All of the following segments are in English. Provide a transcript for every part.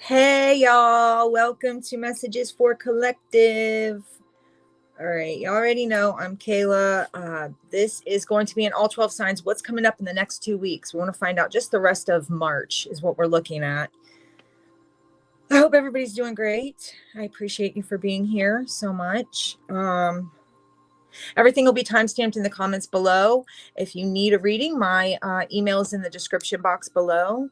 Hey y'all, welcome to Messages for Collective. All right, you already know I'm Kayla. This is going to be in all 12 signs. What's coming up in the next 2 weeks? We want to find out just the rest of March is what we're looking at. I hope everybody's doing great. I appreciate you for being here so much. Everything will be timestamped in the comments below. If you need a reading, my email is in the description box below.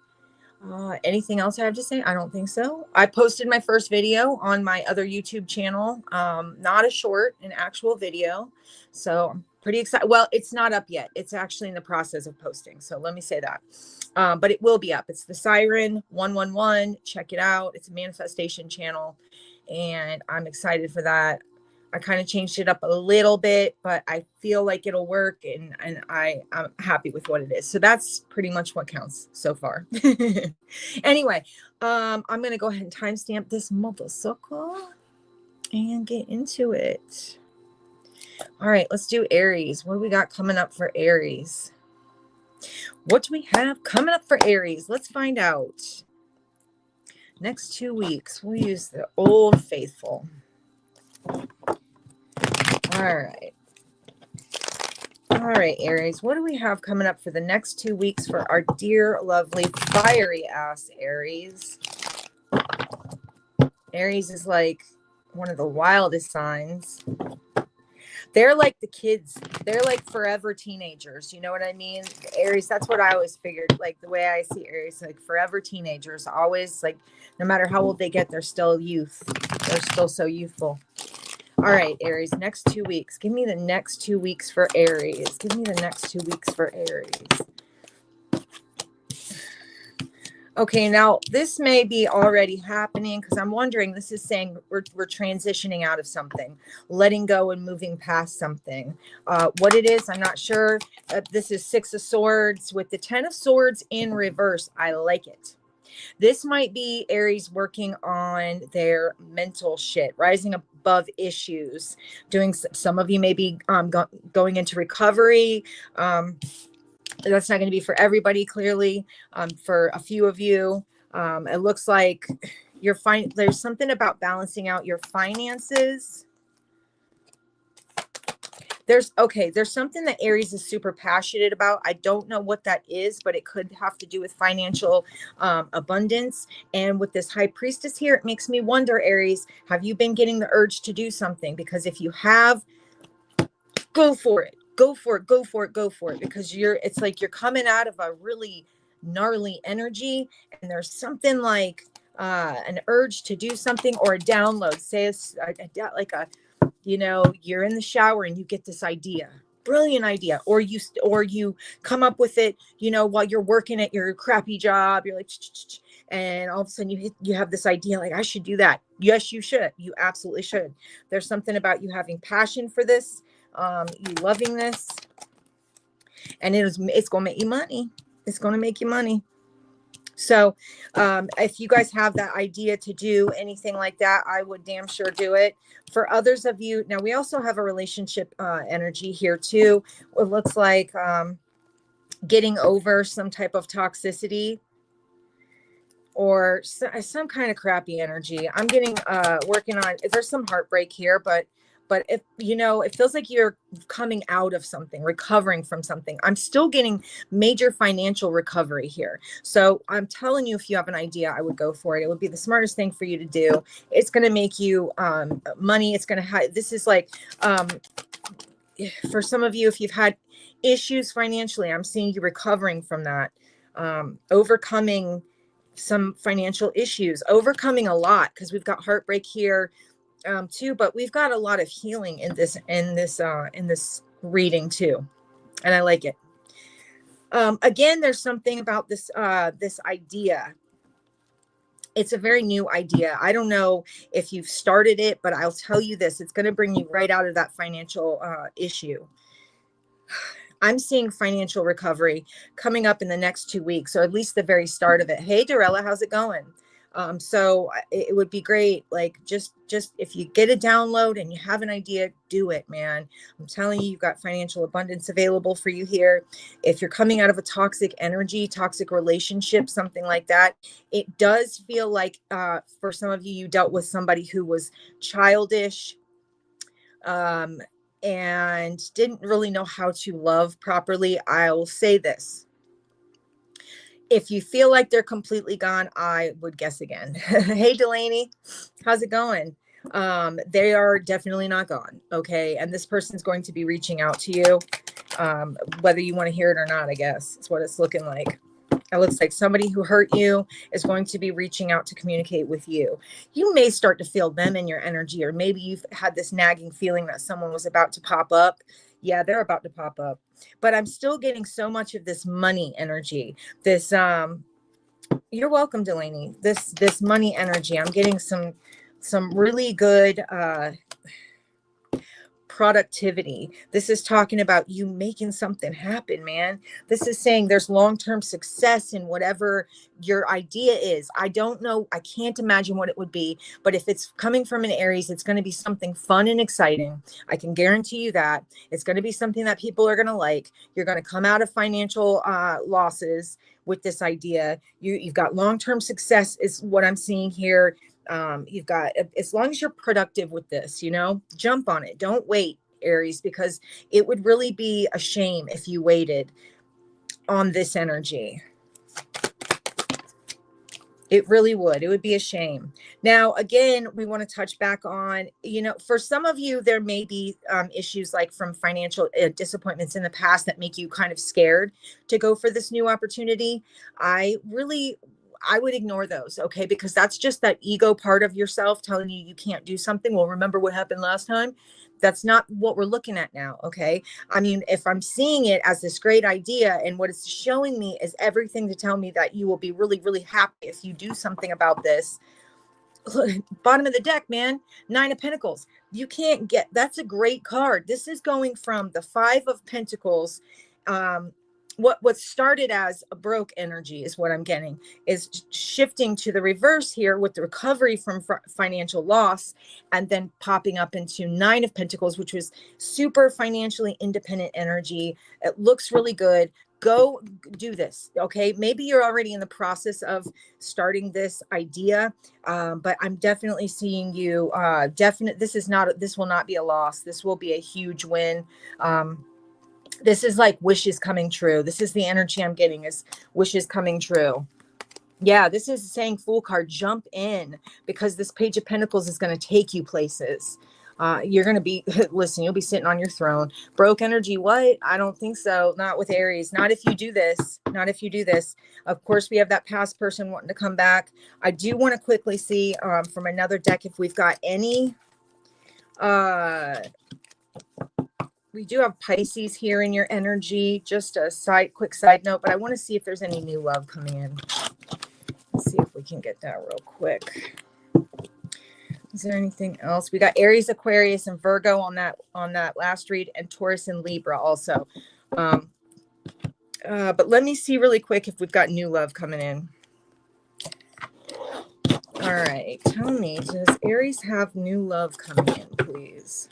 Anything else I have to say? I don't think so. I posted my first video on my other YouTube channel. Not a short, an actual video. So I'm pretty excited. Well, it's not up yet. It's actually in the process of posting. So let me say that. But it will be up. It's the Siren 111. Check it out. It's a manifestation channel. And I'm excited for that. I kind of changed it up a little bit, but I feel like it'll work, and I'm happy with what it is. So that's pretty much what counts so far. Anyway, I'm going to go ahead and timestamp this motorcycle and get into it. All right, let's do Aries. What do we got coming up for Aries? What do we have coming up for Aries? Let's find out. Next 2 weeks, we'll use the Old Faithful. All right, Aries, what do we have coming up for the next 2 weeks for our dear, lovely, fiery ass Aries? Aries is like one of the wildest signs. They're like the kids. They're like forever teenagers. You know what I mean? Aries, that's what I always figured. Like the way I see Aries, like forever teenagers, always like no matter how old they get, they're still youth. They're still so youthful. All right, Aries, next 2 weeks. Give me the next 2 weeks for Aries. Give me the next 2 weeks for Aries. Okay, now this may be already happening because I'm wondering, this is saying we're transitioning out of something, letting go and moving past something. What it is, I'm not sure. This is 6 of Swords with the 10 of Swords in reverse. I like it. This might be Aries working on their mental shit, rising above issues, doing some of you may be going into recovery. That's not going to be for everybody, clearly. For a few of you, it looks like there's something about balancing out your finances. There's something that Aries is super passionate about. I don't know what that is, but it could have to do with financial abundance. And with this High Priestess here, it makes me wonder, Aries, have you been getting the urge to do something? Because if you have, go for it. Go for it. Go for it. Go for it. Because it's like you're coming out of a really gnarly energy, and there's something like an urge to do something or a download. Say like a you're in the shower and you get this idea, brilliant idea, or you come up with it, while you're working at your crappy job. You're like, and all of a sudden you have this idea, like, I should do that. Yes, you should. You absolutely should. There's something about you having passion for this, you loving this, and it's going to make you money. It's going to make you money. So if you guys have that idea to do anything like that, I would damn sure do it. For others of you, now we also have a relationship energy here too. It looks like getting over some type of toxicity or some kind of crappy energy. I'm getting working on, there's some heartbreak here, but if it feels like you're coming out of something, recovering from something. I'm still getting major financial recovery here. So I'm telling you, if you have an idea, I would go for it. It would be the smartest thing for you to do. It's going to make you money. It's going to this is like for some of you, if you've had issues financially, I'm seeing you recovering from that, overcoming some financial issues, overcoming a lot, because we've got heartbreak here too, but we've got a lot of healing in this reading too, and I like it. Again, there's something about this idea. It's a very new idea. I don't know if you've started it, but I'll tell you this, it's going to bring you right out of that financial issue. I'm seeing financial recovery coming up in the next 2 weeks, or at least the very start of it. Hey, Dorella, how's it going? So it would be great. Like just if you get a download and you have an idea, do it, man. I'm telling you, you've got financial abundance available for you here. If you're coming out of a toxic energy, toxic relationship, something like that, it does feel like for some of you, you dealt with somebody who was childish, and didn't really know how to love properly. I'll say this. If you feel like they're completely gone, I would guess again. Hey, Delaney, how's it going? They are definitely not gone. Okay. And this person's going to be reaching out to you, whether you want to hear it or not, I guess is what it's looking like. It looks like somebody who hurt you is going to be reaching out to communicate with you. You may start to feel them in your energy, or maybe you've had this nagging feeling that someone was about to pop up. Yeah, they're about to pop up. But I'm still getting so much of this money energy. This you're welcome, Delaney. This money energy. I'm getting some really good productivity. This is talking about you making something happen, man. This is saying there's long-term success in whatever your idea is. I don't know. I can't imagine what it would be, but if it's coming from an Aries, it's going to be something fun and exciting. I can guarantee you that. It's going to be something that people are going to like. You're going to come out of financial losses with this idea. You've got long-term success is what I'm seeing here. You've got, as long as you're productive with this, jump on it. Don't wait, Aries, because it would really be a shame if you waited on this energy. It really would. It would be a shame. Now, again, we want to touch back on, for some of you, there may be issues like from financial disappointments in the past that make you kind of scared to go for this new opportunity. I would ignore those, okay? Because that's just that ego part of yourself telling you can't do something. Well, remember what happened last time? That's not what we're looking at now, okay? I mean, if I'm seeing it as this great idea and what it's showing me is everything to tell me that you will be really, really happy if you do something about this. Bottom of the deck, man, 9 of Pentacles. You can't get, that's a great card. This is going from the 5 of Pentacles, what started as a broke energy is what I'm getting, is shifting to the reverse here with the recovery from financial loss, and then popping up into 9 of Pentacles, which was super financially independent energy. It looks really good. Go do this. Okay. Maybe you're already in the process of starting this idea. But I'm definitely seeing you, this will not be a loss. This will be a huge win. This is like wishes coming true. This is the energy I'm getting, is wishes coming true. Yeah, this is saying Fool card, jump in, because this Page of Pentacles is going to take you places. You're going to be, listen, you'll be sitting on your throne. Broke energy, what? I don't think so. Not with Aries. Not if you do this. Not if you do this. Of course, we have that past person wanting to come back. I do want to quickly see from another deck if we've got any... we do have Pisces here in your energy. Just a quick side note, but I want to see if there's any new love coming in. Let's see if we can get that real quick. Is there anything else? We got Aries, Aquarius, and Virgo on that last read, and Taurus and Libra also. But let me see really quick if we've got new love coming in. All right, tell me, does Aries have new love coming in, please?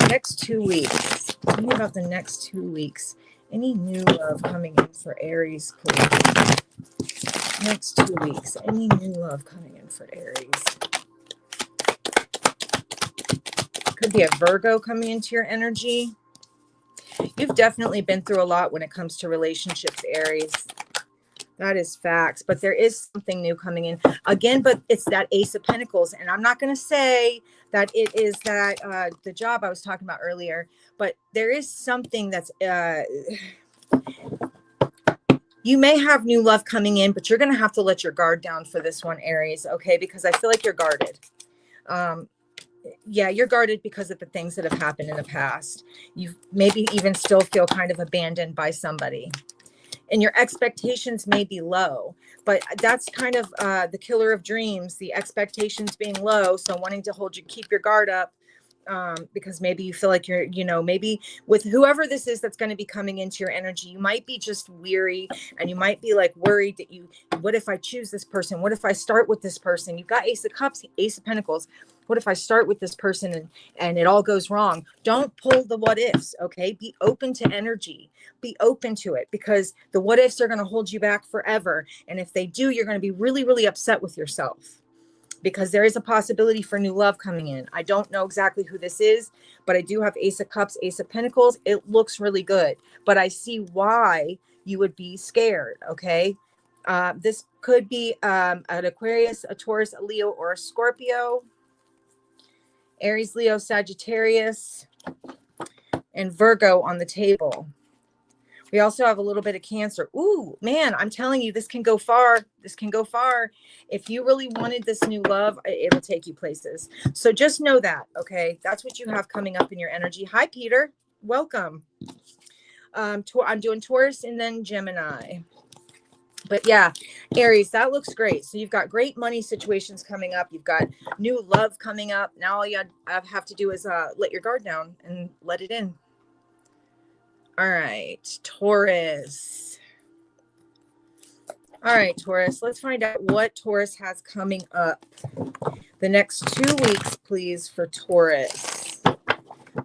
Next 2 weeks. Tell me about the next 2 weeks. Any new love coming in for Aries, please? Next 2 weeks. Any new love coming in for Aries? Could be a Virgo coming into your energy. You've definitely been through a lot when it comes to relationships, Aries. That is facts. But there is something new coming in. Again, but it's that Ace of Pentacles. And I'm not going to say that it is that the job I was talking about earlier. But there is something that's... you may have new love coming in, but you're going to have to let your guard down for this one, Aries. Okay? Because I feel like you're guarded. Yeah, you're guarded because of the things that have happened in the past. You maybe even still feel kind of abandoned by somebody. And your expectations may be low, but that's kind of the killer of dreams, the expectations being low. So wanting to keep your guard up because maybe you feel like you're, you know, maybe with whoever this is that's going to be coming into your energy, you might be just weary, and you might be like worried that what if I choose this person? What if I start with this person? You've got Ace of Cups, Ace of Pentacles. What if I start with this person and it all goes wrong? Don't pull the what ifs, okay? Be open to energy. Be open to it, because the what ifs are going to hold you back forever. And if they do, you're going to be really, really upset with yourself, because there is a possibility for new love coming in. I don't know exactly who this is, but I do have Ace of Cups, Ace of Pentacles. It looks really good, but I see why you would be scared, okay? This could be an Aquarius, a Taurus, a Leo, or a Scorpio. Aries, Leo, Sagittarius, and Virgo on the table. We also have a little bit of Cancer. Ooh, man, I'm telling you, this can go far. This can go far. If you really wanted this new love, it'll take you places. So just know that, okay? That's what you have coming up in your energy. Hi, Peter. Welcome. I'm doing Taurus and then Gemini. But yeah, Aries, that looks great. So you've got great money situations coming up. You've got new love coming up. Now all you have to do is let your guard down and let it in. All right, Taurus. All right, Taurus, let's find out what Taurus has coming up. The next 2 weeks, please, for Taurus.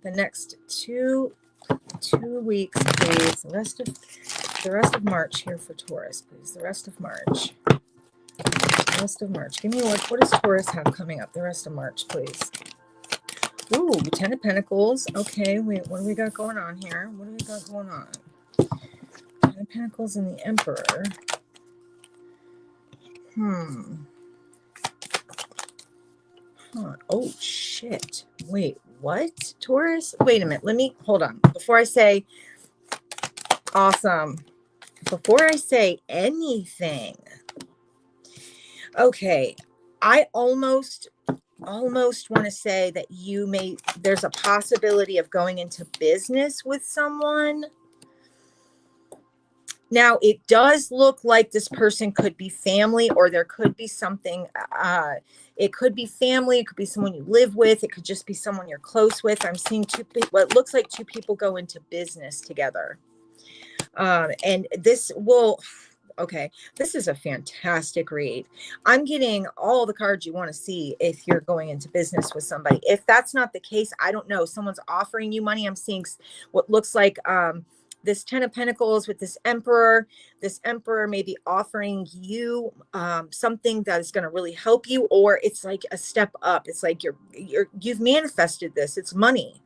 The next two weeks, please. The rest of March here for Taurus, please. The rest of March. The rest of March. Give me what does Taurus have coming up? The rest of March, please. Ooh, 10 of Pentacles. Okay, wait, what do we got going on here? What do we got going on? 10 of Pentacles and the Emperor. Huh. Oh, shit. Wait, what? Taurus? Wait a minute. Hold on. Before I say awesome, before I say anything, okay, I almost want to say that there's a possibility of going into business with someone. Now, it does look like this person could be family, or there could be something, it could be family, it could be someone you live with, it could just be someone you're close with. I'm seeing what looks like two people go into business together. And this will, okay, this is a fantastic read. I'm getting all the cards you want to see if you're going into business with somebody. If that's not the case, I don't know. Someone's offering you money. I'm seeing what looks like this 10 of Pentacles with this Emperor. This Emperor may be offering you something that is going to really help you, or it's like a step up. It's like you've manifested this. It's money.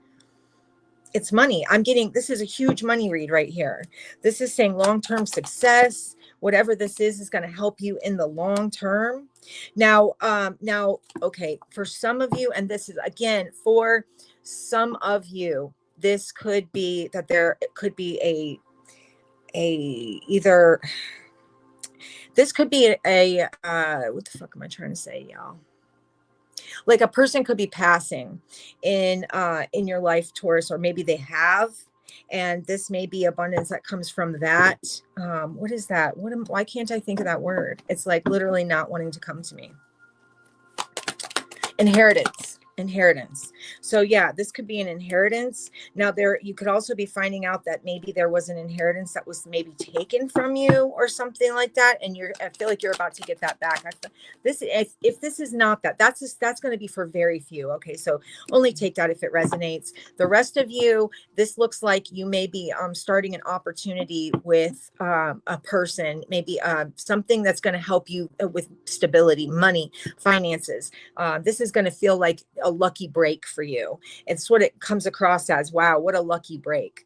It's money. I'm getting, this is a huge money read right here. This is saying long-term success. Whatever this is going to help you in the long term. Now, okay, for some of you, and this is again, for some of you, this could be that there could be this could be what the fuck am I trying to say, y'all? Like a person could be passing in your life, Taurus, or maybe they have, and this may be abundance that comes from that. What is that? Why can't I think of that word? It's like literally not wanting to come to me. Inheritance. So yeah, this could be an inheritance. Now you could also be finding out that maybe there was an inheritance that was maybe taken from you or something like that, and I feel like you're about to get that back. If this is not that's going to be for very few. Okay, so only take that if it resonates. The rest of you, this looks like you may be starting an opportunity with a person, maybe something that's going to help you with stability, money, finances. This is going to feel like a lucky break for you. It's what it comes across as. Wow, what a lucky break.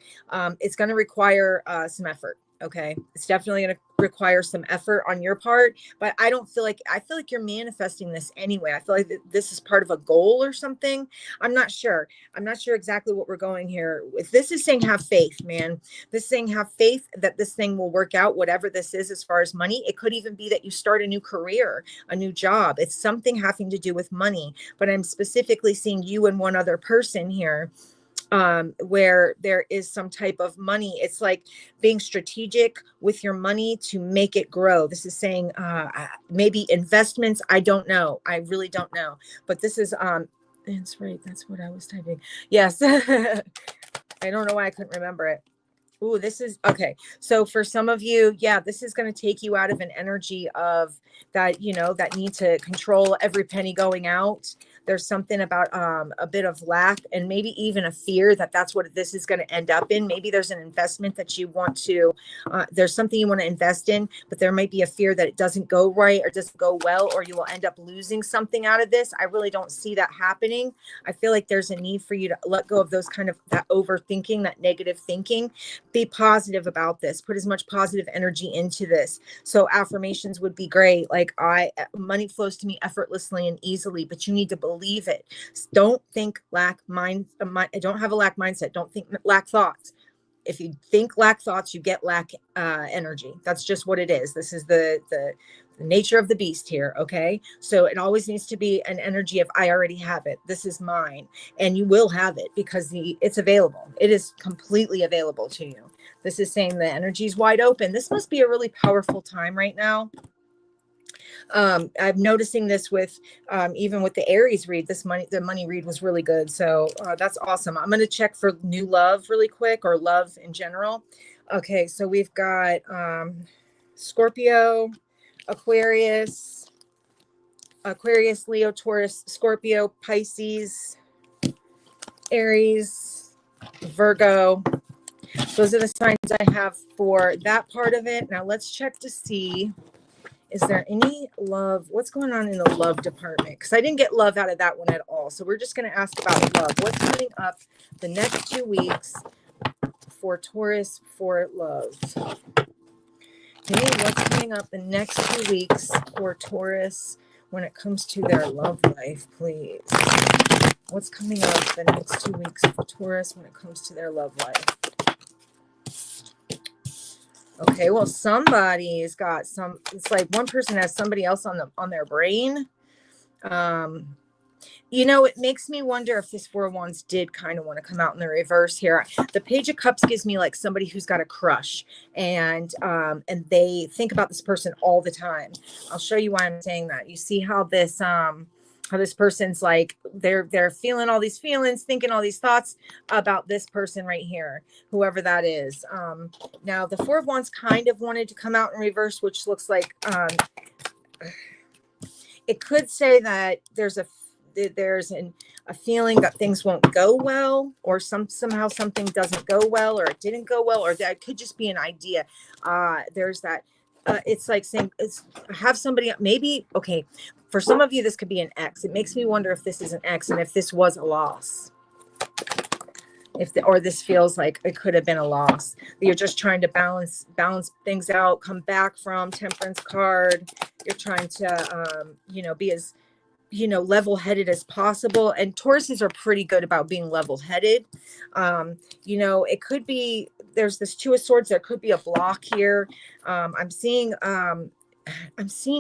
It's going to require some effort. Okay, it's definitely going to require some effort on your part, but I feel like you're manifesting this anyway. I feel like this is part of a goal or something. I'm not sure exactly what we're going here with. This is saying have faith, man. This thing, have faith that this thing will work out, whatever this is as far as money. It could even be that you start a new career, a new job. It's something having to do with money, but I'm specifically seeing you and one other person here, where there is some type of money. It's like being strategic with your money to make it grow. This is saying maybe investments. I don't know. I really don't know. But this is That's right. That's what I was typing. Yes. I don't know why I couldn't remember it. Ooh, this is okay. So for some of you, yeah, this is going to take you out of an energy of that, you know, that need to control every penny going out. There's something about a bit of lack and maybe even a fear that that's what this is going to end up in. Maybe there's an investment that you want to, there's something you want to invest in, but there might be a fear that it doesn't go right or doesn't go well, or you will end up losing something out of this. I really don't see that happening. I feel like there's a need for you to let go of those kind of that overthinking, that negative thinking. Be positive about this. Put as much positive energy into this. So affirmations would be great. Like money flows to me effortlessly and easily, but you need to believe it. Don't think lack don't have a lack mindset. Don't think lack thoughts. If you think lack thoughts, you get lack energy. That's just what it is. This is the nature of the beast here. Okay. So it always needs to be an energy of, I already have it. This is mine. And you will have it because it's available. It is completely available to you. This is saying the energy is wide open. This must be a really powerful time right now. I'm noticing this with even with the Aries read. The money read was really good. So that's awesome. I'm going to check for new love really quick, or love in general. Okay. So we've got Scorpio, Aquarius, Leo, Taurus, Scorpio, Pisces, Aries, Virgo. Those are the signs I have for that part of it. Now let's check to see, is there any love? What's going on in the love department? Because I didn't get love out of that one at all. So we're just going to ask about love. What's coming up the next 2 weeks for Taurus for love? Okay, what's coming up the next 2 weeks for Taurus when it comes to their love life, please? What's coming up the next 2 weeks for Taurus when it comes to their love life? Okay, well, somebody's got some, it's like one person has somebody else on their brain. You know, it makes me wonder if this Four of Wands did kind of want to come out in the reverse here. The Page of Cups gives me like somebody who's got a crush, and they think about this person all the time. I'll show you why I'm saying that. You see how this person's like, they're feeling all these feelings, thinking all these thoughts about this person right here, whoever that is. Now the Four of Wands kind of wanted to come out in reverse, which looks like it could say that there's a feeling that things won't go well, or somehow something doesn't go well, or it didn't go well, or that could just be an idea. There's that. It's like saying, have somebody, maybe, okay, for some of you, this could be an ex. It makes me wonder if this is an ex and if this was a loss. Or this feels like it could have been a loss. You're just trying to balance things out, come back from Temperance card. You're trying to, be as, level-headed as possible. And Tauruses are pretty good about being level-headed. It could be, there's this Two of Swords. There could be a block here. I'm seeing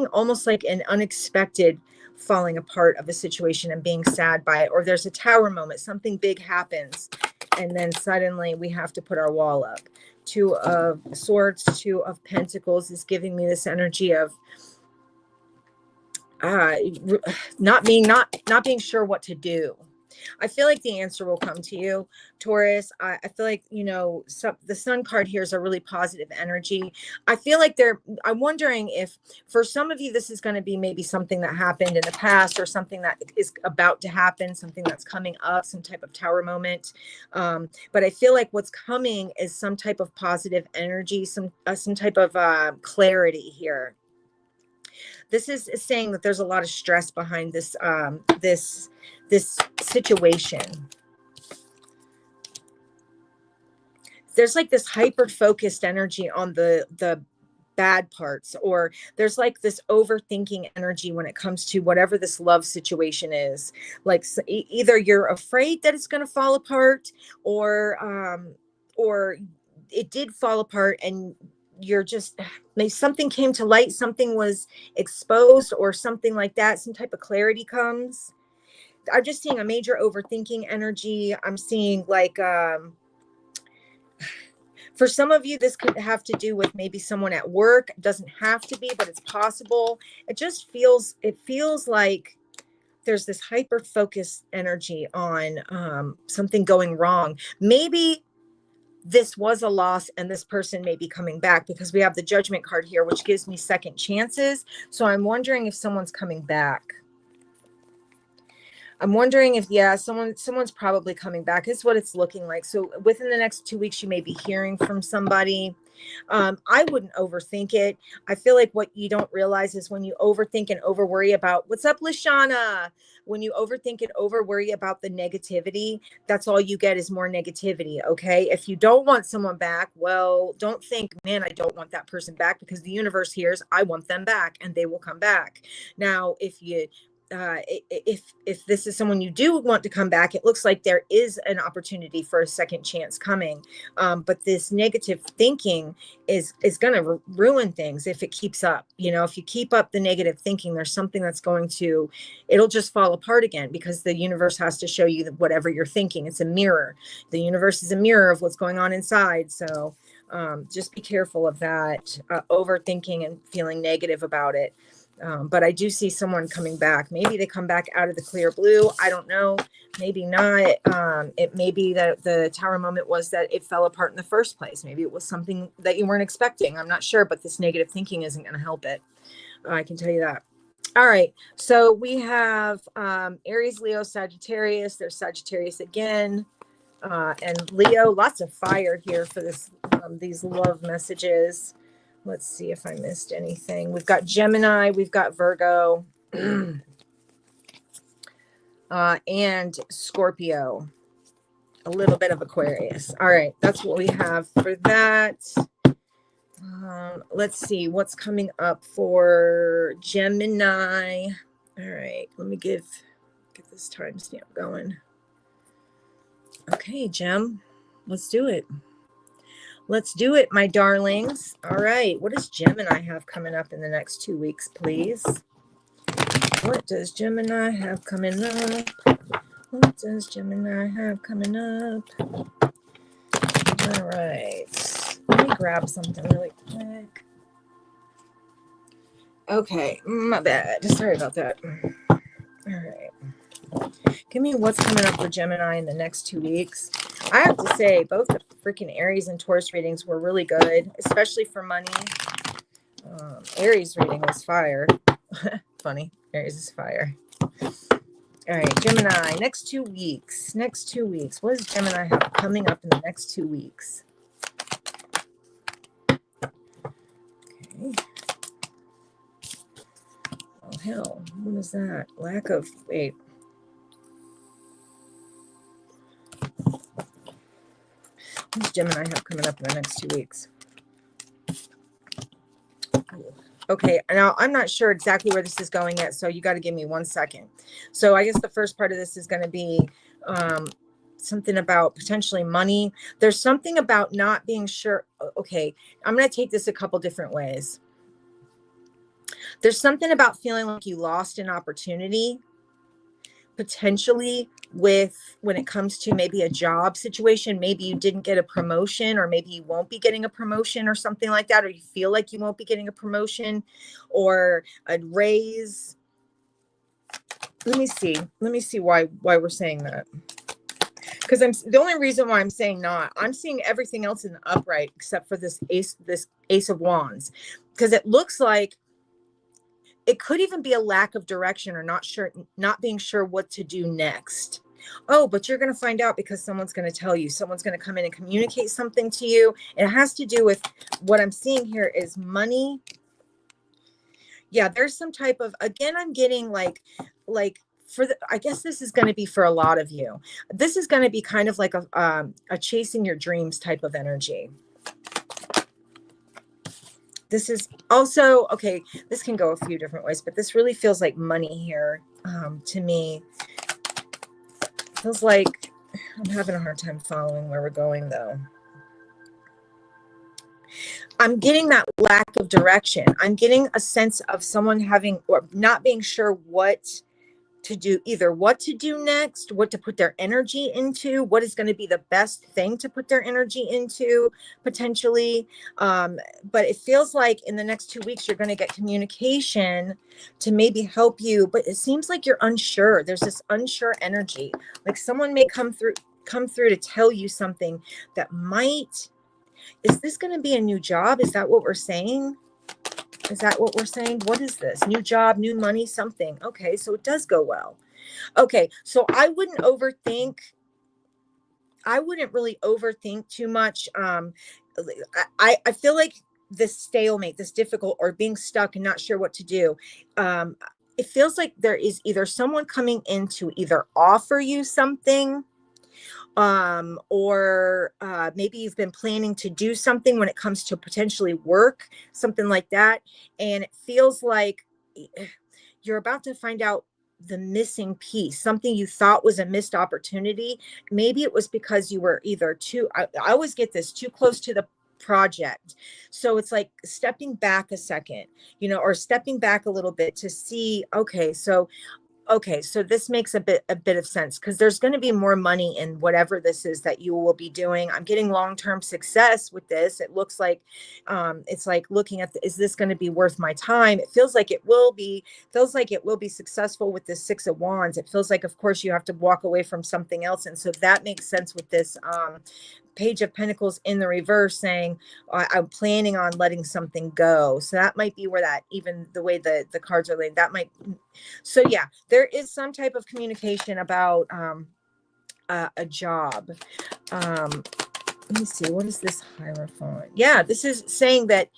almost like an unexpected falling apart of a situation and being sad by it. Or there's a Tower moment. Something big happens, and then suddenly we have to put our wall up. Two of Swords, Two of Pentacles is giving me this energy of not being sure what to do. I feel like the answer will come to you, Taurus. I feel like, the Sun card here is a really positive energy. I feel like I'm wondering if for some of you, this is going to be maybe something that happened in the past, or something that is about to happen, something that's coming up, some type of Tower moment. But I feel like what's coming is some type of positive energy, some type of clarity here. This is saying that there's a lot of stress behind this this situation. There's like this hyper focused energy on the bad parts, or there's like this overthinking energy when it comes to whatever this love situation is. Like either you're afraid that it's going to fall apart, or it did fall apart, and you're just, maybe something came to light, something was exposed, or something like that. Some type of clarity comes. I'm just seeing a major overthinking energy. I'm seeing like, for some of you, this could have to do with maybe someone at work. It doesn't have to be, but it's possible. It feels like there's this hyper focused energy on something going wrong. Maybe this was a loss and this person may be coming back, because we have the Judgment card here, which gives me second chances. So I'm wondering if someone's coming back. I'm wondering if, yeah, someone's probably coming back is what it's looking like. So within the next 2 weeks, you may be hearing from somebody. I wouldn't overthink it. I feel like what you don't realize is when you overthink and over worry about, what's up, Lashana? When you overthink and over worry about the negativity, that's all you get is more negativity. Okay. If you don't want someone back, well, don't think, man, I don't want that person back, because the universe hears, I want them back, and they will come back. Now, if this is someone you do want to come back, it looks like there is an opportunity for a second chance coming. But this negative thinking is going to ruin things if it keeps up. You know, if you keep up the negative thinking, there's something that's it'll just fall apart again, because the universe has to show you that whatever you're thinking, it's a mirror. The universe is a mirror of what's going on inside. So just be careful of that, overthinking and feeling negative about it. But I do see someone coming back. Maybe they come back out of the clear blue. I don't know. Maybe not. It may be that the Tower moment was that it fell apart in the first place. Maybe it was something that you weren't expecting. I'm not sure, but this negative thinking isn't going to help it. I can tell you that. All right. So we have Aries, Leo, Sagittarius. There's Sagittarius again. And Leo, lots of fire here for this, these love messages. Let's see if I missed anything. We've got Gemini, we've got Virgo, and Scorpio, a little bit of Aquarius. All right, that's what we have for that. Let's see what's coming up for Gemini. All right, let me get this timestamp going. Okay, Gem, let's do it. Let's do it, my darlings. All right. What does Gemini have coming up in the next 2 weeks, please? What does Gemini have coming up? What does Gemini have coming up? All right. Let me grab something really quick. Okay. My bad. Sorry about that. All right. Give me what's coming up for Gemini in the next 2 weeks. I have to say, both the freaking Aries and Taurus readings were really good, especially for money. Aries reading was fire. Funny. Aries is fire. All right, Gemini, next 2 weeks. Next 2 weeks. What does Gemini have coming up in the next 2 weeks? Okay. Oh, hell. What is that? Lack of... Wait. What does Gemini have coming up in the next 2 weeks? Okay, now I'm not sure exactly where this is going yet, so you got to give me 1 second. So I guess the first part of this is going to be something about potentially money. There's something about not being sure. Okay, I'm going to take this a couple different ways. There's something about feeling like you lost an opportunity, potentially when it comes to maybe a job situation. Maybe you didn't get a promotion, or maybe you won't be getting a promotion or something like that, or you feel like you won't be getting a promotion or a raise. Let me see why we're saying that. Because the only reason why I'm saying not, I'm seeing everything else in the upright except for this ace of wands, because it looks like it could even be a lack of direction, or not being sure what to do next. Oh, but you're going to find out, because someone's going to tell you. Someone's going to come in and communicate something to you. It has to do with what I'm seeing here is money. Yeah, there's some type of, again, I'm getting like I guess this is going to be for a lot of you. This is going to be kind of like a chasing your dreams type of energy. This is also, okay, this can go a few different ways, but this really feels like money here to me. Feels like I'm having a hard time following where we're going, though. I'm getting that lack of direction. I'm getting a sense of someone having, or not being sure what to do either what to do next, what to put their energy into, what is going to be the best thing to put their energy into potentially. But it feels like in the next 2 weeks, you're going to get communication to maybe help you. But it seems like you're unsure. There's this unsure energy. Like someone may come through to tell you something that might, is this going to be a new job? Is that what we're saying? Is that what we're saying? What is this? New job, new money, something. Okay, so it does go well. Okay, so I wouldn't really overthink too much. I feel like this stalemate, this difficult, or being stuck and not sure what to do. It feels like there is either someone coming in to either offer you something, or maybe you've been planning to do something when it comes to potentially work, something like that. And it feels like you're about to find out the missing piece, something you thought was a missed opportunity. Maybe it was because you were either I always get this, too close to the project. So it's like stepping back a second, or stepping back a little bit to see, okay, so this makes a bit of sense, because there's going to be more money in whatever this is that you will be doing. I'm getting long-term success with this. It looks like it's like looking at is this going to be worth my time? It feels like it will be successful with the Six of Wands. It feels like, of course, you have to walk away from something else. And so that makes sense with this Page of Pentacles in the reverse, saying I'm planning on letting something go. So that might be where that, even the way the cards are laid, that might. So yeah, there is some type of communication about a job. Let me see, what is this Hierophant? Yeah, this is saying that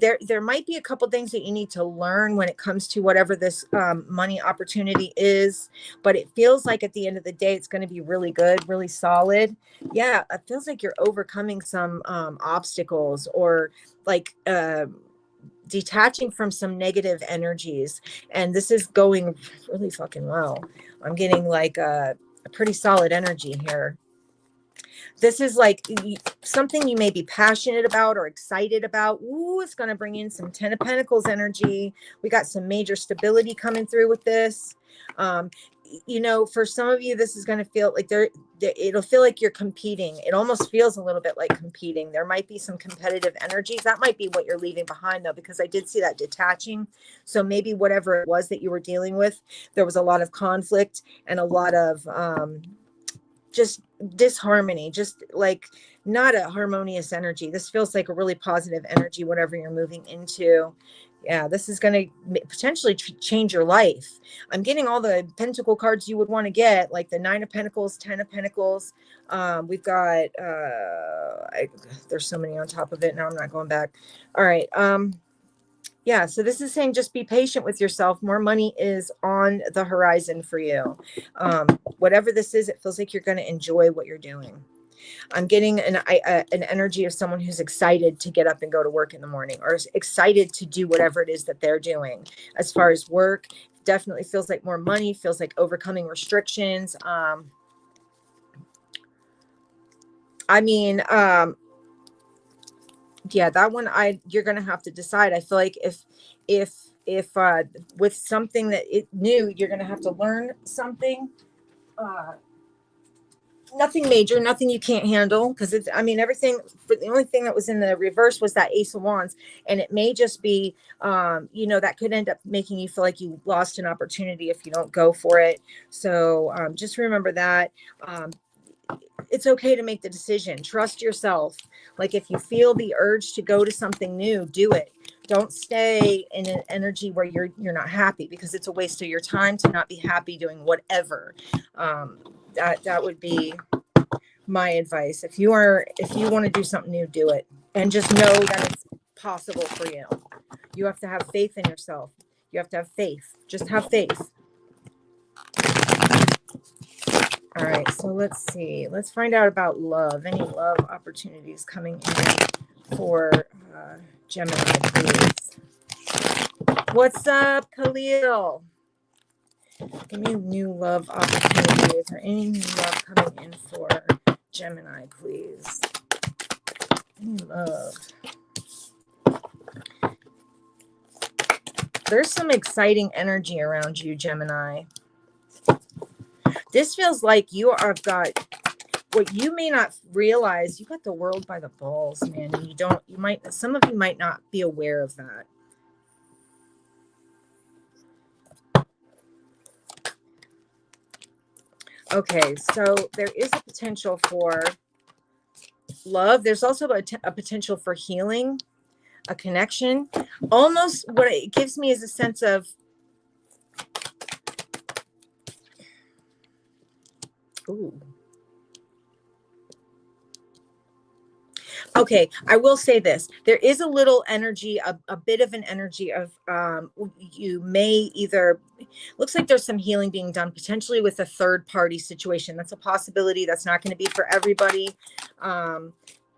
there might be a couple things that you need to learn when it comes to whatever this money opportunity is, but it feels like at the end of the day, it's going to be really good, really solid. Yeah, it feels like you're overcoming some obstacles, or like detaching from some negative energies. And this is going really fucking well. I'm getting like a pretty solid energy here. This is like something you may be passionate about or excited about. Ooh, it's going to bring in some Ten of Pentacles energy. We got some major stability coming through with this. For some of you, this is going to feel like it'll feel like you're competing. It almost feels a little bit like competing. There might be some competitive energies. That might be what you're leaving behind, though, because I did see that detaching. So maybe whatever it was that you were dealing with, there was a lot of conflict and a lot of just disharmony, just like not a harmonious energy. This feels like a really positive energy, whatever you're moving into. Yeah, this is going to potentially change your life. I'm getting all the pentacle cards you would want to get, like the Nine of Pentacles, Ten of Pentacles. We've got, there's so many on top of it. Now I'm not going back. All right. Yeah, so this is saying just be patient with yourself. More money is on the horizon for you. Whatever this is, it feels like you're going to enjoy what you're doing. I'm getting an energy of someone who's excited to get up and go to work in the morning, or is excited to do whatever it is that they're doing. As far as work, definitely feels like more money, feels like overcoming restrictions. Yeah, that one you're going to have to decide. I feel like if with something that it new, you're going to have to learn something, nothing major, nothing you can't handle, because it's, everything, but the only thing that was in the reverse was that Ace of Wands, and it may just be that could end up making you feel like you lost an opportunity if you don't go for it. So just remember that it's okay to make the decision. Trust yourself. Like if you feel the urge to go to something new, do it. Don't stay in an energy where you're not happy, because it's a waste of your time to not be happy doing whatever. That would be my advice. If you want to do something new, do it, and just know that it's possible for you. You have to have faith in yourself. You have to have faith. Just have faith. All right, so let's see. Let's find out about love. Any love opportunities coming in for Gemini, please. What's up, Khalil? Give me new love opportunities, or any new love coming in for Gemini, please. Any love. There's some exciting energy around you, Gemini. This feels like you have got what you may not realize. You got the world by the balls, man. And some of you might not be aware of that. Okay, so there is a potential for love. There's also a potential for healing, a connection. Almost what it gives me is a sense of, ooh. Okay, I will say this. There is a little energy, a bit of an energy of you may either, looks like there's some healing being done potentially with a third party situation. That's a possibility. That's not going to be for everybody.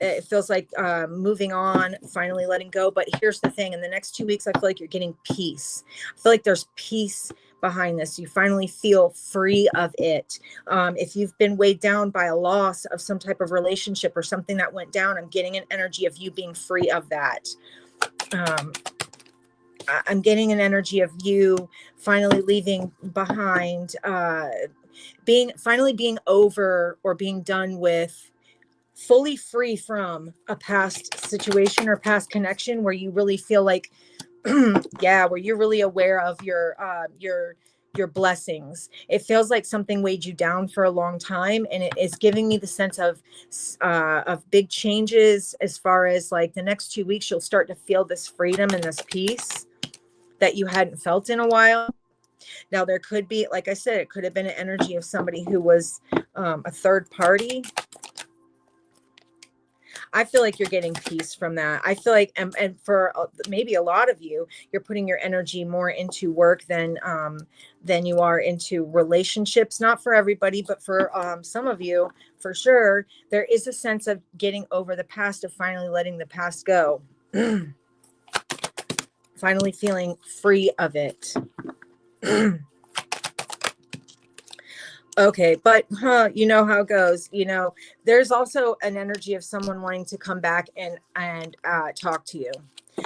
It feels like moving on, finally letting go. But here's the thing. In the next 2 weeks, I feel like you're getting peace. I feel like there's peace behind this. You finally feel free of it. If you've been weighed down by a loss of some type of relationship or something that went down, I'm getting an energy of you being free of that. I'm getting an energy of you finally leaving behind, finally being over or being done with, fully free from a past situation or past connection where you really feel like, yeah, where you're really aware of your blessings. It feels like something weighed you down for a long time, and it is giving me the sense of big changes. As far as like the next 2 weeks, you'll start to feel this freedom and this peace that you hadn't felt in a while. Now, there could be, like I said, it could have been an energy of somebody who was a third party. I feel like you're getting peace from that. I feel like, and for maybe a lot of you, you're putting your energy more into work than you are into relationships. Not for everybody, but for some of you, for sure, there is a sense of getting over the past, of finally letting the past go. Finally feeling free of it. Okay, but you know how it goes. You know, there's also an energy of someone wanting to come back and talk to you.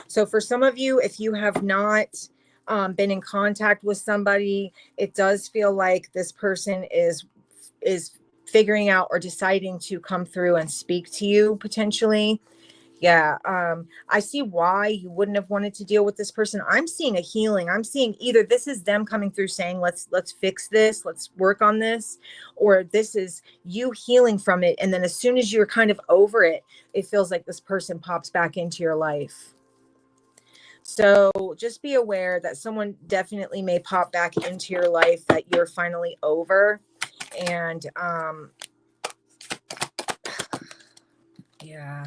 So for some of you, if you have not been in contact with somebody, it does feel like this person is figuring out or deciding to come through and speak to you potentially. Yeah, I see why you wouldn't have wanted to deal with this person. I'm seeing a healing. I'm seeing either this is them coming through saying, let's fix this, let's work on this, or this is you healing from it. And then as soon as you're kind of over it, it feels like this person pops back into your life. So just be aware that someone definitely may pop back into your life that you're finally over. And yeah.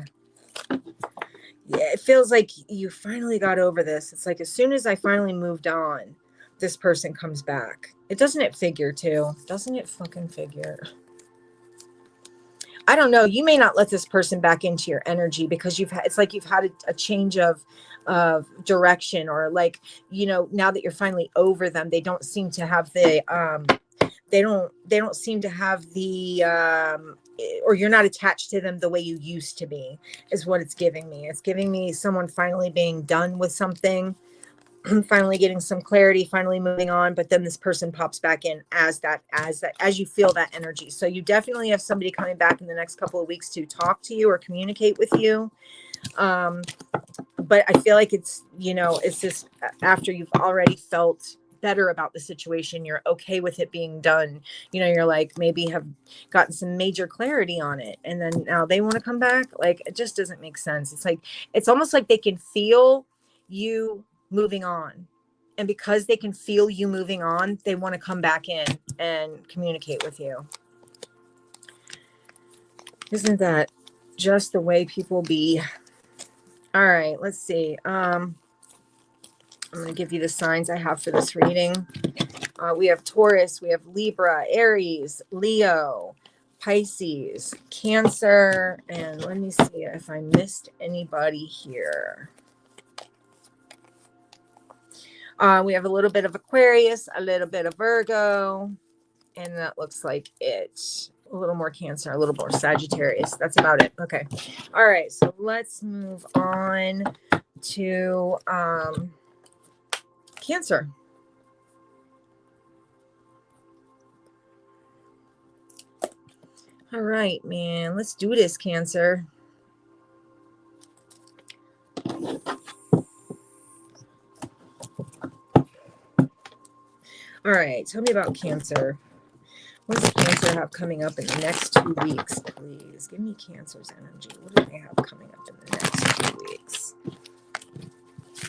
Yeah, it feels like you finally got over this. It's like as soon as I finally moved on, this person comes back. Doesn't it figure too? Doesn't it fucking figure? I don't know. You may not let this person back into your energy because it's like you've had a change of direction, or like, you know, now that you're finally over them, they don't seem to have the they don't seem to have the or you're not attached to them the way you used to be, is what it's giving me. It's giving me someone finally being done with something, finally getting some clarity, finally moving on. But then this person pops back in as you feel that energy. So you definitely have somebody coming back in the next couple of weeks to talk to you or communicate with you. But I feel like it's, you know, it's just after you've already felt better about the situation, you're okay with it being done. You know, you're like, maybe have gotten some major clarity on it, and then now they want to come back. Like, it just doesn't make sense. It's like, it's almost like they can feel you moving on, and because they can feel you moving on, they want to come back in and communicate with you. Isn't that just the way people be? All right, let's see. I'm going to give you the signs I have for this reading. We have Taurus, we have Libra, Aries, Leo, Pisces, Cancer, and let me see if I missed anybody here. We have a little bit of Aquarius, a little bit of Virgo, and that looks like it. A little more Cancer, a little more Sagittarius. That's about it. Okay. All right. So let's move on to Cancer. All right, man. Let's do this, Cancer. All right. Tell me about Cancer. What does Cancer have coming up in the next 2 weeks, please? Give me Cancer's energy. What do they have coming up in the next 2 weeks?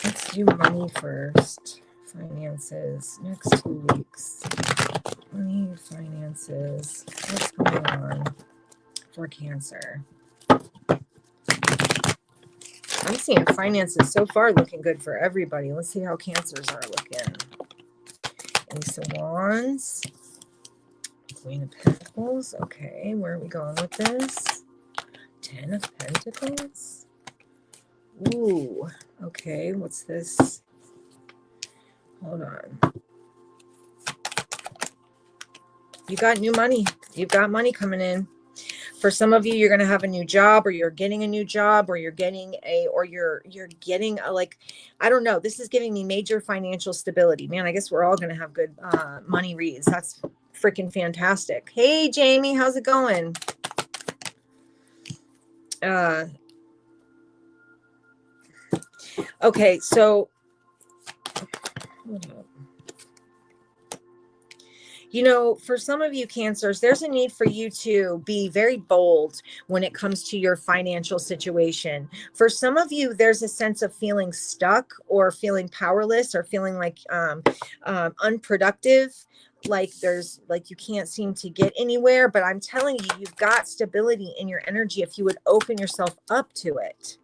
Let's do money first. Finances. Next 2 weeks. Money, finances. What's going on for Cancer? I'm seeing finances so far looking good for everybody. Let's see how Cancers are looking. Ace of Wands. Queen of Pentacles. Okay, where are we going with this? 10 of Pentacles. Ooh, okay, what's this? Hold on. You got new money. You've got money coming in. For some of you, you're going to have a new job, or you're getting a new job, or you're getting like, I don't know. This is giving me major financial stability. Man, I guess we're all going to have good money reads. That's freaking fantastic. Hey, Jamie, how's it going? Okay, so hold up. You know, for some of you Cancers, there's a need for you to be very bold when it comes to your financial situation. For some of you, there's a sense of feeling stuck or feeling powerless or feeling like unproductive, like you can't seem to get anywhere. But I'm telling you, you've got stability in your energy if you would open yourself up to it.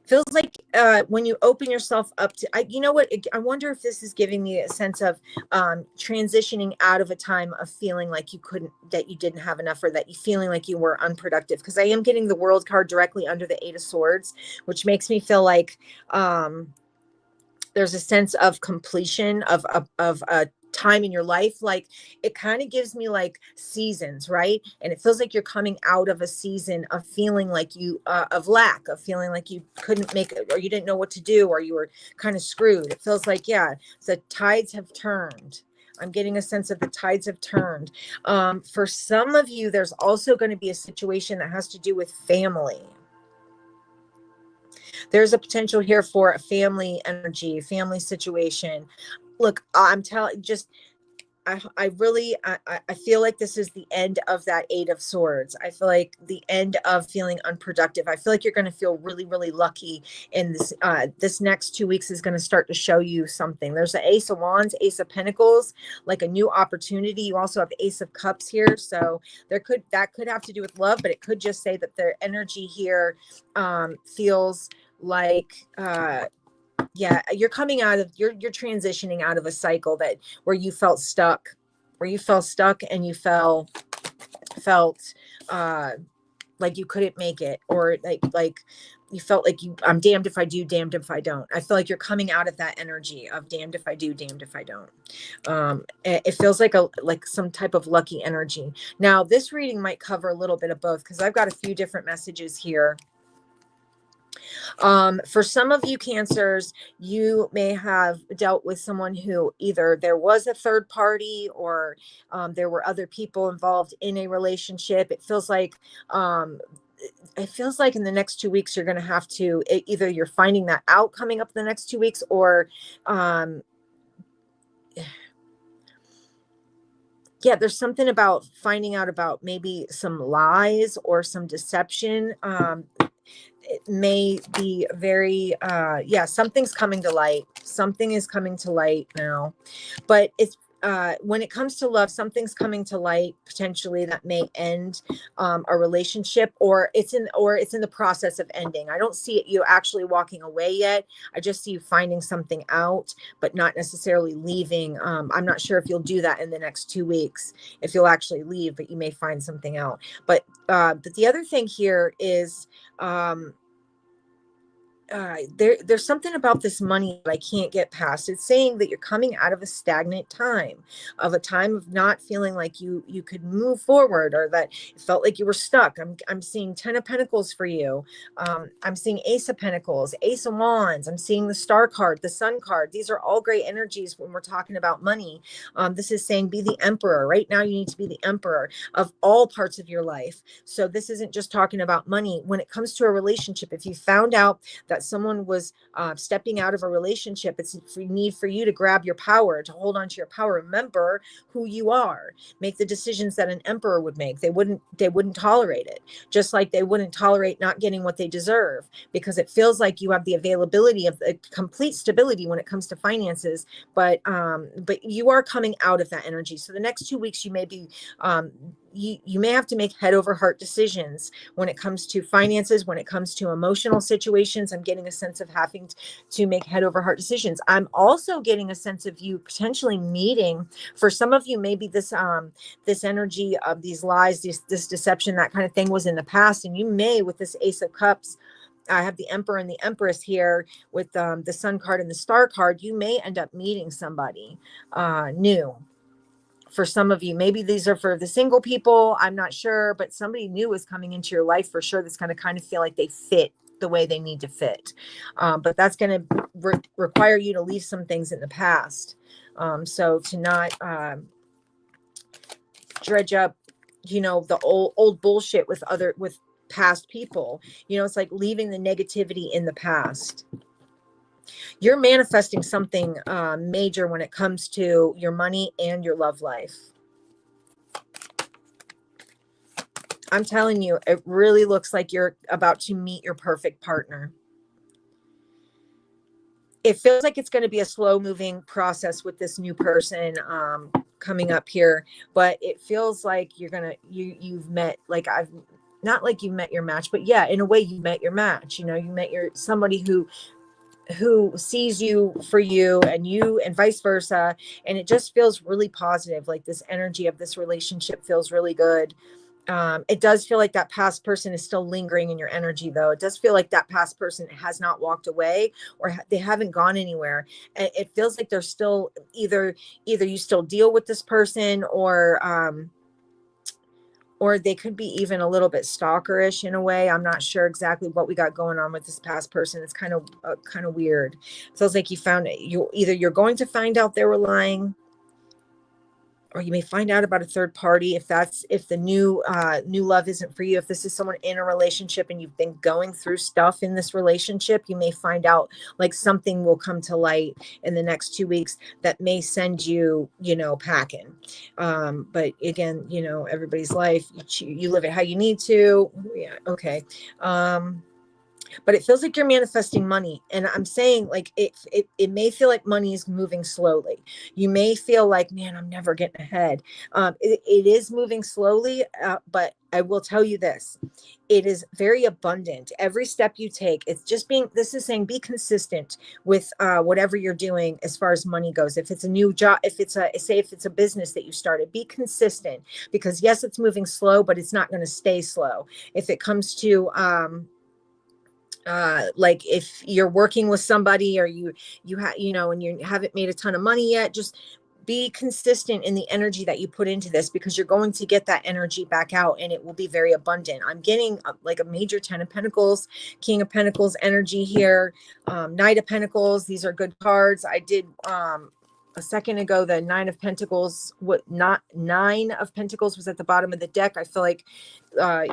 Feels like when you open yourself up to, you know what, I wonder if this is giving me a sense of transitioning out of a time of feeling like that you didn't have enough, or that you feeling like you were unproductive. Because I am getting the World card directly under the 8 of Swords, which makes me feel like there's a sense of completion of a time in your life. Like, it kind of gives me like seasons, right? And it feels like you're coming out of a season of feeling like you of lack, of feeling like you couldn't make it, or you didn't know what to do, or you were kind of screwed. It feels like, yeah, the tides have turned. I'm getting a sense of the tides have turned. For some of you, there's also going to be a situation that has to do with family. There's a potential here for a family energy, family situation. Look, I'm telling, just, I really feel like this is the end of that 8 of Swords. I feel like the end of feeling unproductive. I feel like you're going to feel really, really lucky in this. This next 2 weeks is going to start to show you something. There's the Ace of Wands, Ace of Pentacles, like a new opportunity. You also have Ace of Cups here, so that could have to do with love, but it could just say that their energy here feels like yeah, you're coming out of, you're transitioning out of a cycle where you felt stuck, and you felt like you couldn't make it, or like you felt like I'm damned if I do, damned if I don't. I feel like you're coming out of that energy of damned if I do, damned if I don't. It feels like some type of lucky energy. Now, this reading might cover a little bit of both, because I've got a few different messages here. For some of you Cancers, you may have dealt with someone who either there was a third party, or there were other people involved in a relationship. It feels like in the next 2 weeks, you're going to have to, either you're finding that out coming up in the next 2 weeks, or yeah, there's something about finding out about maybe some lies or some deception. It may be very yeah, something's coming to light. Something is coming to light now. But it's when it comes to love, something's coming to light potentially that may end a relationship, or it's in the process of ending. I don't see you actually walking away yet. I just see you finding something out, but not necessarily leaving. I'm not sure if you'll do that in the next 2 weeks, if you'll actually leave, but you may find something out. But the other thing here is there's something about this money that I can't get past. It's saying that you're coming out of a stagnant time, of a time of not feeling like you could move forward, or that it felt like you were stuck. I'm seeing 10 of Pentacles for you. I'm seeing Ace of Pentacles, Ace of Wands. I'm seeing the Star card, the Sun card. These are all great energies when we're talking about money. This is saying be the Emperor. Right now, you need to be the Emperor of all parts of your life. So this isn't just talking about money. When it comes to a relationship, if you found out that someone was stepping out of a relationship, it's a need for you to grab your power, to hold on to your power. Remember who you are. Make the decisions that an emperor would make. They wouldn't tolerate it, just like they wouldn't tolerate not getting what they deserve, because it feels like you have the availability of the complete stability when it comes to finances, but you are coming out of that energy. So the next 2 weeks, you may be you may have to make head over heart decisions when it comes to finances, when it comes to emotional situations. I'm getting a sense of having to make head over heart decisions. I'm also getting a sense of you potentially meeting, for some of you, maybe this this energy of these lies, this deception, that kind of thing was in the past. And you may, with this Ace of Cups, I have the Emperor and the Empress here with the Sun card and the Star card. You may end up meeting somebody new. For some of you, maybe these are for the single people, I'm not sure, but somebody new is coming into your life for sure that's going to kind of feel like they fit the way they need to fit. But that's going to require you to leave some things in the past. So to not dredge up, the old bullshit with past people. It's like leaving the negativity in the past. You're manifesting something major when it comes to your money and your love life. I'm telling you, it really looks like you're about to meet your perfect partner. It feels like it's going to be a slow moving process with this new person coming up here, but it feels like you've met, like, not like you met your match, but yeah, in a way you met your match. You met somebody who sees you for you, and vice versa. And it just feels really positive. Like, this energy of this relationship feels really good. It does feel like that past person is still lingering in your energy, though. It does feel like that past person has not walked away, or they haven't gone anywhere. It feels like they're still either you still deal with this person, or they could be even a little bit stalkerish in a way. I'm not sure exactly what we got going on with this past person. It's kind of weird. It feels like you found it. You're going to find out they were lying, or you may find out about a third party. If the new love isn't for you, if this is someone in a relationship and you've been going through stuff in this relationship, you may find out, like, something will come to light in the next 2 weeks that may send you, packing. But again, everybody's life, you live it how you need to. Yeah. Okay. But it feels like you're manifesting money. And I'm saying, like, it may feel like money is moving slowly. You may feel like, man, I'm never getting ahead. It is moving slowly, but I will tell you this. It is very abundant. Every step you take, this is saying be consistent with whatever you're doing as far as money goes. If it's a new job, if it's a business that you started, be consistent, because yes, it's moving slow, but it's not going to stay slow. If it comes to, like, if you're working with somebody, or you and you haven't made a ton of money yet, just be consistent in the energy that you put into this, because you're going to get that energy back out, and it will be very abundant. I'm getting like a major 10 of Pentacles, King of Pentacles energy here, Knight of Pentacles. These are good cards. I did a second ago, the Nine of Pentacles, Nine of Pentacles was at the bottom of the deck. I feel like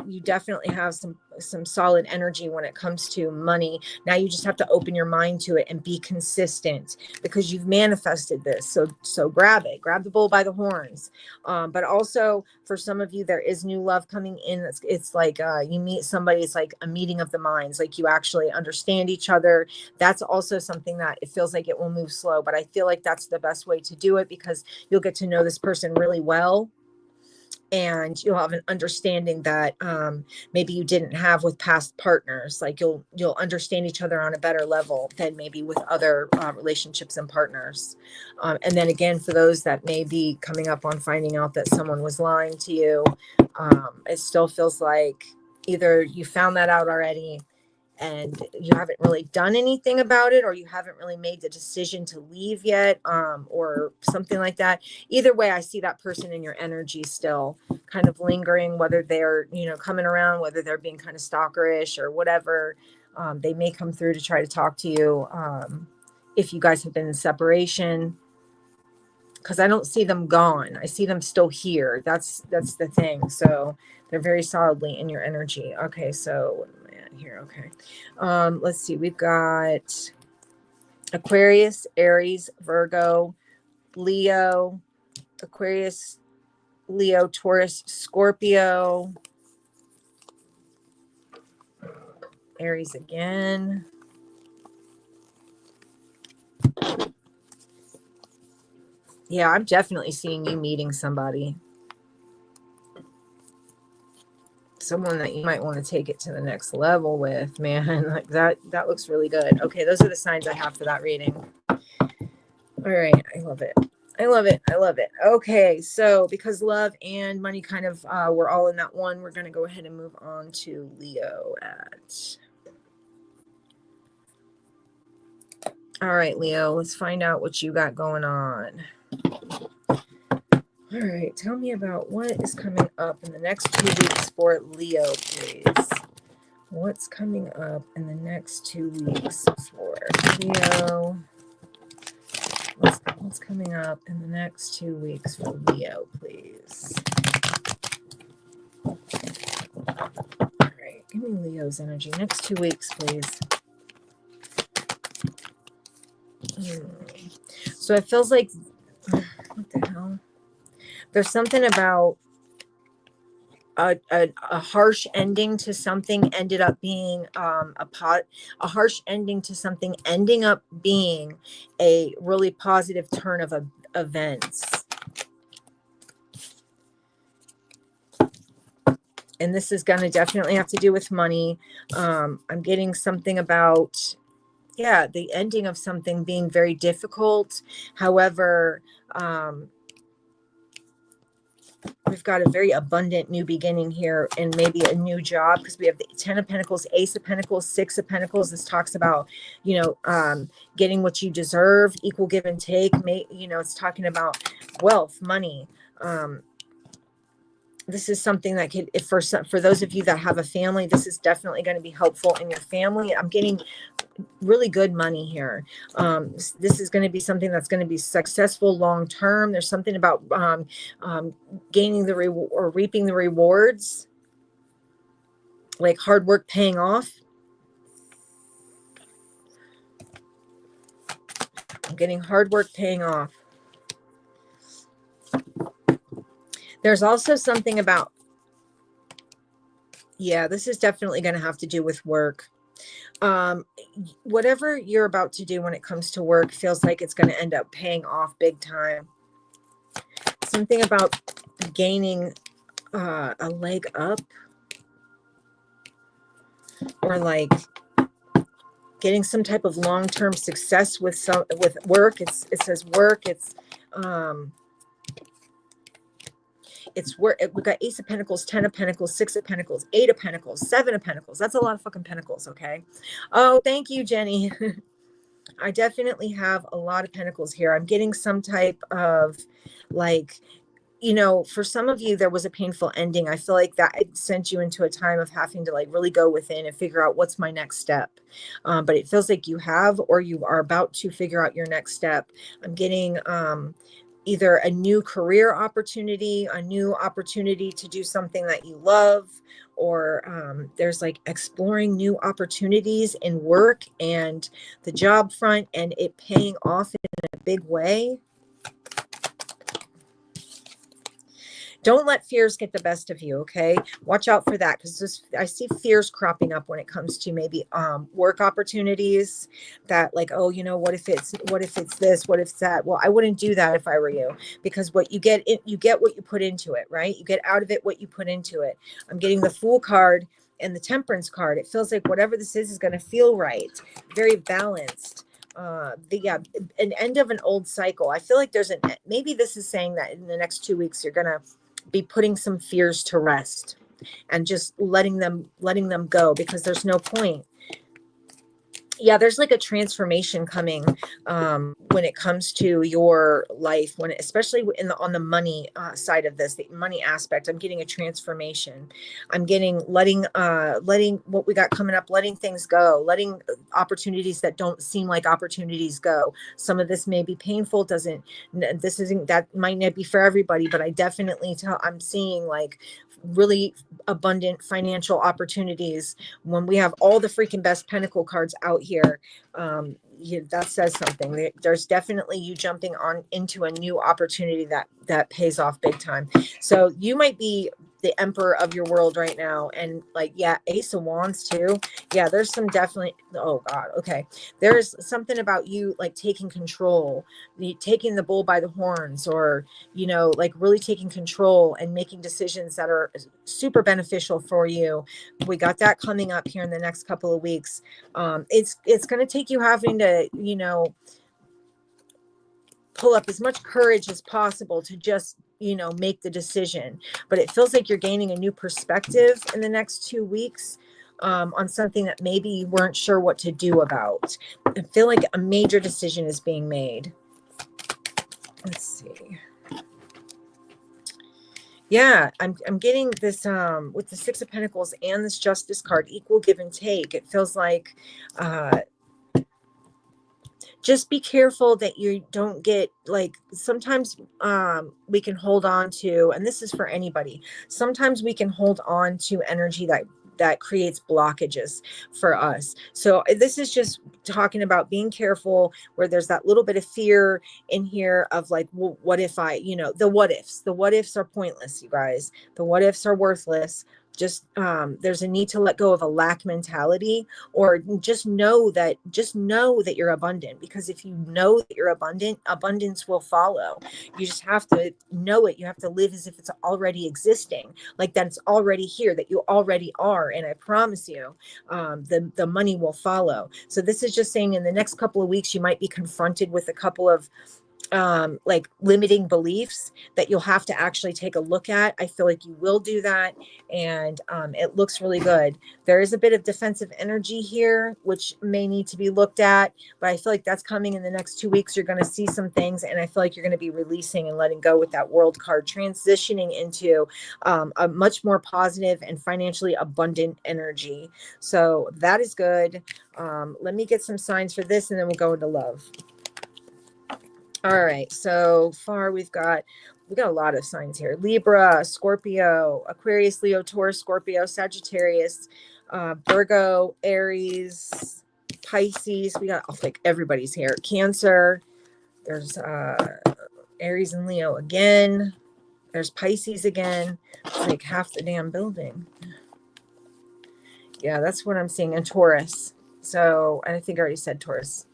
you definitely have some solid energy when it comes to money. Now you just have to open your mind to it and be consistent, because you've manifested this. So grab the bull by the horns. But also, for some of you, there is new love coming in. It's like you meet somebody. It's like a meeting of the minds. Like, you actually understand each other. That's also something that it feels like it will move slow, but I feel like that's the best way to do it, because you'll get to know this person really well. And you'll have an understanding that maybe you didn't have with past partners. Like, you'll understand each other on a better level than maybe with other relationships and partners. And then again, for those that may be coming up on finding out that someone was lying to you, it still feels like either you found that out already and you haven't really done anything about it, or you haven't really made the decision to leave yet, or something like that. Either way, I see that person in your energy still kind of lingering, whether they're, you know, coming around, whether they're being kind of stalkerish or whatever. They may come through to try to talk to you, if you guys have been in separation, because I don't see them gone. I see them still here. That's the thing. So they're very solidly in your energy. Okay, so what am I at here? Okay. Let's see. We've got Aquarius, Aries, Virgo, Leo, Aquarius, Leo, Taurus, Scorpio, Aries again. Yeah, I'm definitely seeing you meeting somebody. Someone that you might want to take it to the next level with, man. Like that looks really good. Okay, those are the signs I have for that reading. All right, I love it. I love it. I love it. Okay, so because love and money kind of we're all in that one, we're going to go ahead and move on to Leo at. All right, Leo, let's find out what you got going on. All right, tell me about what is coming up in the next 2 weeks for Leo, please. What's coming up in the next 2 weeks for Leo? What's coming up in the next 2 weeks for Leo, please? All right, give me Leo's energy. Next 2 weeks, please. So it feels like, what the hell? There's something about a harsh ending to something ended up being a harsh ending to something ending up being a really positive turn of events. And this is going to definitely have to do with money. I'm getting something about, yeah, the ending of something being very difficult. However, we've got a very abundant new beginning here, and maybe a new job, because we have the 10 of Pentacles, Ace of Pentacles, 6 of Pentacles. This talks about, you know, getting what you deserve, equal give and take. You know, it's talking about wealth, money. This is something that could, if for those of you that have a family, this is definitely going to be helpful in your family. I'm getting really good money here. This is going to be something that's going to be successful long term. There's something about gaining the reward or reaping the rewards, like hard work paying off. I'm getting hard work paying off. There's also something about, yeah, this is definitely going to have to do with work. Whatever you're about to do when it comes to work feels like it's going to end up paying off big time. Something about gaining a leg up, or like getting some type of long-term success with work. It says work. It's work. We've got Ace of Pentacles, 10 of Pentacles, 6 of Pentacles, 8 of Pentacles, 7 of Pentacles. That's a lot of fucking Pentacles, okay? Oh, thank you, Jenny. I definitely have a lot of Pentacles here. I'm getting some type of, like, you know, for some of you, there was a painful ending. I feel like that it sent you into a time of having to, like, really go within and figure out what's my next step. But it feels like you have, or you are about to figure out your next step. I'm getting either a new career opportunity, a new opportunity to do something that you love, or there's like exploring new opportunities in work and the job front, and it paying off in a big way. Don't let fears get the best of you, okay? Watch out for that, because I see fears cropping up when it comes to maybe work opportunities, that like, oh, you know, what if it's this, what if it's that? Well, I wouldn't do that if I were you, because what you get what you put into it, right? You get out of it what you put into it. I'm getting the Fool card and the Temperance card. It feels like whatever this is going to feel right, very balanced. An end of an old cycle. I feel like maybe this is saying that in the next 2 weeks you're gonna be putting some fears to rest and just letting them go, because there's no point. yeah, there's like a transformation coming when it comes to your life, when especially in the on the money side of this, the money aspect. I'm getting a transformation. I'm getting letting what we got coming up, letting things go, letting opportunities that don't seem like opportunities go. Some of this may be painful, doesn't this isn't that might not be for everybody, but I definitely I'm seeing like really abundant financial opportunities when we have all the freaking best pentacle cards out here. That says something. There's definitely you jumping on into a new opportunity that pays off big time. So you might be the emperor of your world right now, and like, yeah, Ace of Wands too. Yeah, there's some definitely, oh god, okay, there's something about you like taking control, taking the bull by the horns, or like really taking control and making decisions that are super beneficial for you. We got that coming up here in the next couple of weeks. It's going to take you having to pull up as much courage as possible to just make the decision, but it feels like you're gaining a new perspective in the next 2 weeks on something that maybe you weren't sure what to do about. I feel like a major decision is being made. Let's see. Yeah, I'm getting this with the Six of Pentacles and this Justice card, equal give and take. It feels like just be careful that you don't get like, sometimes we can hold on to, and this is for anybody, sometimes we can hold on to energy that creates blockages for us. So this is just talking about being careful where there's that little bit of fear in here of like, well, what if the what ifs are pointless, you guys. The what ifs are worthless. Just there's a need to let go of a lack mentality, or just know that you're abundant, because if you know that you're abundant, abundance will follow. You just have to know it. You have to live as if it's already existing, like that it's already here, that you already are. And I promise you the money will follow. So this is just saying in the next couple of weeks you might be confronted with a couple of like limiting beliefs that you'll have to actually take a look at. I feel like you will do that, and it looks really good. There is a bit of defensive energy here which may need to be looked at, but I feel like that's coming in the next 2 weeks. You're going to see some things, and I feel like you're going to be releasing and letting go with that World card, transitioning into a much more positive and financially abundant energy. So that is good. Let me get some signs for this, and then we'll go into love. All right, so far we got a lot of signs here. Libra, Scorpio, Aquarius, Leo, Taurus, Scorpio, Sagittarius, Virgo, Aries, Pisces. We got like everybody's here. Cancer. There's Aries and Leo again. There's Pisces again. It's like half the damn building. Yeah, that's what I'm seeing. And Taurus. So I think I already said Taurus.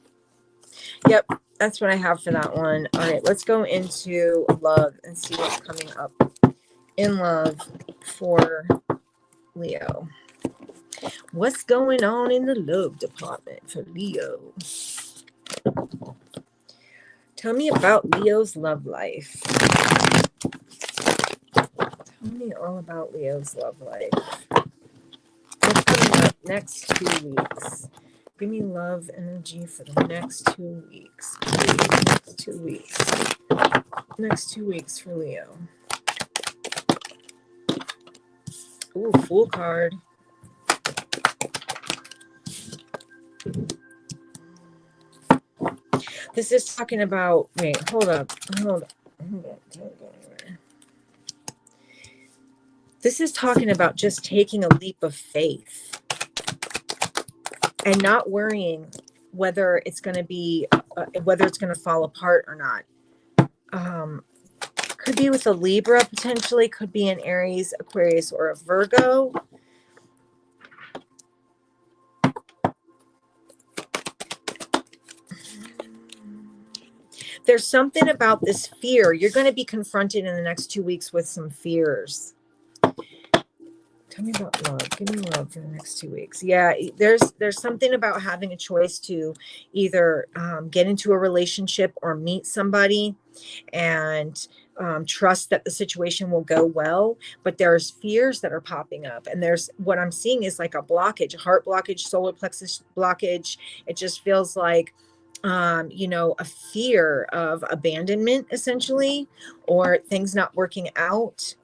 Yep, that's what I have for that one. All right, let's go into love and see what's coming up in love for Leo. What's going on in the love department for Leo? Tell me about Leo's love life. Tell me all about Leo's love life. What's coming up next 2 weeks? Give me love energy for the next 2 weeks. Please. Next 2 weeks. Next 2 weeks for Leo. Ooh, Fool card. This is talking about, wait, hold up. This is talking about just taking a leap of faith and not worrying whether it's going to be, whether it's going to fall apart or not. Could be with a Libra, potentially. Could be an Aries, Aquarius, or a Virgo. There's something about this fear. You're going to be confronted in the next 2 weeks with some fears. Tell me about love. Give me love for the next 2 weeks. Yeah, there's something about having a choice to either get into a relationship or meet somebody and trust that the situation will go well. But there's fears that are popping up. And there's what I'm seeing is like a blockage, a heart blockage, solar plexus blockage. It just feels like, you know, a fear of abandonment, essentially, or things not working out.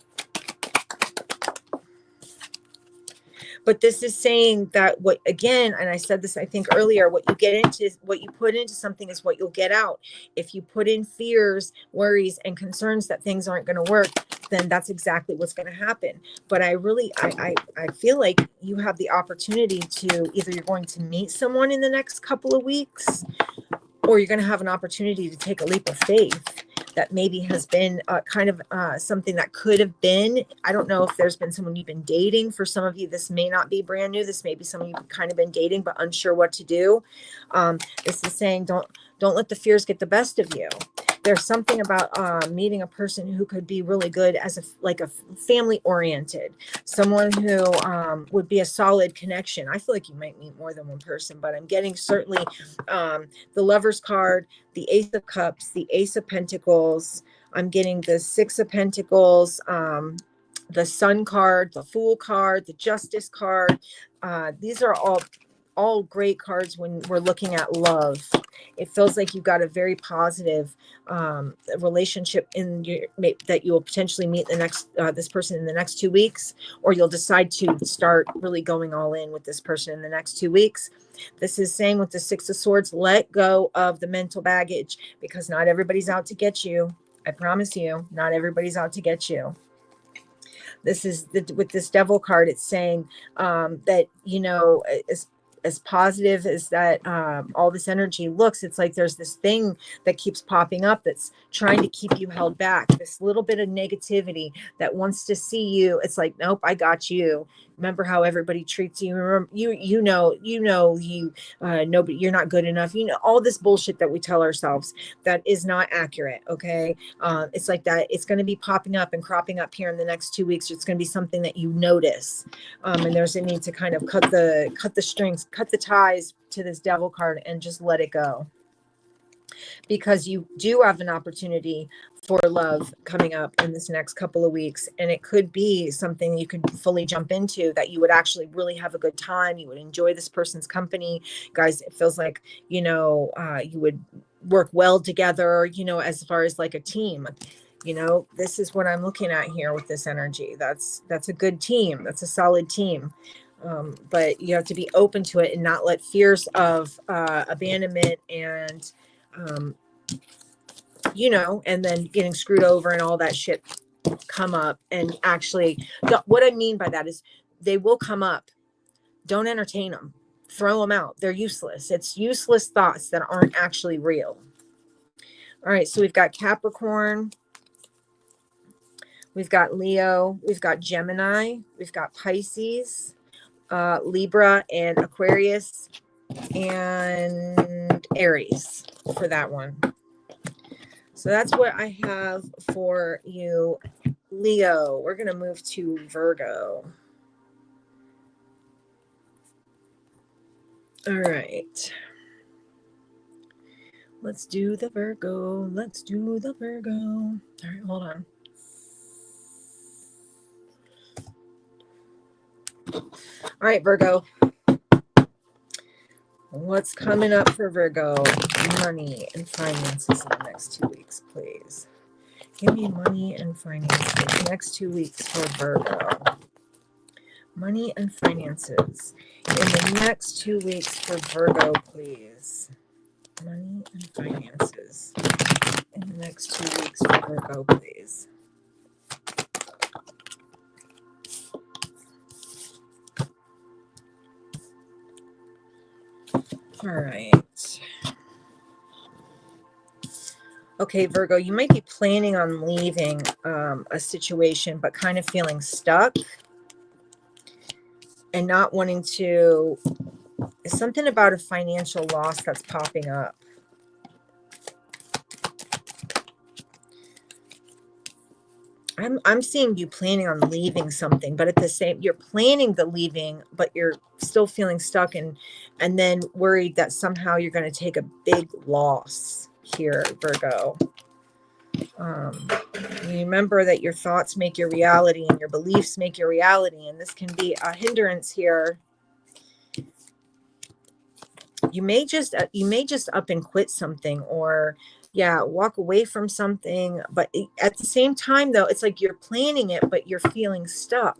But this is saying that what, again, and I said this, I think earlier, what you get into, what you put into something is what you'll get out. If you put in fears, worries, and concerns that things aren't going to work, then that's exactly what's going to happen. But I really, I feel like you have the opportunity to either you're going to meet someone in the next couple of weeks, or you're going to have an opportunity to take a leap of faith that maybe has been kind of something that could have been. I don't know if there's been someone you've been dating. For some of you, this may not be brand new. This may be someone you've kind of been dating, but unsure what to do. This is saying don't let the fears get the best of you. There's something about meeting a person who could be really good as a family oriented, someone who would be a solid connection. I feel like you might meet more than one person, but I'm getting certainly the Lover's card, the Ace of Cups, the Ace of Pentacles. I'm getting the Six of Pentacles, the Sun card, the Fool card, the Justice card. These are all great cards when we're looking at love. It feels like you've got a very positive relationship in your, that you will potentially meet the next this person in the next 2 weeks, or you'll decide to start really going all in with this person in the next 2 weeks. This is saying with the Six of Swords, let go of the mental baggage, because not everybody's out to get you. I promise you, not everybody's out to get you. This is with this Devil card, it's saying that, you know, as positive as that all this energy looks, it's like there's this thing that keeps popping up that's trying to keep you held back. This little bit of negativity that wants to see you. It's like, nope, I got you. Remember how everybody treats you. Remember, nobody, you're not good enough. You know, all this bullshit that we tell ourselves that is not accurate. Okay. It's like that. It's going to be popping up and cropping up here in the next 2 weeks. It's going to be something that you notice. And there's a need to kind of cut the strings, cut the ties to this Devil card and just let it go. Because you do have an opportunity for love coming up in this next couple of weeks. And it could be something you could fully jump into, that you would actually really have a good time. You would enjoy this person's company. Guys, it feels like, you know, you would work well together, you know, as far as like a team. You know, this is what I'm looking at here with this energy. That's a good team. That's a solid team. But you have to be open to it and not let fears of abandonment and you know, and then getting screwed over and all that shit come up. And actually, what I mean by that is they will come up. Don't entertain them. Throw them out. They're useless. It's useless thoughts that aren't actually real. All right, so we've got Capricorn. We've got Leo. We've got Gemini. We've got Pisces, Libra, and Aquarius, and Aries for that one. So that's what I have for you, Leo. We're going to move to Virgo. All right. Let's do the Virgo. Let's do the Virgo. All right, hold on. All right, Virgo. What's coming up for Virgo? Money and finances in the next 2 weeks, please. Give me money and finances next 2 weeks for Virgo. Money and finances in the next 2 weeks for Virgo, please. Money and finances in the next 2 weeks for Virgo, please. All right. Okay, Virgo, you might be planning on leaving a situation, but kind of feeling stuck and not wanting to. There's something about a financial loss that's popping up. I'm seeing you planning on leaving something, but at the same, you're planning the leaving, but you're still feeling stuck and then worried that somehow you're going to take a big loss here, Virgo. Remember that your thoughts make your reality and your beliefs make your reality. And this can be a hindrance here. You may just up and quit something, or yeah, walk away from something. But at the same time, though, it's like you're planning it, but you're feeling stuck.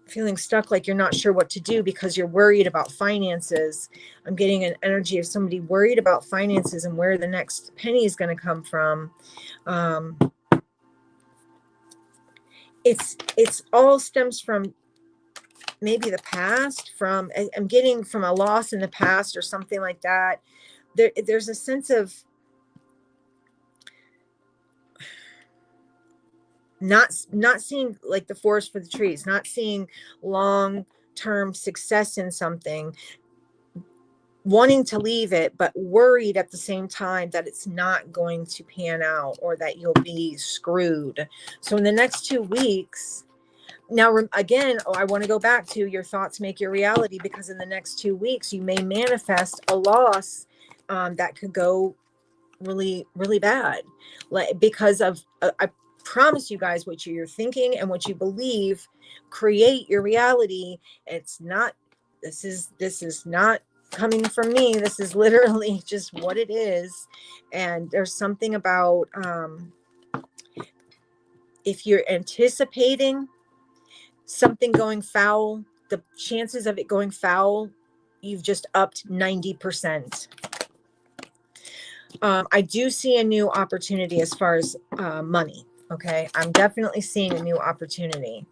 Feeling stuck, like you're not sure what to do because you're worried about finances. I'm getting an energy of somebody worried about finances and where the next penny is going to come from. It's all stems from maybe the past, from I'm getting from a loss in the past or something like that. There's a sense of not seeing like the forest for the trees, not seeing long-term success in something, wanting to leave it, but worried at the same time that it's not going to pan out or that you'll be screwed. So in the next 2 weeks, now, again, I want to go back to your thoughts make your reality, because in the next 2 weeks, you may manifest a loss that could go really, really bad. Because of, I promise you guys, what you're thinking and what you believe create your reality. It's not, this is not coming from me. This is literally just what it is. And there's something about if you're anticipating something going foul, the chances of it going foul, you've just upped 90%. I do see a new opportunity as far as money. Okay. I'm definitely seeing a new opportunity.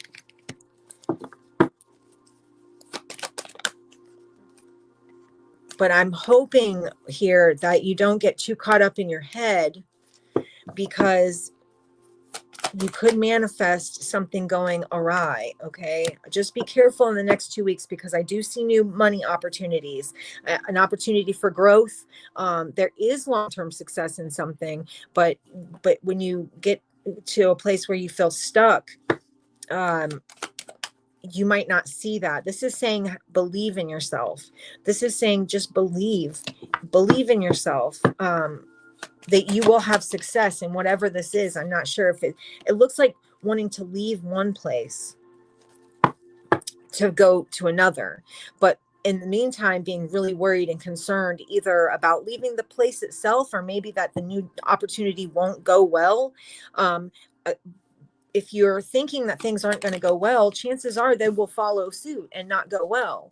But I'm hoping here that you don't get too caught up in your head, because you could manifest something going awry. Okay. Just be careful in the next 2 weeks, because I do see new money opportunities, an opportunity for growth. There is long-term success in something, but when you get to a place where you feel stuck, you might not see that. This is saying believe in yourself. This is saying just believe in yourself. That you will have success in whatever this is. I'm not sure if it looks like wanting to leave one place to go to another, but in the meantime, being really worried and concerned either about leaving the place itself, or maybe that the new opportunity won't go well. If you're thinking that things aren't going to go well, chances are they will follow suit and not go well.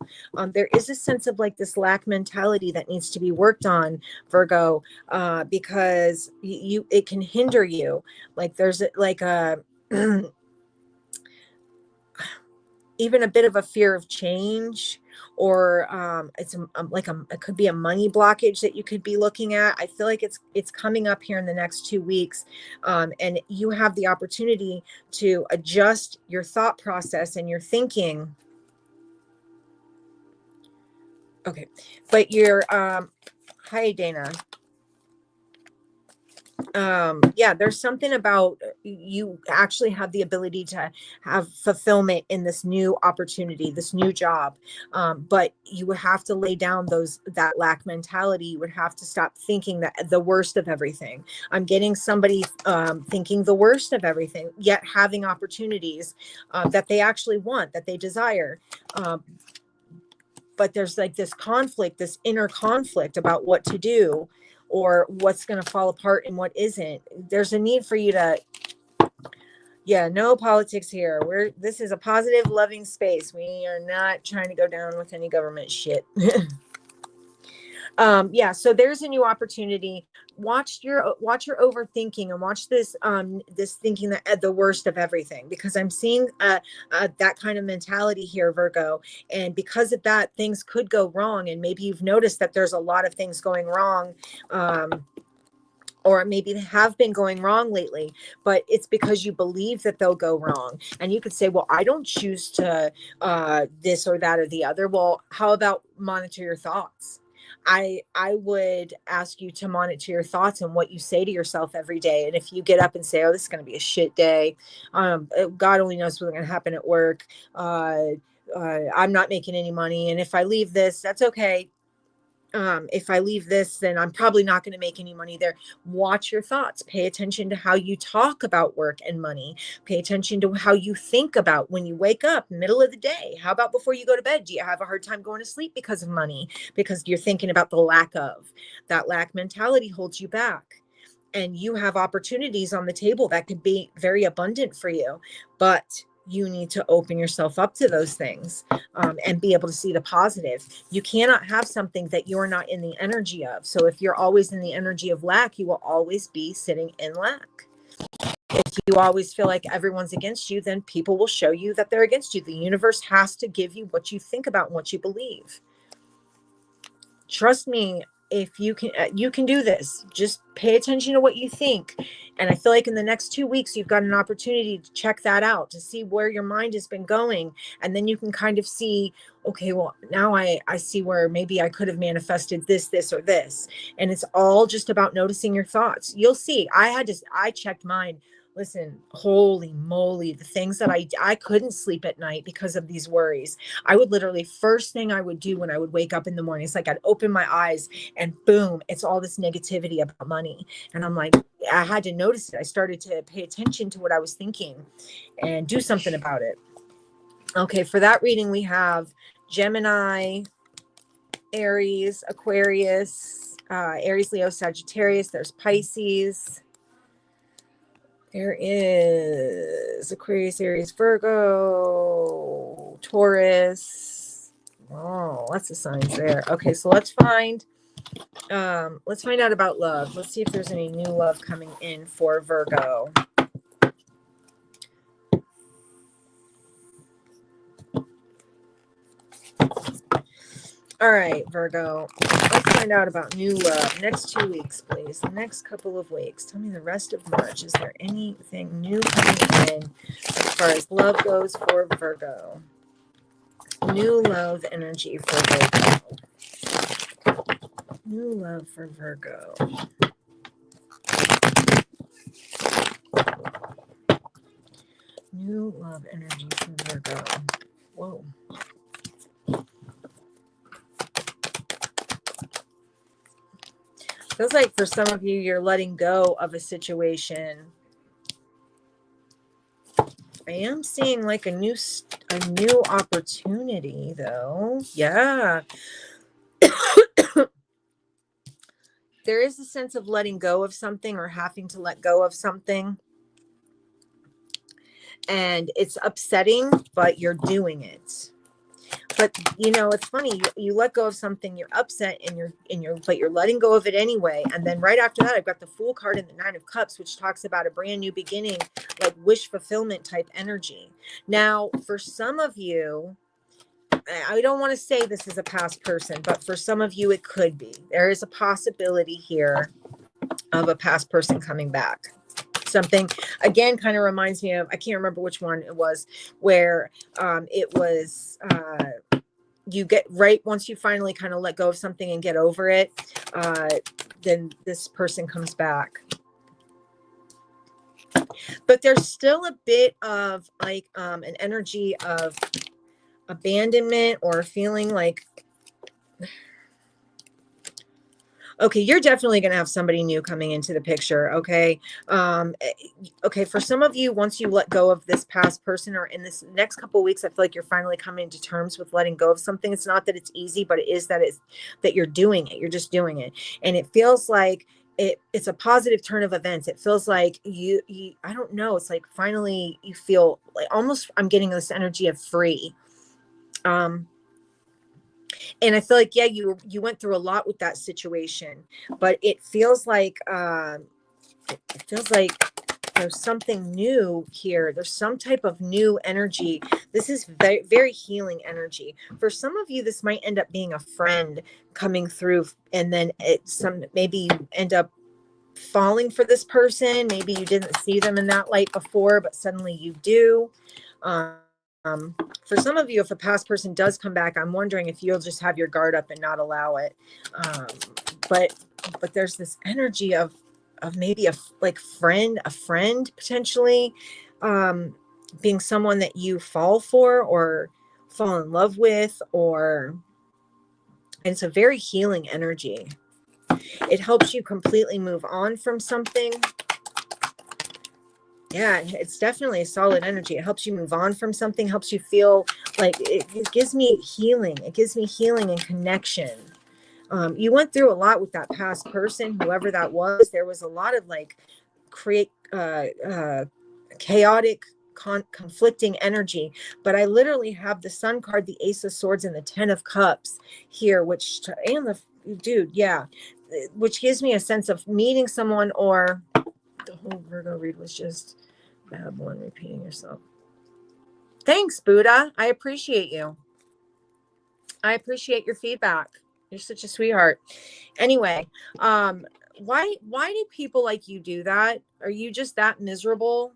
There is a sense of like this lack mentality that needs to be worked on, Virgo, because it can hinder you. Like there's like a even a bit of a fear of change, or it's it could be a money blockage that you could be looking at. I feel like it's coming up here in the next 2 weeks, and you have the opportunity to adjust your thought process and your thinking. Okay, but you're hi Dana. Yeah, there's something about you actually have the ability to have fulfillment in this new opportunity, this new job. But you would have to lay down that lack mentality. You would have to stop thinking that the worst of everything. I'm getting somebody thinking the worst of everything, yet having opportunities that they actually want, that they desire. But there's like this conflict, this inner conflict about what to do, or what's going to fall apart and what isn't. There's a need for you to, no politics here. This is a positive, loving space. We are not trying to go down with any government shit. So there's a new opportunity. Watch your overthinking, and watch this thinking that the worst of everything, because I'm seeing that kind of mentality here, Virgo. And because of that, things could go wrong. And maybe you've noticed that there's a lot of things going wrong, or maybe they have been going wrong lately, but it's because you believe that they'll go wrong. And you could say, well, I don't choose to this or that or the other. Well, how about monitor your thoughts? I would ask you to monitor your thoughts and what you say to yourself every day. And if you get up and say, oh, this is going to be a shit day. God only knows what's going to happen at work. I'm not making any money. And if I leave this, that's okay. If I leave this, then I'm probably not going to make any money there. Watch your thoughts. Pay attention to how you talk about work and money. Pay attention to how you think about when you wake up, middle of the day. How about before you go to bed? Do you have a hard time going to sleep because of money? Because you're thinking about the lack of. That lack mentality holds you back. And you have opportunities on the table that could be very abundant for you. But you need to open yourself up to those things, and be able to see the positive. You cannot have something that you're not in the energy of. So if you're always in the energy of lack, you will always be sitting in lack. If you always feel like everyone's against you, then people will show you that they're against you. The universe has to give you what you think about and what you believe. Trust me, if you can do this. Just pay attention to what you think. And I feel like in the next 2 weeks, you've got an opportunity to check that out, to see where your mind has been going. And then you can kind of see, okay, well, now I see where maybe I could have manifested this, or this. And it's all just about noticing your thoughts. You'll see. I checked mine. Listen, holy moly, the things that I couldn't sleep at night because of these worries. I would literally, first thing I would do when I would wake up in the morning, it's like I'd open my eyes and boom, it's all this negativity about money. And I'm like, I had to notice it. I started to pay attention to what I was thinking and do something about it. Okay, for that reading, we have Gemini, Aries, Aquarius, Aries, Leo, Sagittarius. There's Pisces. There is Aquarius, Aries, Virgo, Taurus. Oh, lots of signs there. Okay, so let's find out about love. Let's see if there's any new love coming in for Virgo. All right, Virgo, let's find out about new love. Next 2 weeks, please. The next couple of weeks. Tell me the rest of March. Is there anything new coming in as far as love goes for Virgo? New love energy for Virgo. New love for Virgo. New love energy for Virgo. Whoa. Feels like for some of you, you're letting go of a situation. I am seeing like a new opportunity though. Yeah. There is a sense of letting go of something or having to let go of something. And it's upsetting, but you're doing it. But you know, it's funny, you let go of something, you're upset, but you're letting go of it anyway. And then right after that, I've got the Fool card and the Nine of Cups, which talks about a brand new beginning, like wish fulfillment type energy. Now, for some of you, I don't want to say this is a past person, but for some of you, it could be. There is a possibility here of a past person coming back. Something, again, kind of reminds me of, I can't remember which one it was, where it was, you get right, once you finally kind of let go of something and get over it, then this person comes back. But there's still a bit of like an energy of abandonment or feeling like, okay, you're definitely going to have somebody new coming into the picture. Okay. Okay. For some of you, once you let go of this past person, or in this next couple of weeks, I feel like you're finally coming to terms with letting go of something. It's not that it's easy, but it is that you're doing it. You're just doing it. And it feels like it's a positive turn of events. It feels like you, I don't know. It's like finally you feel like almost, I'm getting this energy of free. And I feel like, yeah, you went through a lot with that situation, but it feels like there's something new here. There's some type of new energy. This is very, very healing energy. For some of you, this might end up being a friend coming through, and then maybe you end up falling for this person. Maybe you didn't see them in that light before, but suddenly you do. For some of you, if a past person does come back, I'm wondering if you'll just have your guard up and not allow it. But there's this energy of maybe a friend potentially, being someone that you fall for or fall in love with, and it's a very healing energy. It helps you completely move on from something. Yeah, it's definitely a solid energy. It helps you move on from something, helps you feel like it gives me healing. It gives me healing and connection. You went through a lot with that past person, whoever that was. There was a lot of like chaotic, conflicting energy. But I literally have the Sun card, the Ace of Swords, and the Ten of Cups here, which gives me a sense of meeting someone, or the whole Virgo read was just Babylon repeating yourself. Thanks, Buddha. I appreciate you. I appreciate your feedback. You're such a sweetheart. Anyway, why do people like you do that? Are you just that miserable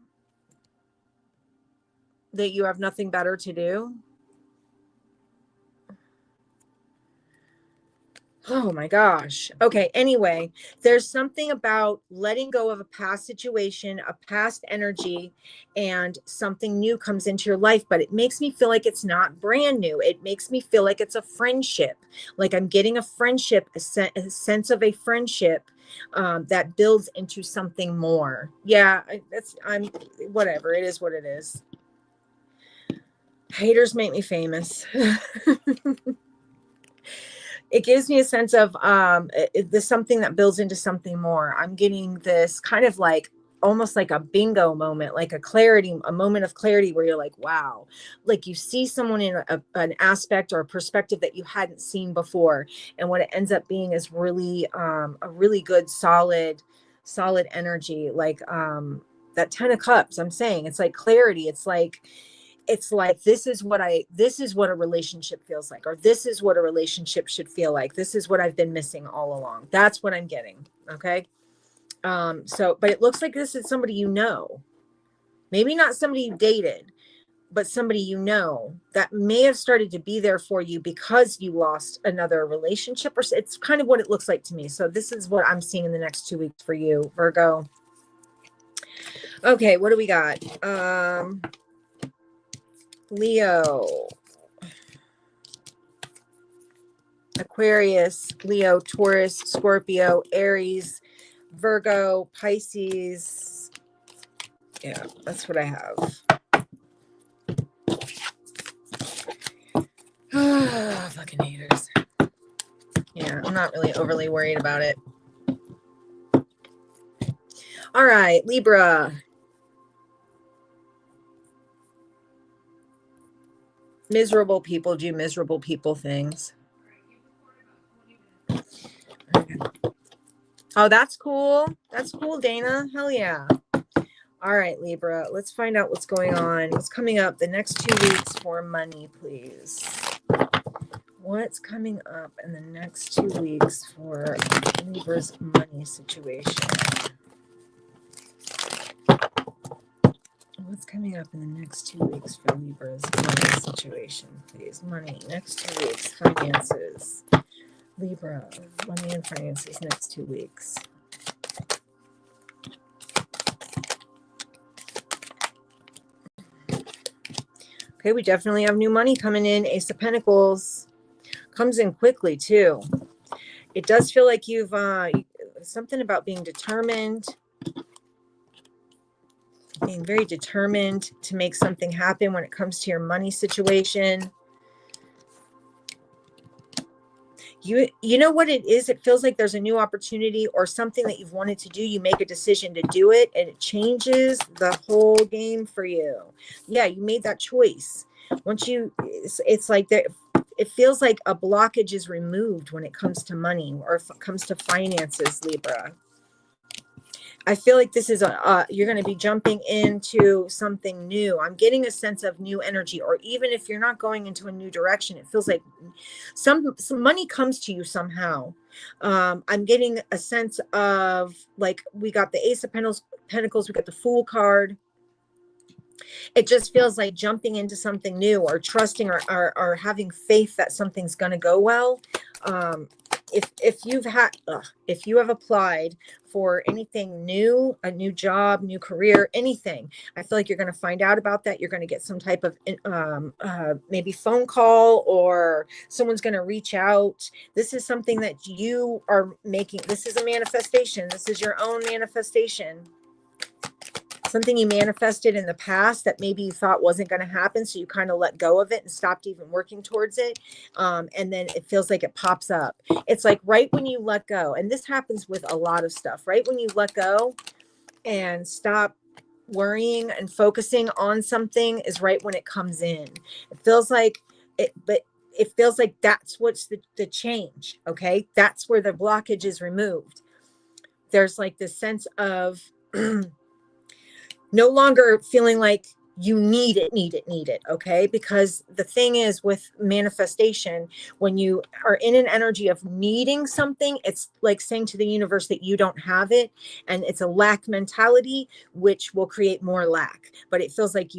that you have nothing better to do? Oh my gosh. Okay. Anyway, there's something about letting go of a past situation, a past energy, and something new comes into your life, but it makes me feel like it's not brand new. It makes me feel like it's a friendship. Like I'm getting a friendship, a sense of a friendship that builds into something more. Yeah, whatever. It is what it is. Haters make me famous. It gives me a sense of there's something that builds into something more. I'm getting this kind of like almost like a bingo moment, like a moment of clarity where you're like, wow, like you see someone in an aspect or a perspective that you hadn't seen before. And what it ends up being is really a really good, solid energy. Like that Ten of Cups, I'm saying it's like clarity. It's like this is what a relationship feels like, or this is what a relationship should feel like. This is what I've been missing all along. That's what I'm getting. Okay. But it looks like this is somebody you know, maybe not somebody you dated, but somebody you know that may have started to be there for you because you lost another relationship, or it's kind of what it looks like to me. So this is what I'm seeing in the next 2 weeks for you, Virgo. Okay. What do we got? Leo, Aquarius, Leo, Taurus, Scorpio, Aries, Virgo, Pisces. Yeah, that's what I have. Fucking haters. Yeah, I'm not really overly worried about it. All right, Libra. Miserable people do miserable people things. Okay. Oh, that's cool. That's cool, Dana. Hell yeah. All right, Libra. Let's find out what's going on. What's coming up the next 2 weeks for money, please? What's coming up in the next 2 weeks for Libra's money situation? What's coming up in the next 2 weeks for Libra's money situation, please? Money, next 2 weeks. Finances. Libra, money and finances next 2 weeks. Okay, we definitely have new money coming in. Ace of Pentacles comes in quickly too. It does feel like you've something about being determined, being very determined to make something happen when it comes to your money situation. You know what it is? It feels like there's a new opportunity or something that you've wanted to do. You make a decision to do it and it changes the whole game for you. Yeah, you made that choice. Once it's like that. It feels like a blockage is removed when it comes to money or if it comes to finances, Libra. I feel like this is you're going to be jumping into something new. I'm getting a sense of new energy, or even if you're not going into a new direction, it feels like some money comes to you somehow. I'm getting a sense of like, we got the Ace of Pentacles, we got the Fool card. It just feels like jumping into something new, or trusting, or having faith that something's going to go well. If you have applied for anything new, a new job, new career, anything, I feel like you're going to find out about that. You're going to get some type of maybe phone call, or someone's going to reach out. This is something that you are making. This is a manifestation. This is your own manifestation. Something you manifested in the past that maybe you thought wasn't going to happen. So you kind of let go of it and stopped even working towards it. And then it feels like it pops up. It's like right when you let go, and this happens with a lot of stuff, right when you let go and stop worrying and focusing on something is right when it comes in. It feels like it, but it feels like that's what's the change. Okay. That's where the blockage is removed. There's like this sense of no longer feeling like you need it. Okay. Because the thing is with manifestation, when you are in an energy of needing something, it's like saying to the universe that you don't have it. And it's a lack mentality, which will create more lack. But it feels like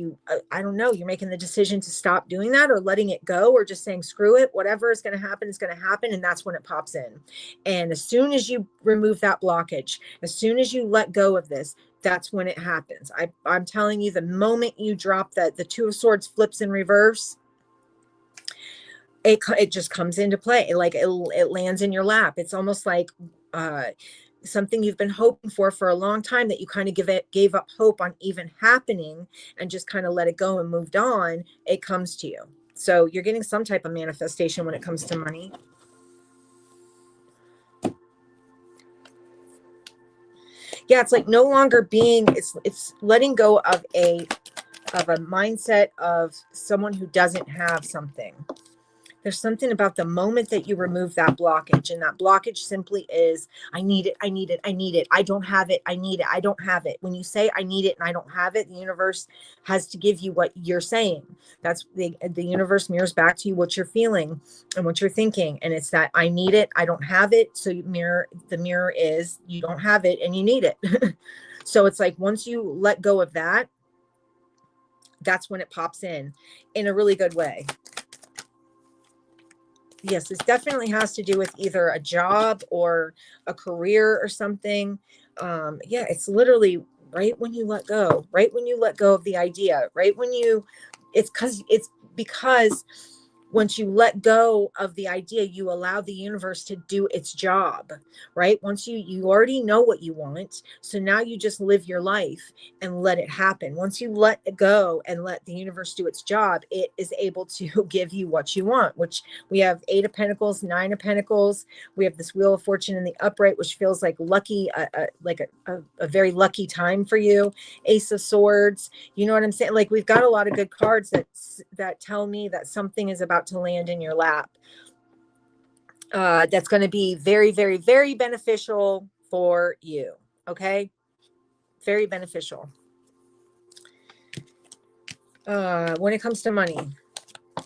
I don't know, you're making the decision to stop doing that, or letting it go, or just saying, screw it, whatever is going to happen is going to happen. And that's when it pops in. And as soon as you remove that blockage, as soon as you let go of this, that's when it happens. I'm telling you, the moment you drop that, the Two of Swords flips in reverse, it just comes into play. It lands in your lap. It's almost like something you've been hoping for a long time, that you kind of gave up hope on even happening, and just kind of let it go and moved on. It comes to you. So you're getting some type of manifestation when it comes to money. Yeah, it's like no longer being, it's letting go of a mindset of someone who doesn't have something. There's something about the moment that you remove that blockage, and that blockage simply is, I need it. I don't have it. I need it. I don't have it. When you say I need it and I don't have it, the universe has to give you what you're saying. That's the universe mirrors back to you what you're feeling and what you're thinking. And it's that I need it. I don't have it. So the mirror is you don't have it and you need it. So it's like, once you let go of that, that's when it pops in a really good way. Yes, this definitely has to do with either a job or a career or something. Yeah, it's literally right when you let go of the idea, it's because once you let go of the idea, you allow the universe to do its job, right? Once you already know what you want. So now you just live your life and let it happen. Once you let it go and let the universe do its job, it is able to give you what you want, which we have 8 of Pentacles, 9 of Pentacles. We have this Wheel of Fortune in the upright, which feels like lucky, like a very lucky time for you. Ace of Swords. You know what I'm saying? Like, we've got a lot of good cards that tell me that something is about to land in your lap. That's going to be very, very, very beneficial for you. Okay. Very beneficial. When it comes to money,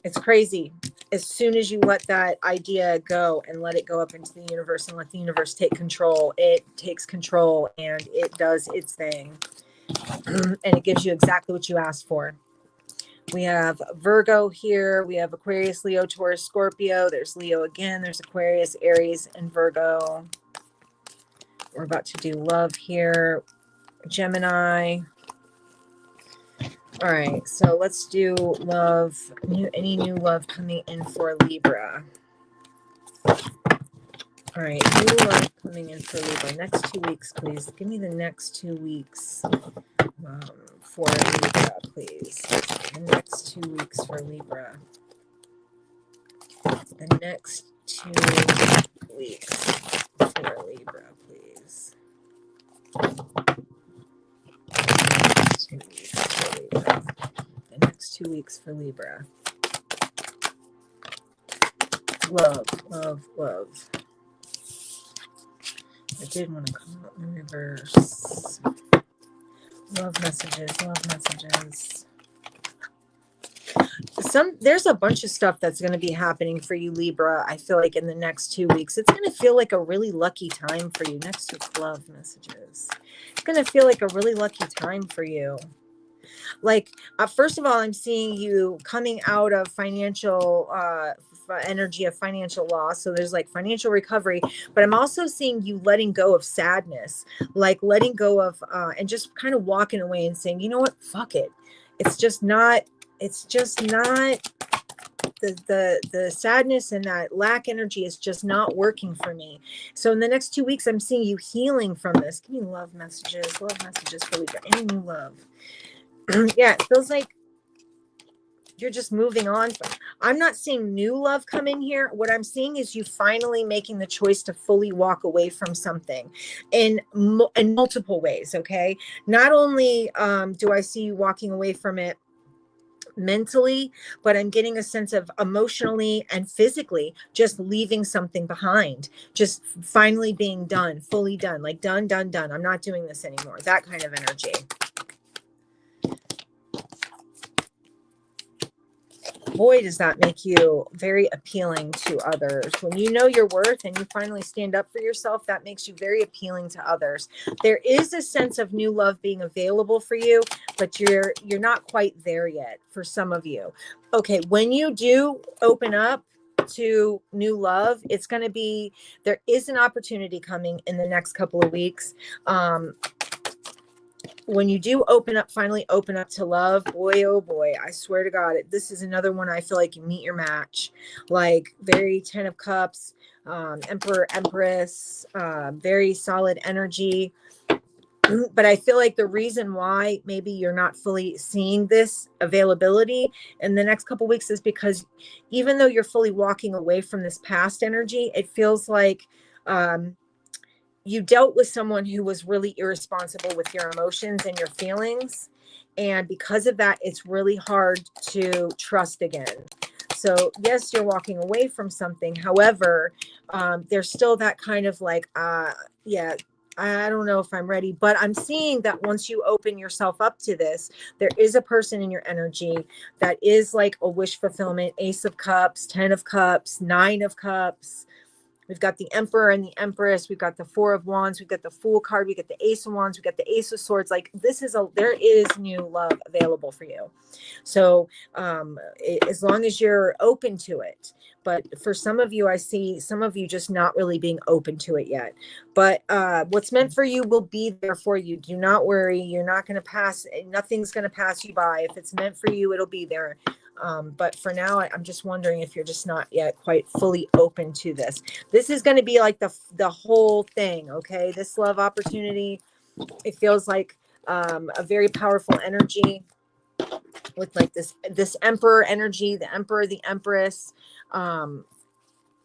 it's crazy. As soon as you let that idea go and let it go up into the universe and let the universe take control, it takes control and it does its thing. And it gives you exactly what you asked for. We have Virgo here. We have Aquarius, Leo, Taurus, Scorpio. There's Leo again. There's Aquarius, Aries, and Virgo. We're about to do love here. Gemini. All right. So let's do love. Any new love coming in for Libra? All right. New love coming in for Libra. Next 2 weeks, please. Give me the next 2 weeks. For Libra, please. The next 2 weeks for Libra. The next 2 weeks for Libra, please. 2 weeks for Libra. The next 2 weeks for Libra. Love, love, love. I did want to come up in reverse. Love messages, love messages. There's a bunch of stuff that's going to be happening for you, Libra. I feel like in the next 2 weeks, it's going to feel like a really lucky time for you. Next week, love messages. It's going to feel like a really lucky time for you. Like, first of all, I'm seeing you coming out of financial energy of financial loss. So there's like financial recovery, but I'm also seeing you letting go of sadness, like letting go of and just kind of walking away and saying, you know what, fuck it. It's just not the sadness and that lack energy is just not working for me. So in the next 2 weeks, I'm seeing you healing from this. Give me love messages for Libra. Any new love? Yeah, it feels like you're just moving on. I'm not seeing new love come in here. What I'm seeing is you finally making the choice to fully walk away from something in multiple ways. Okay. Not only do I see you walking away from it mentally, but I'm getting a sense of emotionally and physically just leaving something behind, just finally being done, fully done, like done. I'm not doing this anymore. That kind of energy. Boy, does that make you very appealing to others. When you know your worth and you finally stand up for yourself, that makes you very appealing to others. There is a sense of new love being available for you, but you're not quite there yet for some of you. Okay, when you do open up to new love, it's going to be, there is an opportunity coming in the next couple of weeks. When you do finally open up to love, boy, oh boy, I swear to God, this is another one I feel like you meet your match. Like very 10 of Cups, Emperor, Empress, very solid energy. But I feel like the reason why maybe you're not fully seeing this availability in the next couple of weeks is because even though you're fully walking away from this past energy, it feels like you dealt with someone who was really irresponsible with your emotions and your feelings. And because of that, it's really hard to trust again. So yes, you're walking away from something. However, there's still that kind of like, yeah, I don't know if I'm ready, but I'm seeing that once you open yourself up to this, there is a person in your energy that is like a wish fulfillment. Ace of Cups, 10 of Cups, 9 of Cups. We've got the Emperor and the Empress. We've got the Four of Wands. We've got the Fool card. We got the Ace of Wands. We got the Ace of Swords. Like there is new love available for you. So as long as you're open to it. But for some of you, I see some of you just not really being open to it yet. But what's meant for you will be there for you. Do not worry. You're not going to pass. Nothing's going to pass you by. If it's meant for you, it'll be there. But for now, I'm just wondering if you're just not yet quite fully open to this. This is going to be like the whole thing. Okay. This love opportunity, it feels like a very powerful energy with like this Emperor energy, the Emperor, the Empress,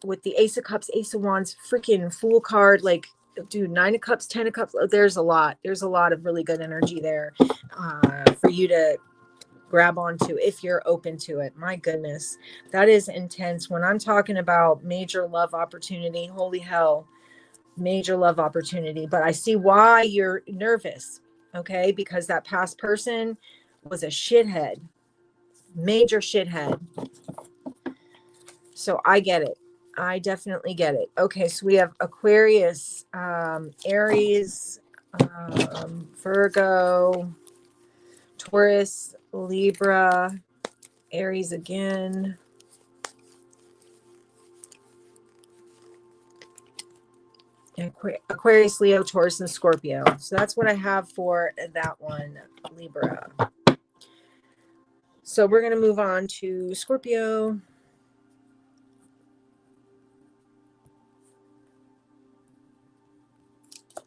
with the Ace of Cups, Ace of Wands, freaking Fool card, like, dude, 9 of Cups, 10 of Cups. There's a lot of really good energy there for you to grab onto if you're open to it. My goodness, that is intense. When I'm talking about major love opportunity, holy hell, major love opportunity. But I see why you're nervous. Okay, because that past person was a shithead, major shithead. So I get it. I definitely get it. Okay, so we have Aquarius, Aries, Virgo, Taurus, Libra, Aries again. Aquarius, Leo, Taurus, and Scorpio. So that's what I have for that one, Libra. So we're going to move on to Scorpio.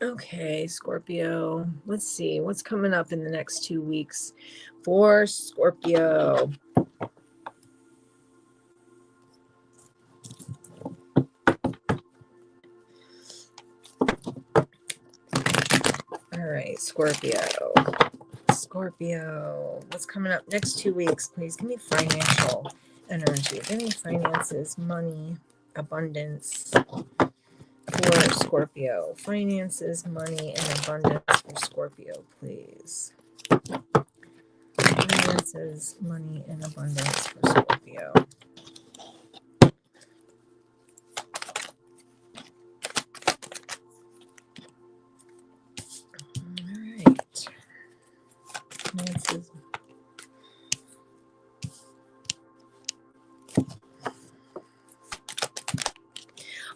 Okay, Scorpio. Let's see what's coming up in the next 2 weeks for Scorpio. All right, Scorpio. What's coming up next 2 weeks? Please give me financial energy. Give me finances, money, abundance for Scorpio. Finances, money, and abundance for Scorpio, please. Finances, money, and abundance for Scorpio. All right. Finances,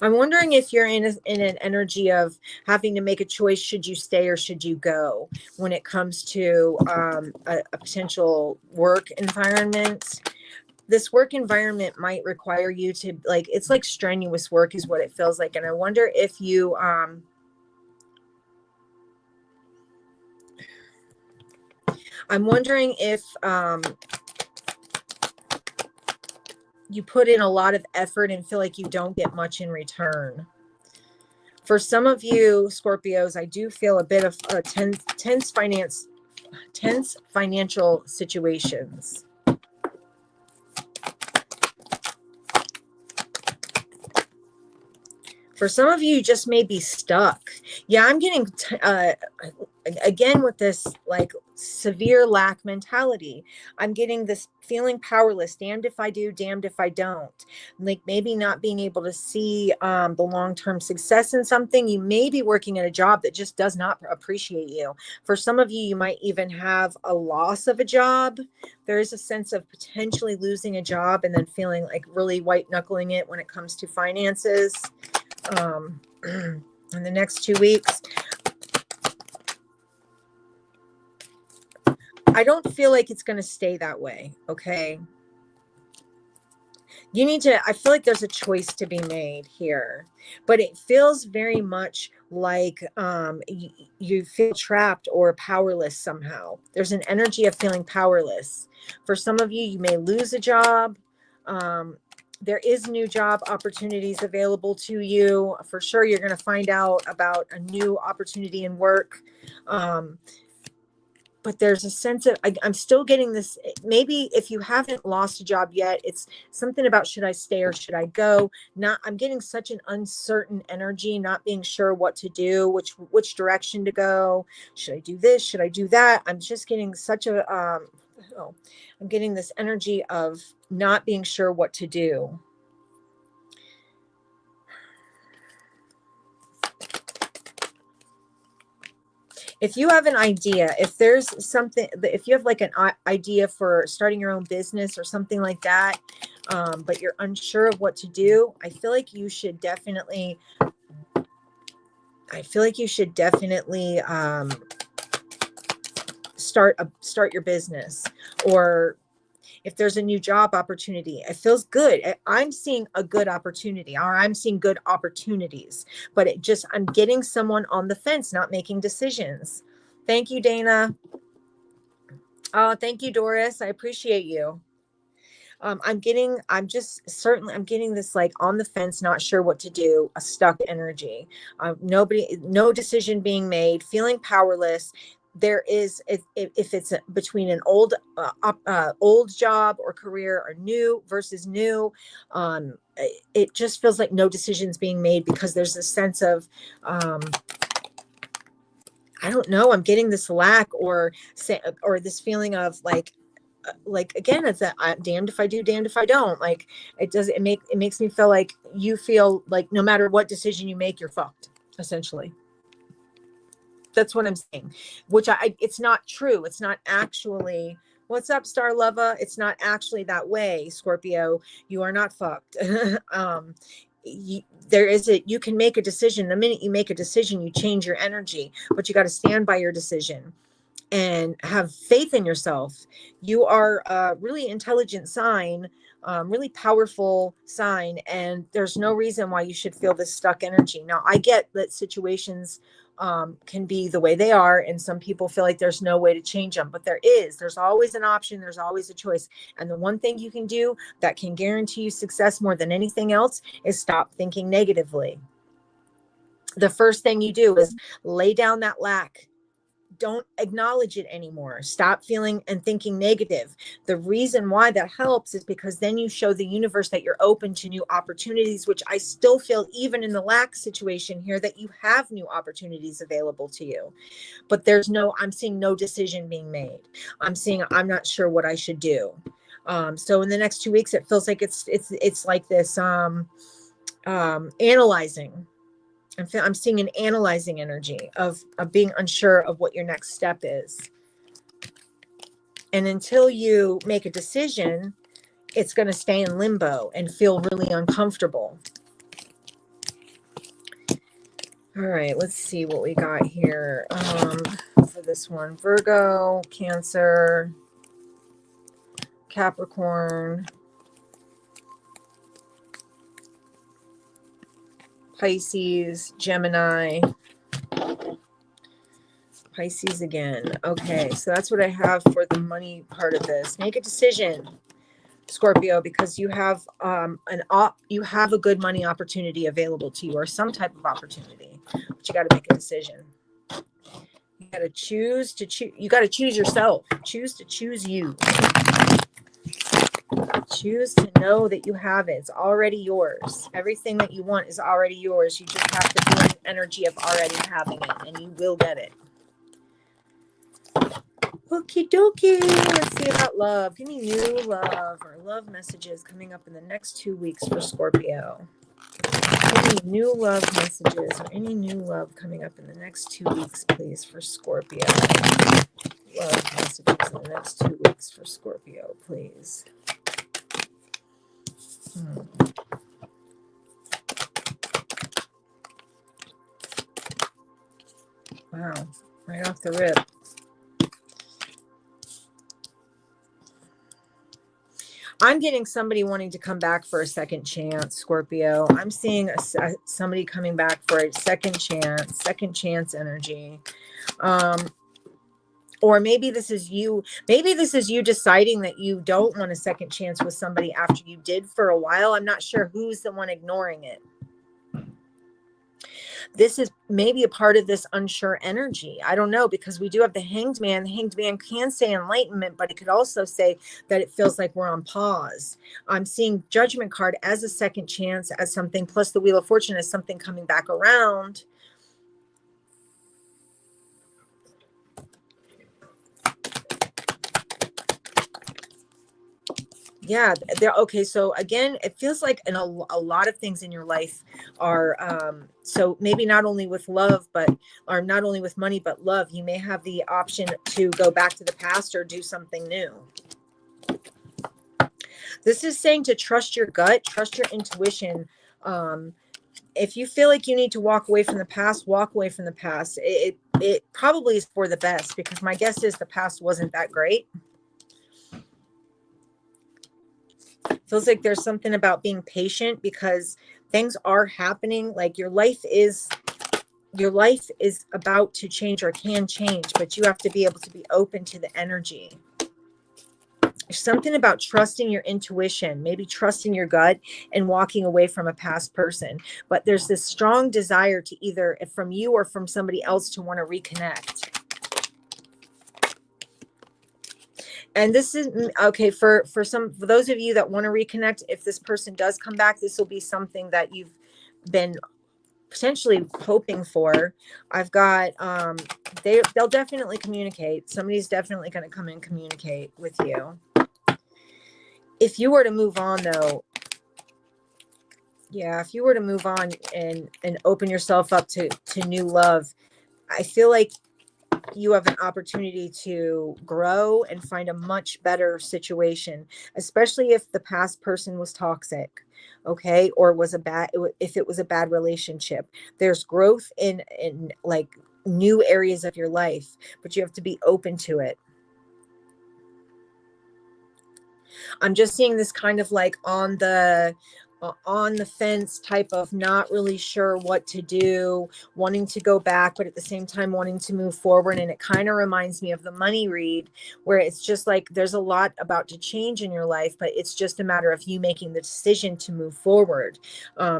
I'm wondering if you're in an energy of having to make a choice. Should you stay or should you go when it comes to a potential work environment? This work environment might require you to, like, it's like strenuous work is what it feels like. And I wonder if you, I'm wondering if you put in a lot of effort and feel like you don't get much in return. For some of you Scorpios, I do feel a bit of tense financial situations. For some of you, you just may be stuck. Yeah, I'm getting, again, with this like severe lack mentality, I'm getting this feeling powerless. Damned if I do, damned if I don't. Like maybe not being able to see the long-term success in something. You may be working at a job that just does not appreciate you. For some of you, you might even have a loss of a job. There is a sense of potentially losing a job and then feeling like really white knuckling it when it comes to finances. In the next 2 weeks, I don't feel like it's going to stay that way. Okay. You need to, I feel like there's a choice to be made here, but it feels very much like you feel trapped or powerless somehow. There's an energy of feeling powerless. For some of you, you may lose a job. There is new job opportunities available to you. For sure, you're going to find out about a new opportunity in work. But there's a sense of, I'm still getting this, maybe if you haven't lost a job yet, it's something about should I stay or should I go? I'm getting such an uncertain energy, not being sure what to do, which direction to go. Should I do this? Should I do that? I'm just getting such a, I'm getting this energy of not being sure what to do. If you have an idea, if there's something, if you have like an idea for starting your own business or something like that, but you're unsure of what to do, I feel like you should definitely, start your business. Or if there's a new job opportunity, it feels good. I'm seeing a good opportunity, or I'm seeing good opportunities, but I'm getting someone on the fence, not making decisions. Thank you, Dana. Oh, thank you, Doris. I appreciate you. I'm getting this like on the fence, not sure what to do, a stuck energy. No decision being made, feeling powerless. There is, if it's between an old job or career or new versus new, it just feels like no decisions being made because there's a sense of, I don't know, I'm getting this lack or this feeling of like again, it's that I'm damned if I do, damned if I don't. Like it makes me feel like you feel like no matter what decision you make, you're fucked, essentially. That's what I'm saying, which it's not true. It's not actually, what's up, Star Lova? It's not actually that way, Scorpio. You are not fucked. You can make a decision. The minute you make a decision, you change your energy, but you got to stand by your decision and have faith in yourself. You are a really intelligent sign, really powerful sign, and there's no reason why you should feel this stuck energy. Now, I get that situations can be the way they are, and some people feel like there's no way to change them, but there's always an option. There's always a choice. And the one thing you can do that can guarantee you success more than anything else is stop thinking negatively. The first thing you do is lay down that lack. Don't acknowledge it anymore. Stop feeling and thinking negative. The reason why that helps is because then you show the universe that you're open to new opportunities, which I still feel even in the lack situation here that you have new opportunities available to you. But I'm seeing no decision being made. I'm not sure what I should do. So in the next 2 weeks, it feels like it's like this analyzing. I'm seeing an analyzing energy of being unsure of what your next step is. And until you make a decision, it's going to stay in limbo and feel really uncomfortable. All right, let's see what we got here for this one. Virgo, Cancer, Capricorn, Pisces, Gemini, Pisces again. Okay, so that's what I have for the money part of this. Make a decision, Scorpio, because you have you have a good money opportunity available to you, or some type of opportunity, but you got to make a decision. You got to choose to choose. You got to choose yourself. Choose to choose you. Choose to know that you have it. It's already yours. Everything that you want is already yours. You just have to be in the energy of already having it, and you will get it. Okie dokie. Let's see about love. Give me new love or love messages coming up in the next 2 weeks for Scorpio. Any new love messages or any new love coming up in the next 2 weeks, please, for Scorpio. Love messages in the next 2 weeks for Scorpio, please. Wow, right off the rip. I'm getting somebody wanting to come back for a second chance, Scorpio. I'm seeing somebody coming back for a second chance energy. Or maybe this is you. Maybe this is you deciding that you don't want a second chance with somebody after you did for a while. I'm not sure who's the one ignoring it. This is maybe a part of this unsure energy. I don't know, because we do have the Hanged Man. The Hanged Man can say enlightenment, but it could also say that it feels like we're on pause. I'm seeing Judgment card as a second chance, as something, plus the Wheel of Fortune as something coming back around. Yeah, they're okay. So again, it feels like a lot of things in your life are so maybe not only with love, but or not only with money, but love. You may have the option to go back to the past or do something new. This is saying to trust your gut, trust your intuition. If you feel like you need to walk away from the past, walk away from the past. It probably is for the best, because my guess is the past wasn't that great. Feels like there's something about being patient, because things are happening. Like your life is about to change or can change, but you have to be able to be open to the energy. There's something about trusting your intuition, maybe trusting your gut and walking away from a past person. But there's this strong desire to either from you or from somebody else to want to reconnect. And this is okay for those of you that want to reconnect. If this person does come back, this will be something that you've been potentially hoping for. I've got they'll definitely communicate. Somebody's definitely going to come and communicate with you. If you were to move on, though, yeah, if you were to move on and open yourself up to new love, I feel like you have an opportunity to grow and find a much better situation, especially if the past person was toxic, okay, or if it was a bad relationship. There's growth in like new areas of your life, but you have to be open to it. I'm just seeing this kind of like on the fence type of not really sure what to do, wanting to go back, but at the same time wanting to move forward. And it kind of reminds me of the money read, where it's just like there's a lot about to change in your life, but it's just a matter of you making the decision to move forward.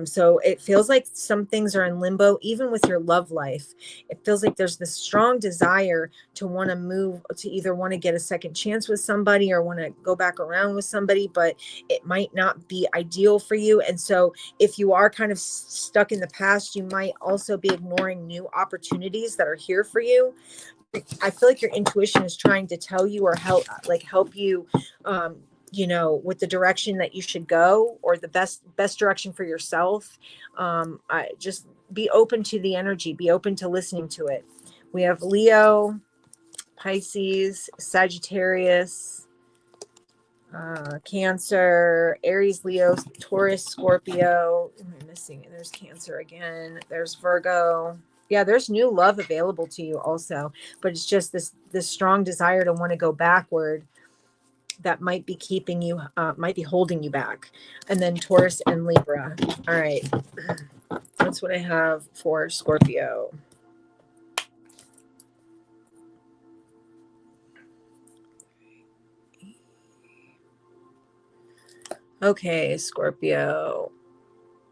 So it feels like some things are in limbo, even with your love life. It feels like there's this strong desire to want to move, to either want to get a second chance with somebody or want to go back around with somebody, but it might not be ideal for you. And so if you are kind of stuck in the past, you might also be ignoring new opportunities that are here for you. I feel like your intuition is trying to tell you or help you, with the direction that you should go, or the best direction for yourself. I just be open to the energy, be open to listening to it. We have Leo, Pisces, Sagittarius, Cancer, Aries, Leo, Taurus, Scorpio. What am I missing? There's Cancer again. There's Virgo. Yeah, there's new love available to you also, but it's just this strong desire to want to go backward that might be keeping you, might be holding you back. And then Taurus and Libra. All right, that's what I have for Scorpio. Okay, Scorpio.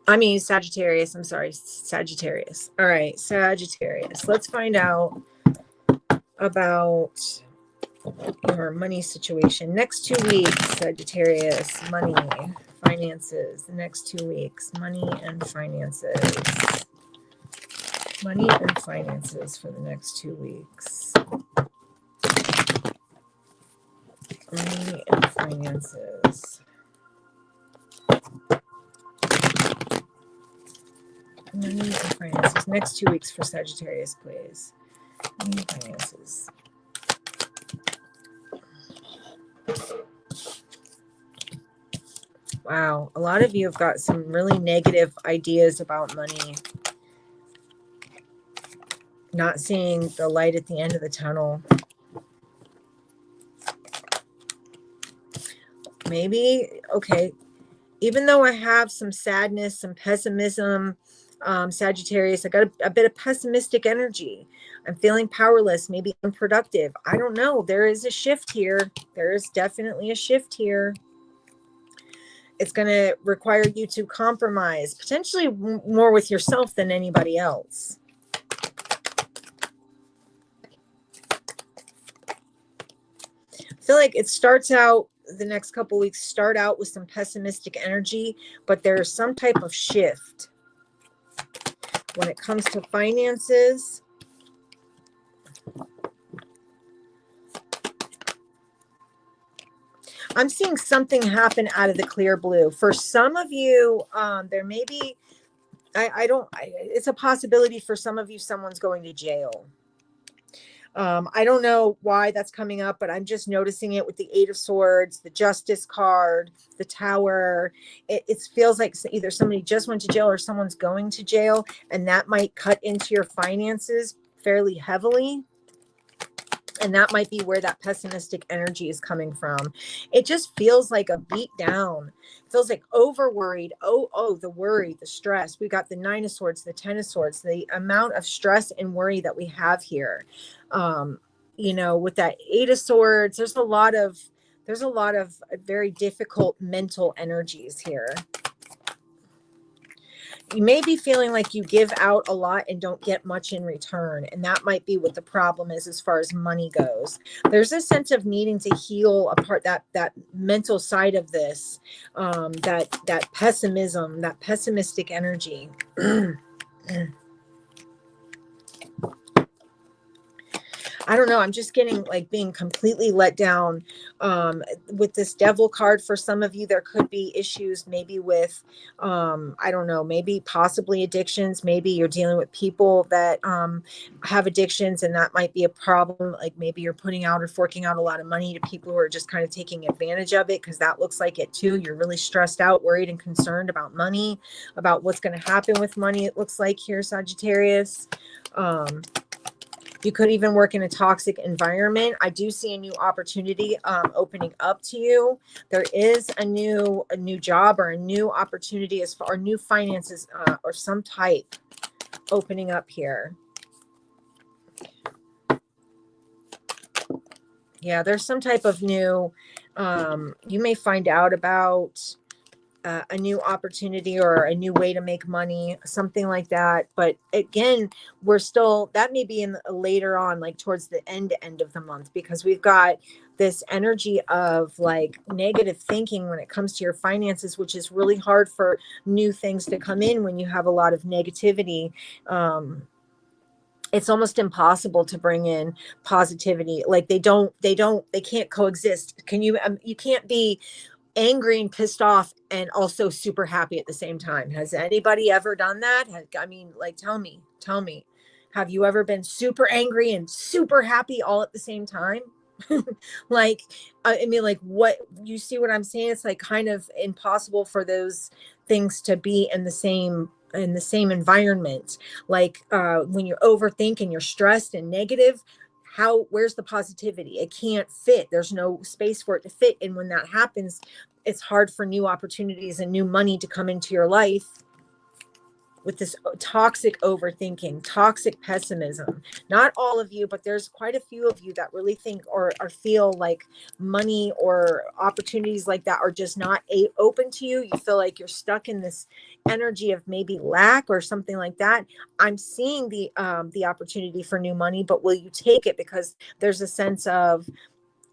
I mean, Sagittarius. I'm sorry, Sagittarius. All right, Sagittarius. Let's find out about your money situation. Next 2 weeks, Sagittarius. Money, finances. The next 2 weeks. Money and finances. Money and finances for the next 2 weeks. Money and finances. Money and finances. Next 2 weeks for Sagittarius, please. Money and finances. Wow, a lot of you have got some really negative ideas about money. Not seeing the light at the end of the tunnel. Maybe, okay, even though I have some sadness, some pessimism, Sagittarius, I got a bit of pessimistic energy. I'm feeling powerless, maybe unproductive. I don't know. There is a shift here. There is definitely a shift here. It's going to require you to compromise, potentially more with yourself than anybody else. I feel like it starts out, the next couple weeks start out with some pessimistic energy, but there's some type of shift when it comes to finances. I'm seeing something happen out of the clear blue. For some of you, there may be, it's a possibility for some of you, someone's going to jail. I don't know why that's coming up, but I'm just noticing it with the 8 of Swords, the Justice card, the Tower. It feels like either somebody just went to jail or someone's going to jail, and that might cut into your finances fairly heavily. And that might be where that pessimistic energy is coming from. It just feels like a beat down. It feels like over worried. Oh, the worry, the stress. We got the 9 of Swords, the 10 of Swords, the amount of stress and worry that we have here. You know, with that 8 of Swords, there's a lot of very difficult mental energies here. You may be feeling like you give out a lot and don't get much in return. And that might be what the problem is as far as money goes. There's a sense of needing to heal apart that mental side of this, that pessimism, that pessimistic energy. I don't know. I'm just getting like being completely let down with this Devil card. For some of you, there could be issues maybe with, I don't know, maybe possibly addictions. Maybe you're dealing with people that have addictions, and that might be a problem. Like maybe you're putting out or forking out a lot of money to people who are just kind of taking advantage of it, because that looks like it too. You're really stressed out, worried, and concerned about money, about what's going to happen with money. It looks like here, Sagittarius. You could even work in a toxic environment. I do see a new opportunity opening up to you. There is a new job or a new opportunity as far, or new finances or some type opening up here. Yeah, there's some type of new, you may find out about a new opportunity or a new way to make money, something like that. But again, we're still, that may be in later on, like towards the end of the month, because we've got this energy of like negative thinking when it comes to your finances, which is really hard for new things to come in when you have a lot of negativity. It's almost impossible to bring in positivity. Like they can't coexist. You can't be angry and pissed off and also super happy at the same time. Has anybody ever done that? I mean, like, tell me, have you ever been super angry and super happy all at the same time? Like, I mean, like, what, you see what I'm saying? It's like kind of impossible for those things to be in the same environment. Like, when you overthink and you're stressed and negative, where's the positivity? It can't fit. There's no space for it to fit. And when that happens, it's hard for new opportunities and new money to come into your life, with this toxic overthinking, toxic pessimism. Not all of you, but there's quite a few of you that really think or feel like money or opportunities like that are just not open to you. You feel like you're stuck in this energy of maybe lack or something like that. I'm seeing the opportunity for new money, but will you take it? Because there's a sense of,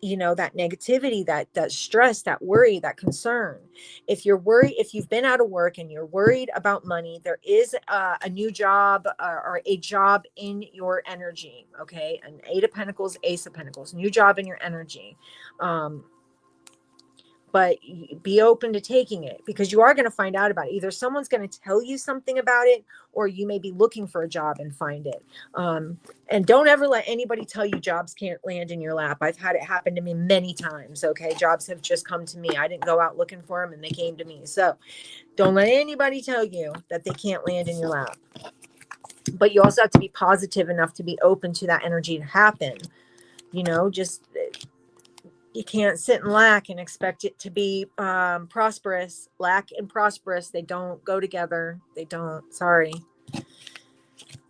that negativity, that stress, that worry, that concern. If you're worried, if you've been out of work and you're worried about money, there is a new job or a job in your energy. Okay. An Eight of Pentacles, Ace of Pentacles, new job in your energy. But be open to taking it, because you are going to find out about it. Either someone's going to tell you something about it, or you may be looking for a job and find it. And don't ever let anybody tell you jobs can't land in your lap. I've had it happen to me many times. Okay. Jobs have just come to me. I didn't go out looking for them and they came to me. So don't let anybody tell you that they can't land in your lap. But you also have to be positive enough to be open to that energy to happen. Just, you can't sit and lack and expect it to be prosperous. Lack and prosperous, they don't go together. They don't. Sorry.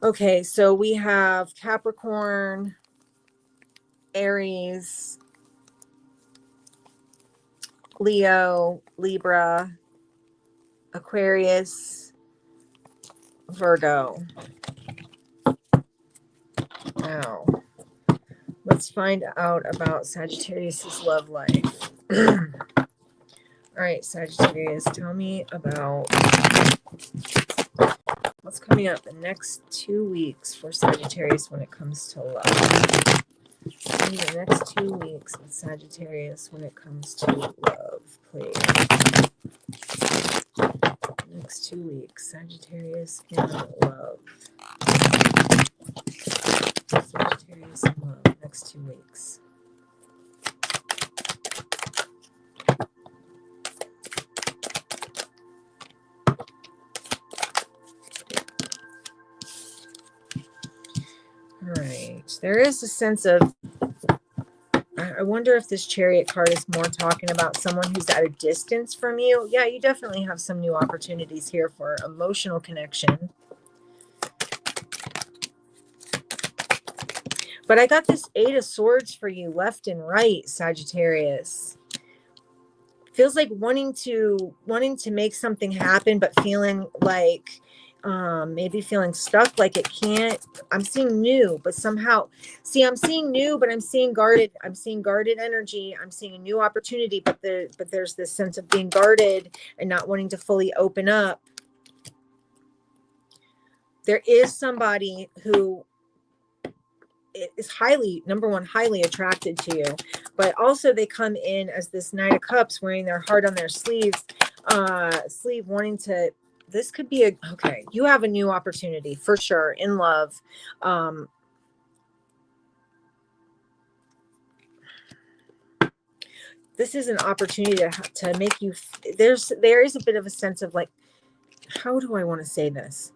Okay, so we have Capricorn, Aries, Leo, Libra, Aquarius, Virgo. Now, let's find out about Sagittarius's love life. All right, Sagittarius, tell me about what's coming up the next 2 weeks for Sagittarius when it comes to love. Tell me the next 2 weeks with Sagittarius when it comes to love, please. Next 2 weeks, Sagittarius and love. Sagittarius and love, next 2 weeks. All right. There is a sense of, I wonder if this Chariot card is more talking about someone who's at a distance from you. Yeah, you definitely have some new opportunities here for emotional connection. But I got this Eight of Swords for you left and right, Sagittarius. Feels like wanting to make something happen, but feeling like maybe feeling stuck, like it can't. I'm seeing new, but somehow, I'm seeing new, but I'm seeing guarded. I'm seeing guarded energy. I'm seeing a new opportunity, but there's this sense of being guarded and not wanting to fully open up. There is somebody who is highly attracted to you, but also they come in as this Knight of Cups, wearing their heart on their sleeve, wanting to. This could be okay. You have a new opportunity for sure in love. This is an opportunity to make you. There is a bit of a sense of like, how do I want to say this?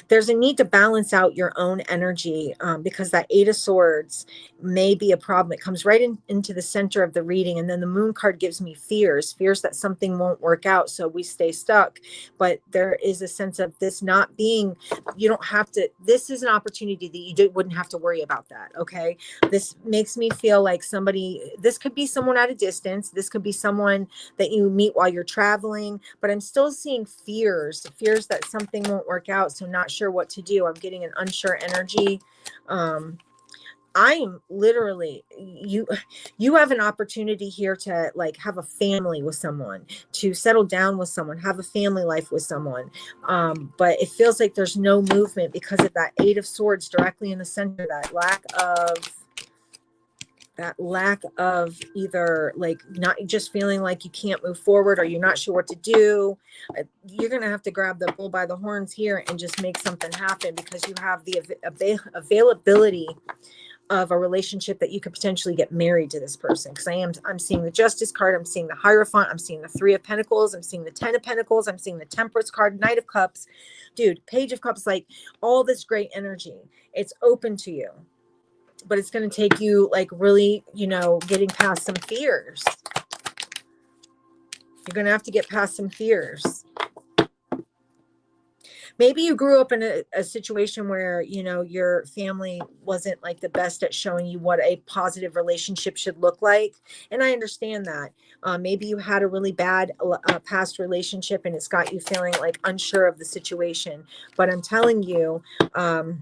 There's a need to balance out your own energy, because that Eight of Swords may be a problem. It comes right into the center of the reading. And then the Moon card gives me fears that something won't work out. So we stay stuck. But there is a sense of this not being, you don't have to, this is an opportunity that you wouldn't have to worry about that. Okay. This makes me feel like this could be someone at a distance. This could be someone that you meet while you're traveling, but I'm still seeing fears that something won't work out. So not sure what to do. I'm getting an unsure energy. I am literally, you have an opportunity here to like have a family with someone, to settle down with someone, have a family life with someone. But it feels like there's no movement because of that Eight of Swords directly in the center, that lack of either like not just feeling like you can't move forward or you're not sure what to do. You're going to have to grab the bull by the horns here and just make something happen, because you have the availability of a relationship that you could potentially get married to this person. Because I'm seeing the Justice card, I'm seeing the Hierophant, I'm seeing the Three of Pentacles, I'm seeing the Ten of Pentacles, I'm seeing the Temperance card, Knight of Cups, dude, Page of Cups, like all this great energy. It's open to you, but it's going to take you like really, you know, getting past some fears. You're going to have to get past some fears. Maybe you grew up in a situation where, you know, your family wasn't like the best at showing you what a positive relationship should look like. And I understand that. Maybe you had a really bad past relationship and it's got you feeling like unsure of the situation. But I'm telling you, and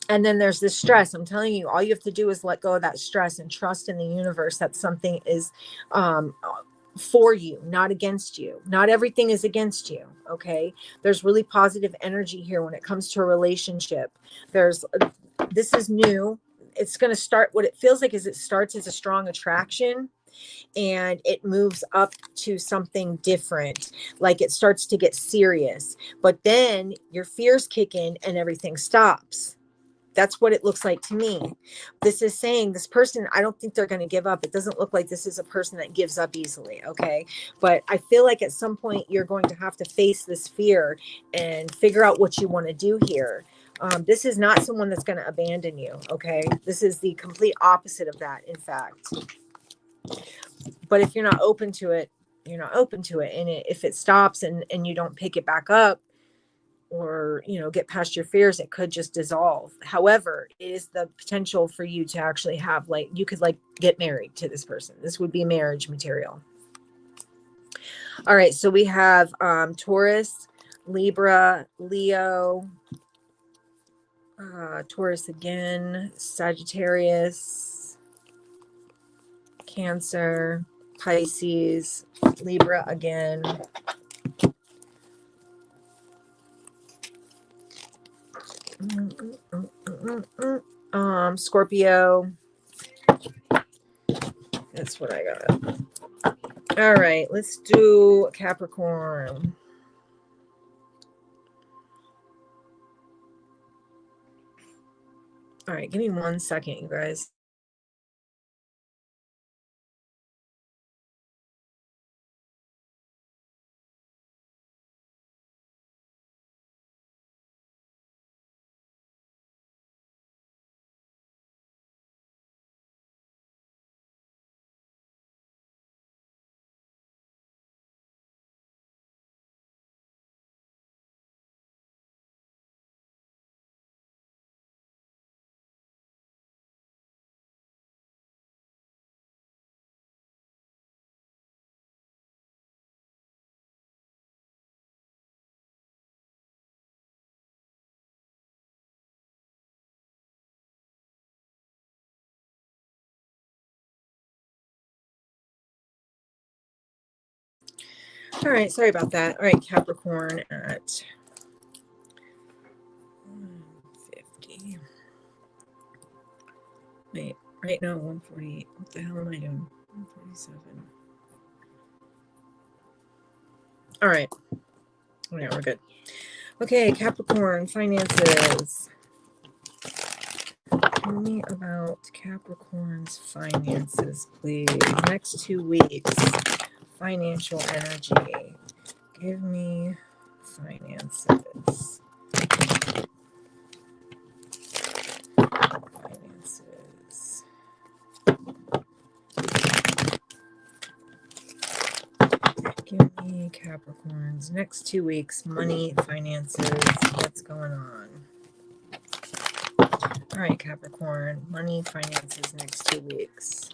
then there's this stress. I'm telling you, all you have to do is let go of that stress and trust in the universe that something is for you, not against you. Not everything is against you. Okay. There's really positive energy here when it comes to a relationship. This is new. It's going to start, what it feels like is it starts as a strong attraction and it moves up to something different. Like it starts to get serious, but then your fears kick in and everything stops. That's what it looks like to me. This is saying this person, I don't think they're going to give up. It doesn't look like this is a person that gives up easily. Okay. But I feel like at some point you're going to have to face this fear and figure out what you want to do here. This is not someone that's going to abandon you. Okay. This is the complete opposite of that, in fact. But if you're not open to it, you're not open to it. And if it stops and you don't pick it back up, or, you know, get past your fears, it could just dissolve. However, it is the potential for you to actually have, like, you could like get married to this person. This would be marriage material. All right. So we have Taurus, Libra, Leo, Taurus again, Sagittarius, Cancer, Pisces, Libra again. Scorpio. That's what I got. All right, let's do Capricorn. All right, give me 1 second, you guys. All right, sorry about that. All right, Capricorn at 50. Wait, right now 148. What the hell am I doing? 147. All right. Oh, yeah, we're good. Okay, Capricorn, finances. Tell me about Capricorn's finances, please. Next 2 weeks. Financial energy. Give me finances. Finances. Give me Capricorn's next 2 weeks. Money, finances. What's going on? All right, Capricorn. Money, finances, next 2 weeks.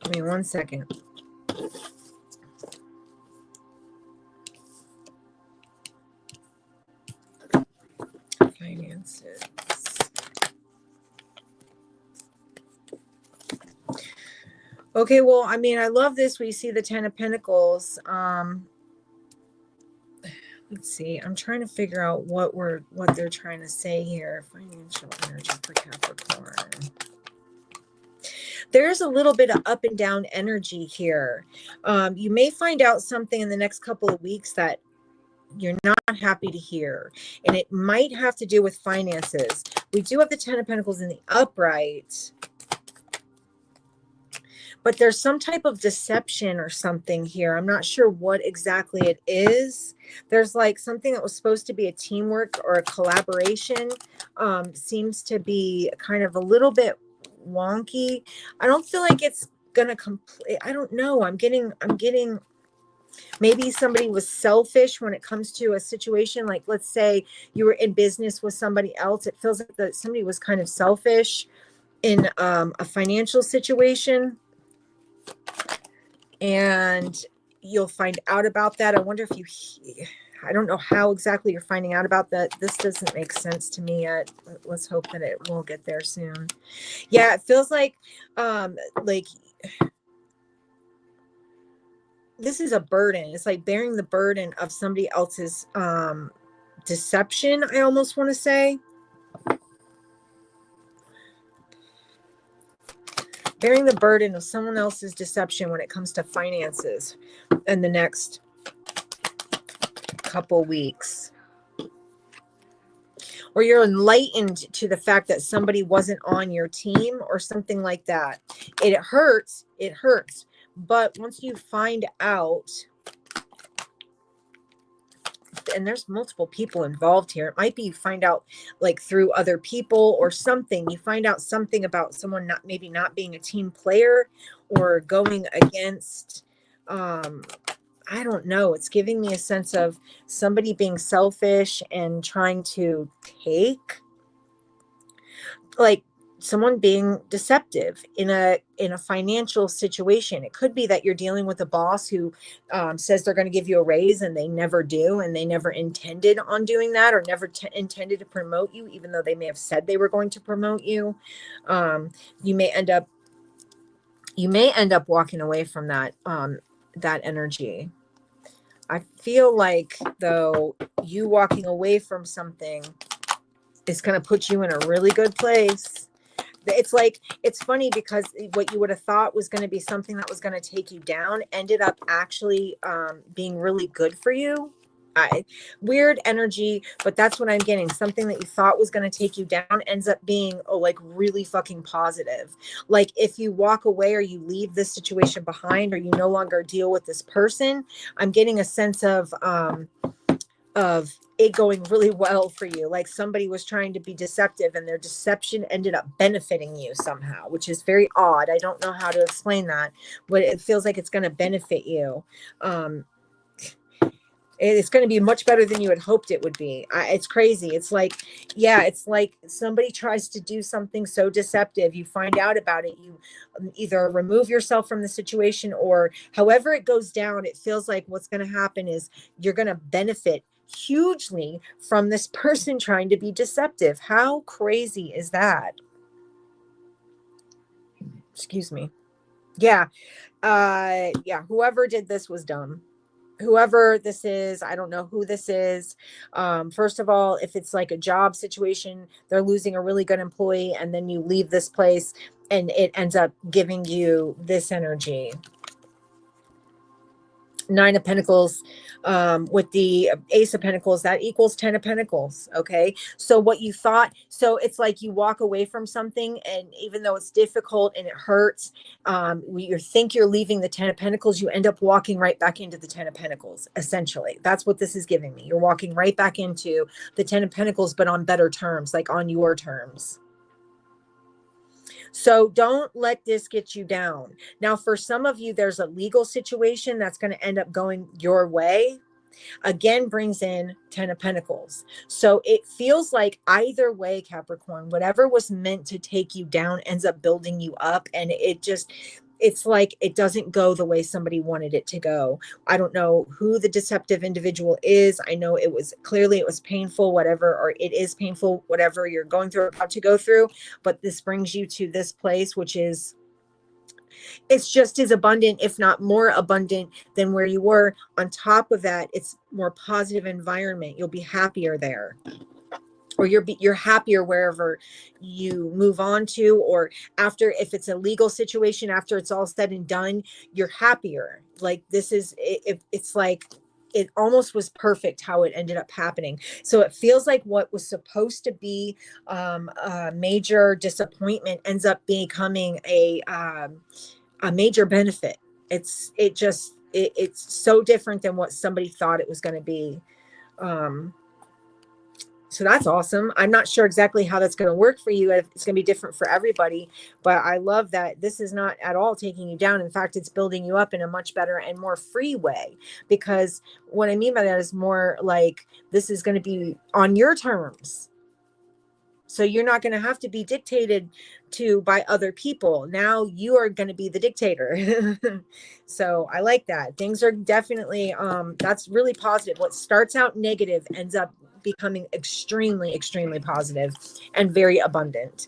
Give me 1 second. Finances. Okay, well, I mean, I love this. We see the Ten of Pentacles. let's see. I'm trying to figure out what they're trying to say here. Financial energy for Capricorn. There's a little bit of up and down energy here. You may find out something in the next couple of weeks that you're not happy to hear, and it might have to do with finances. We do have the Ten of Pentacles in the upright, but there's some type of deception or something here. I'm not sure what exactly it is. There's like something that was supposed to be a teamwork or a collaboration, seems to be kind of a little bit wonky. I don't feel like it's gonna complete. I don't know. I'm getting maybe somebody was selfish when it comes to a situation. Like, let's say you were in business with somebody else. It feels like that somebody was kind of selfish in a financial situation, and you'll find out about that. I wonder if I don't know how exactly you're finding out about that. This doesn't make sense to me yet. Let's hope that it will get there soon. Yeah, it feels like this is a burden. It's like bearing the burden of somebody else's deception, I almost want to say. Bearing the burden of someone else's deception when it comes to finances in the next couple weeks. Or you're enlightened to the fact that somebody wasn't on your team or something like that. It hurts. It hurts. But once you find out, and there's multiple people involved here. It might be you find out like through other people or something. You find out something about someone maybe not being a team player or going against, I don't know. It's giving me a sense of somebody being selfish and trying to take, like, someone being deceptive in a financial situation. It could be that you're dealing with a boss who says they're going to give you a raise and they never do, and they never intended on doing that, or never intended to promote you, even though they may have said they were going to promote you. You may end up walking away from that that energy. I feel like, though, you walking away from something is going to put you in a really good place. It's like, it's funny because what you would have thought was going to be something that was going to take you down ended up actually being really good for you. Weird energy, but that's what I'm getting. Something that you thought was going to take you down ends up being like really fucking positive. Like, if you walk away or you leave this situation behind, or you no longer deal with this person, I'm getting a sense of it going really well for you. Like somebody was trying to be deceptive and their deception ended up benefiting you somehow, which is very odd. I don't know how to explain that, but it feels like it's going to benefit you. It's going to be much better than you had hoped it would be. It's crazy. It's like, yeah, it's like somebody tries to do something so deceptive. You find out about it. You either remove yourself from the situation, or however it goes down, it feels like what's going to happen is you're going to benefit hugely from this person trying to be deceptive. How crazy is that? Excuse me. Yeah. Yeah. Whoever did this was dumb. Whoever this is, I don't know who this is. First of all, if it's like a job situation, they're losing a really good employee, and then you leave this place and it ends up giving you this energy. Nine of Pentacles with the Ace of Pentacles, that equals 10 of Pentacles. Okay. So what you thought, so it's like you walk away from something, and even though it's difficult and it hurts, you think you're leaving the 10 of Pentacles, you end up walking right back into the 10 of Pentacles. Essentially, that's what this is giving me. You're walking right back into the 10 of Pentacles, but on better terms, like on your terms. So don't let this get you down. Now, for some of you, there's a legal situation that's going to end up going your way. Again, brings in 10 of Pentacles. So it feels like either way, Capricorn, whatever was meant to take you down ends up building you up. And it's like it doesn't go the way somebody wanted it to go. I don't know who the deceptive individual is. I know it was painful, whatever, or it is painful, whatever you're going through or about to go through. But this brings you to this place, which is It's just as abundant, if not more abundant than where you were. On top of that, it's more positive environment. You'll be happier there, or you're happier wherever you move on to, or after, if it's a legal situation, after it's all said and done, you're happier. Like this is it's like it almost was perfect how it ended up happening. So it feels like what was supposed to be a major disappointment ends up becoming a major benefit. It's so different than what somebody thought it was going to be. So that's awesome. I'm not sure exactly how that's going to work for you. It's going to be different for everybody, but I love that this is not at all taking you down. In fact, it's building you up in a much better and more free way, because what I mean by that is more like this is going to be on your terms. So you're not going to have to be dictated to by other people. Now you are going to be the dictator. So I like that. Things are definitely, that's really positive. What starts out negative ends up becoming extremely, extremely positive and very abundant.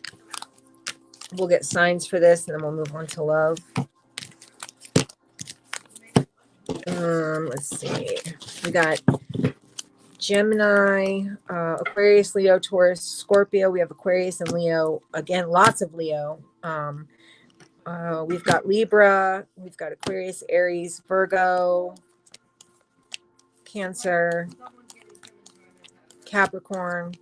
We'll get signs for this and then we'll move on to love. Let's see. We got Gemini, Aquarius, Leo, Taurus, Scorpio. We have Aquarius and Leo. Again, lots of Leo. We've got Libra. We've got Aquarius, Aries, Virgo, Cancer, Capricorn.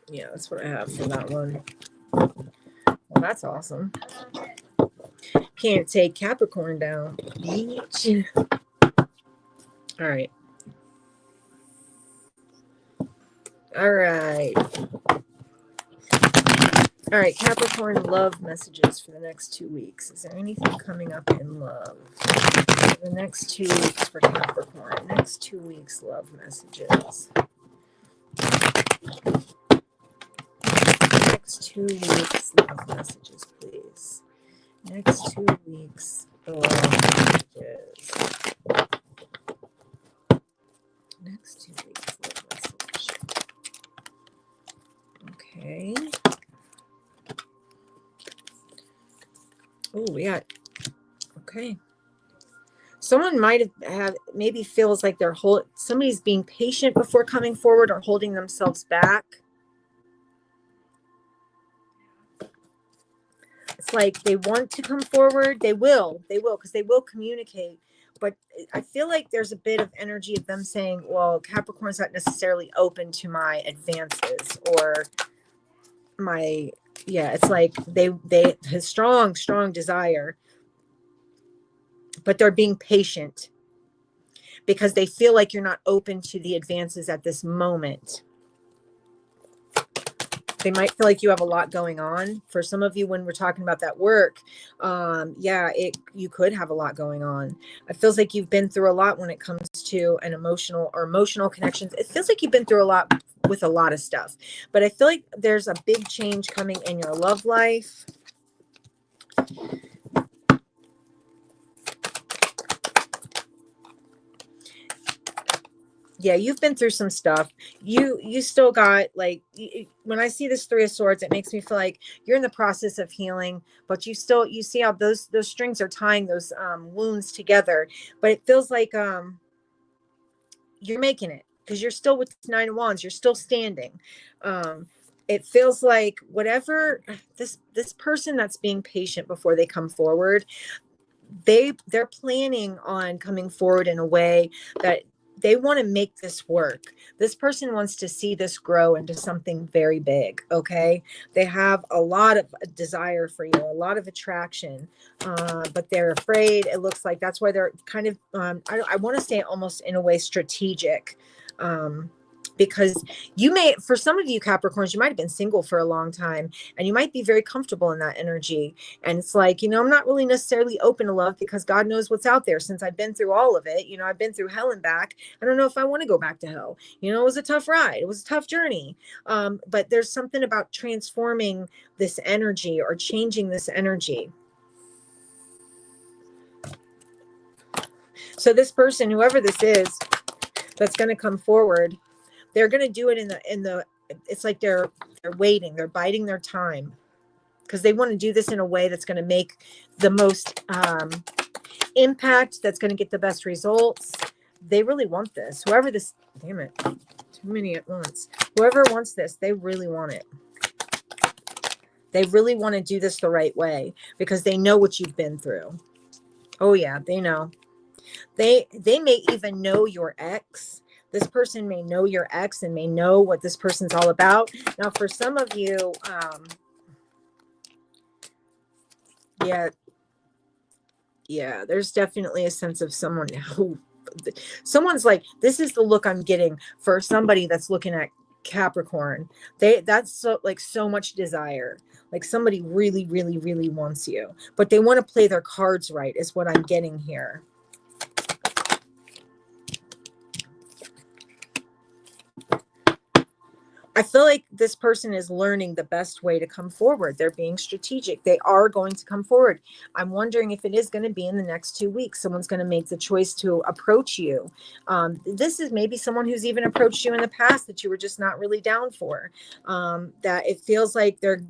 Yeah, that's what I have for that one. Well, that's awesome. Can't take Capricorn down. Beach. All right. All right. All right, Capricorn love messages for the next 2 weeks. Is there anything coming up in love for the next 2 weeks for Capricorn? Next 2 weeks love messages. Next 2 weeks love messages, please. Next 2 weeks love messages. Next 2 weeks love message. Okay. Oh, we got, okay. Someone might have maybe feels like somebody's being patient before coming forward or holding themselves back. It's like they want to come forward. They will, because they will communicate. But I feel like there's a bit of energy of them saying, well, Capricorn's not necessarily open to my advances or my, yeah, it's like they have strong desire, but they're being patient because they feel like you're not open to the advances at this moment. They might feel like you have a lot going on. For some of you, when we're talking about that work, yeah, you could have a lot going on. It feels like you've been through a lot when it comes to an emotional connections. It feels like you've been through a lot with a lot of stuff, but I feel like there's a big change coming in your love life. Yeah, you've been through some stuff. You still got, like, when I see this Three of Swords, it makes me feel like you're in the process of healing, but you see how those strings are tying those wounds together. But it feels like you're making it, because you're still with Nine of Wands. You're still standing. It feels like whatever this person that's being patient before they come forward, they're planning on coming forward in a way that they want to make this work. This person wants to see this grow into something very big. Okay. They have a lot of desire for you, a lot of attraction, but they're afraid. It looks like that's why they're kind of, I want to say almost in a way strategic, because for some of you Capricorns, you might have been single for a long time and you might be very comfortable in that energy. And it's like, I'm not really necessarily open to love because God knows what's out there. Since I've been through all of it, I've been through hell and back. I don't know if I want to go back to hell. It was a tough ride. It was a tough journey. But there's something about transforming this energy or changing this energy. So this person, whoever this is, that's going to come forward, they're going to do it in the it's like they're waiting, they're biding their time, because they want to do this in a way that's going to make the most impact, that's going to get the best results. They really want this. Whoever this, damn it, too many at once. Whoever wants this, they really want it. They really want to do this the right way because they know what you've been through. Oh yeah, they know. They may even know your ex. This person may know your ex and may know what this person's all about. Now, for some of you, yeah, there's definitely a sense of someone who, someone's like, this is the look I'm getting for somebody that's looking at Capricorn. That's so, like, so much desire. Like somebody really, really, really wants you, but they want to play their cards right, is what I'm getting here. I feel like this person is learning the best way to come forward. They're being strategic. They are going to come forward. I'm wondering if it is going to be in the next 2 weeks. Someone's going to make the choice to approach you. This is maybe someone who's even approached you in the past that you were just not really down for. That it feels like they're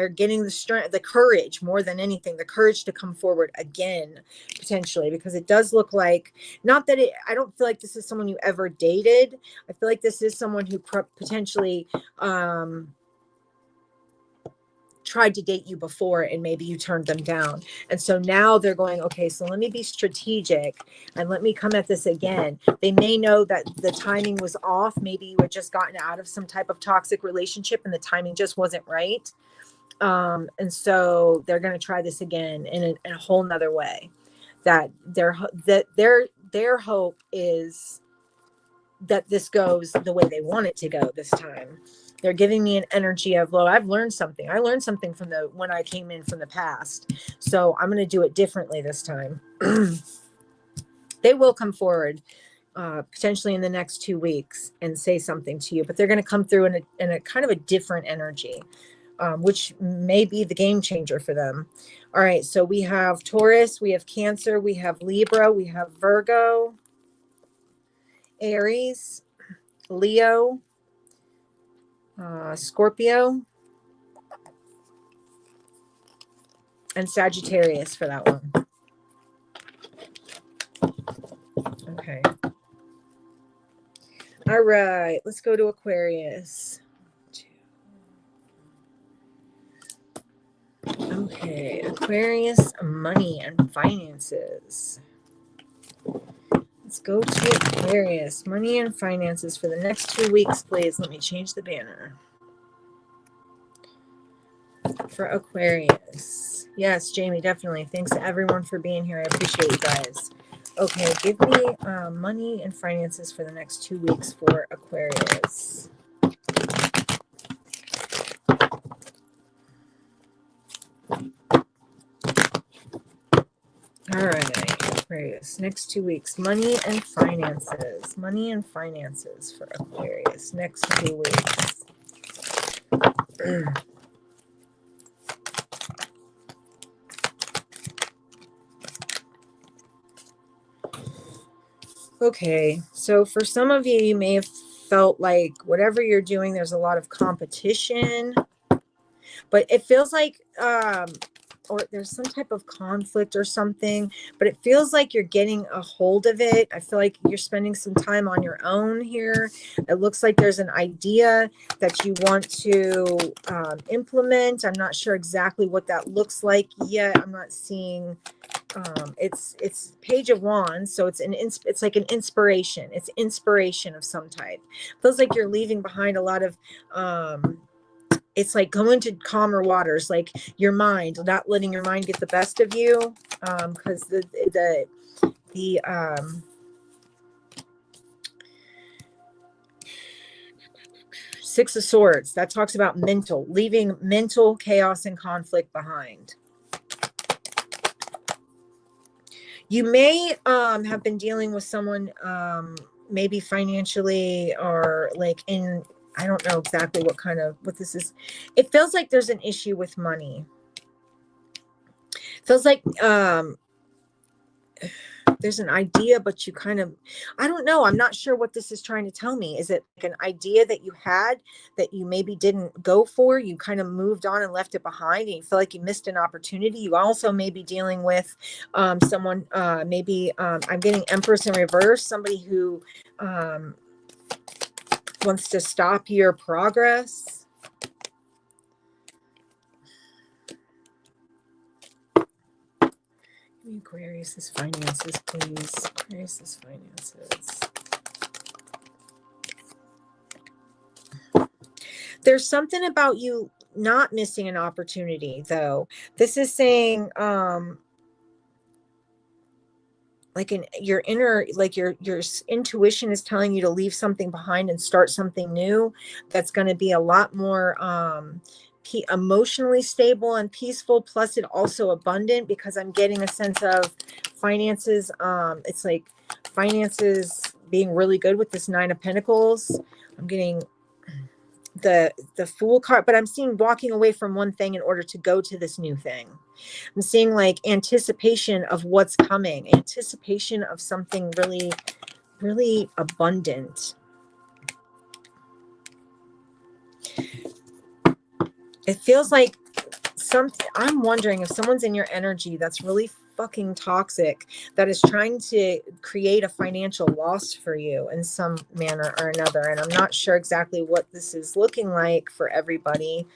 getting the strength, the courage, more than anything, the courage to come forward again, potentially, because it does look like, not that I don't feel like this is someone you ever dated. I feel like this is someone who potentially tried to date you before and maybe you turned them down. And so now they're going, okay, so let me be strategic and let me come at this again. They may know that the timing was off. Maybe you had just gotten out of some type of toxic relationship and the timing just wasn't right. And so they're going to try this again in a whole nother way. That their hope is that this goes the way they want it to go this time. They're giving me an energy of, well, I've learned something. I learned something from when I came in from the past. So I'm going to do it differently this time. They will come forward potentially in the next 2 weeks and say something to you, but they're going to come through in a kind of a different energy, which may be the game changer for them. All right. So we have Taurus, we have Cancer, we have Libra, we have Virgo, Aries, Leo, Scorpio, and Sagittarius for that one. Okay. All right. Let's go to Aquarius. Okay. Aquarius, money and finances. Let's go to Aquarius. Money and finances for the next 2 weeks, please. Let me change the banner. For Aquarius. Yes, Jamie, definitely. Thanks to everyone for being here. I appreciate you guys. Okay, give me money and finances for the next 2 weeks for Aquarius. All right, Aquarius, next 2 weeks, money and finances. Money and finances for Aquarius, next 2 weeks. Okay, so for some of you, you may have felt like whatever you're doing, there's a lot of competition, but it feels like, or there's some type of conflict or something, but it feels like you're getting a hold of it. I feel like you're spending some time on your own here. It looks like there's an idea that you want to implement. I'm not sure exactly what that looks like yet. I'm not seeing, it's Page of Wands, so it's like an inspiration. It's inspiration of some type. Feels like you're leaving behind a lot of, it's like going to calmer waters, like your mind, not letting your mind get the best of you. Because the Six of Swords, that talks about leaving mental chaos and conflict behind. You may have been dealing with someone maybe financially or like I don't know exactly what this is. It feels like there's an issue with money. Feels like There's an idea, but you kind of, I don't know. I'm not sure what this is trying to tell me. Is it like an idea that you had that you maybe didn't go for? You kind of moved on and left it behind, and you feel like you missed an opportunity. You also may be dealing with someone, maybe I'm getting Empress in reverse, somebody who wants to stop your progress. Aquarius's finances, please. Aquarius's finances. There's something about you not missing an opportunity, though. This is saying, like your inner, like your intuition is telling you to leave something behind and start something new. That's going to be a lot more emotionally stable and peaceful. Plus, it also abundant, because I'm getting a sense of finances. It's like finances being really good with this Nine of Pentacles. I'm getting the Fool card, but I'm seeing walking away from one thing in order to go to this new thing. I'm seeing like anticipation of what's coming, anticipation of something really, really abundant. It feels like I'm wondering if someone's in your energy that's really fucking toxic, that is trying to create a financial loss for you in some manner or another. And I'm not sure exactly what this is looking like for everybody.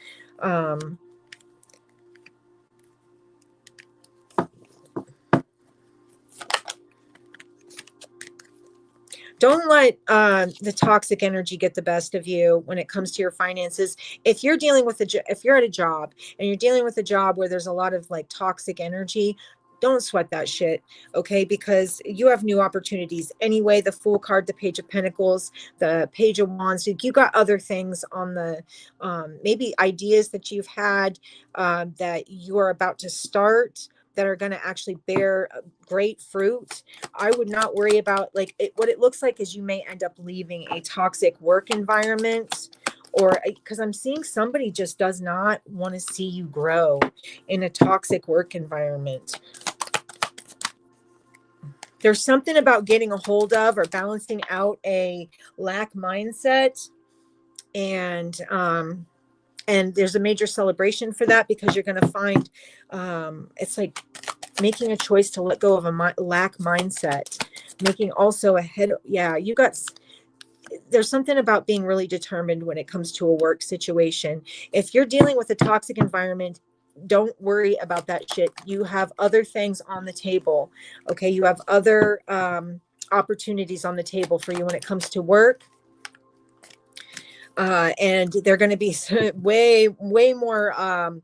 Don't let the toxic energy get the best of you when it comes to your finances. If you're dealing with if you're at a job and you're dealing with a job where there's a lot of like toxic energy, don't sweat that shit, okay? Because you have new opportunities anyway. The Fool card, the Page of Pentacles, the Page of Wands. You got other things on the maybe ideas that you've had that you are about to start that are going to actually bear great fruit. I would not worry about what it looks like is you may end up leaving a toxic work environment, or because I'm seeing somebody just does not want to see you grow in a toxic work environment. There's something about getting a hold of or balancing out a lack mindset, and there's a major celebration for that, because you're going to find it's like making a choice to let go of a lack mindset, making also a head. Yeah, there's something about being really determined when it comes to a work situation. If you're dealing with a toxic environment, don't worry about that shit. You have other things on the table. Okay. You have other opportunities on the table for you when it comes to work. And they're going to be way more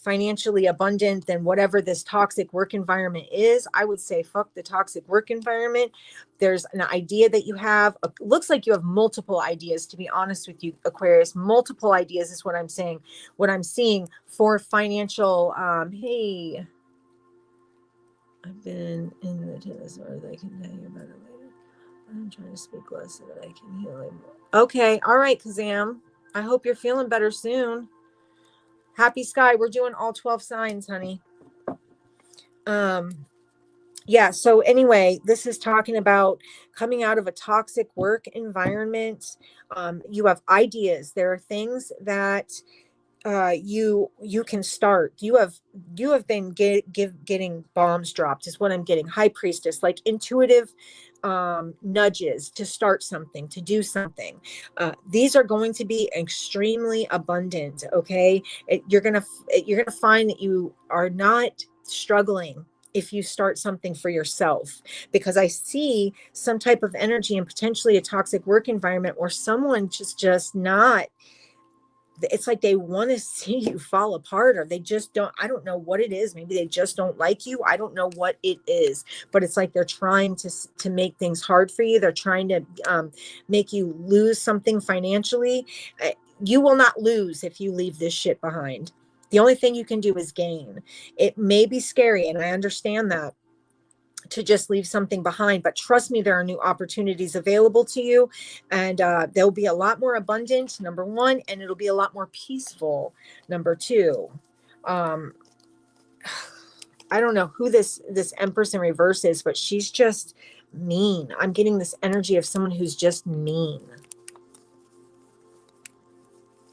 financially abundant than whatever this toxic work environment is. I would say fuck the toxic work environment. There's an idea that you have. Looks like you have multiple ideas, to be honest with you, Aquarius. Multiple ideas is what I'm saying. What I'm seeing for financial, hey, I've been in the tennis, or they can tell you about it later. I'm trying to speak less so that I can heal it more. Okay. All right, Kazam. I hope you're feeling better soon. Happy Sky. We're doing all 12 signs, honey. Yeah. So anyway, this is talking about coming out of a toxic work environment. You have ideas. There are things that you can start. You have been getting bombs dropped is what I'm getting. High Priestess, like intuitive nudges to start something, to do something. These are going to be extremely abundant. Okay. You're gonna find that you are not struggling if you start something for yourself, because I see some type of energy and potentially a toxic work environment where someone just not, it's like they want to see you fall apart, or they just don't. I don't know what it is. Maybe they just don't like you. I don't know what it is, but it's like they're trying to make things hard for you. They're trying to make you lose something financially. You will not lose if you leave this shit behind. The only thing you can do is gain. It may be scary, and I understand that, to just leave something behind, but trust me, there are new opportunities available to you, and they'll be a lot more abundant, number one, and it'll be a lot more peaceful, number two. I don't know who this Empress in reverse is, but she's just mean. I'm getting this energy of someone who's just mean.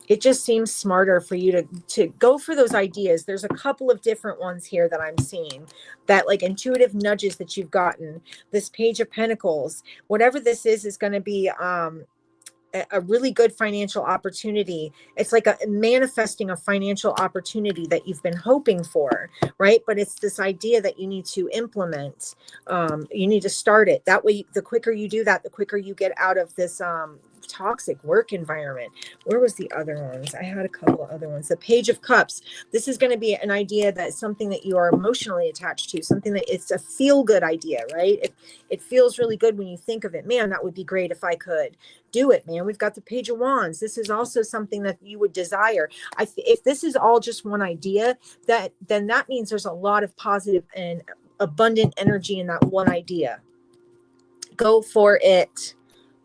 It just seems smarter for you to go for those ideas. There's a couple of different ones here that I'm seeing, that like intuitive nudges that you've gotten. This Page of Pentacles, whatever this is going to be a really good financial opportunity. It's like a manifesting a financial opportunity that you've been hoping for, right? But it's this idea that you need to implement. You need to start it. That way, the quicker you do that, the quicker you get out of this toxic work environment. Where was the other ones? I had a couple of other ones. The Page of Cups. This is going to be an idea that's something that you are emotionally attached to, something that it's a feel good idea, right? It feels really good when you think of it. Man, that would be great if I could do it, man. We've got the Page of Wands. This is also something that you would desire. If this is all just one idea, then that means there's a lot of positive and abundant energy in that one idea. Go for it.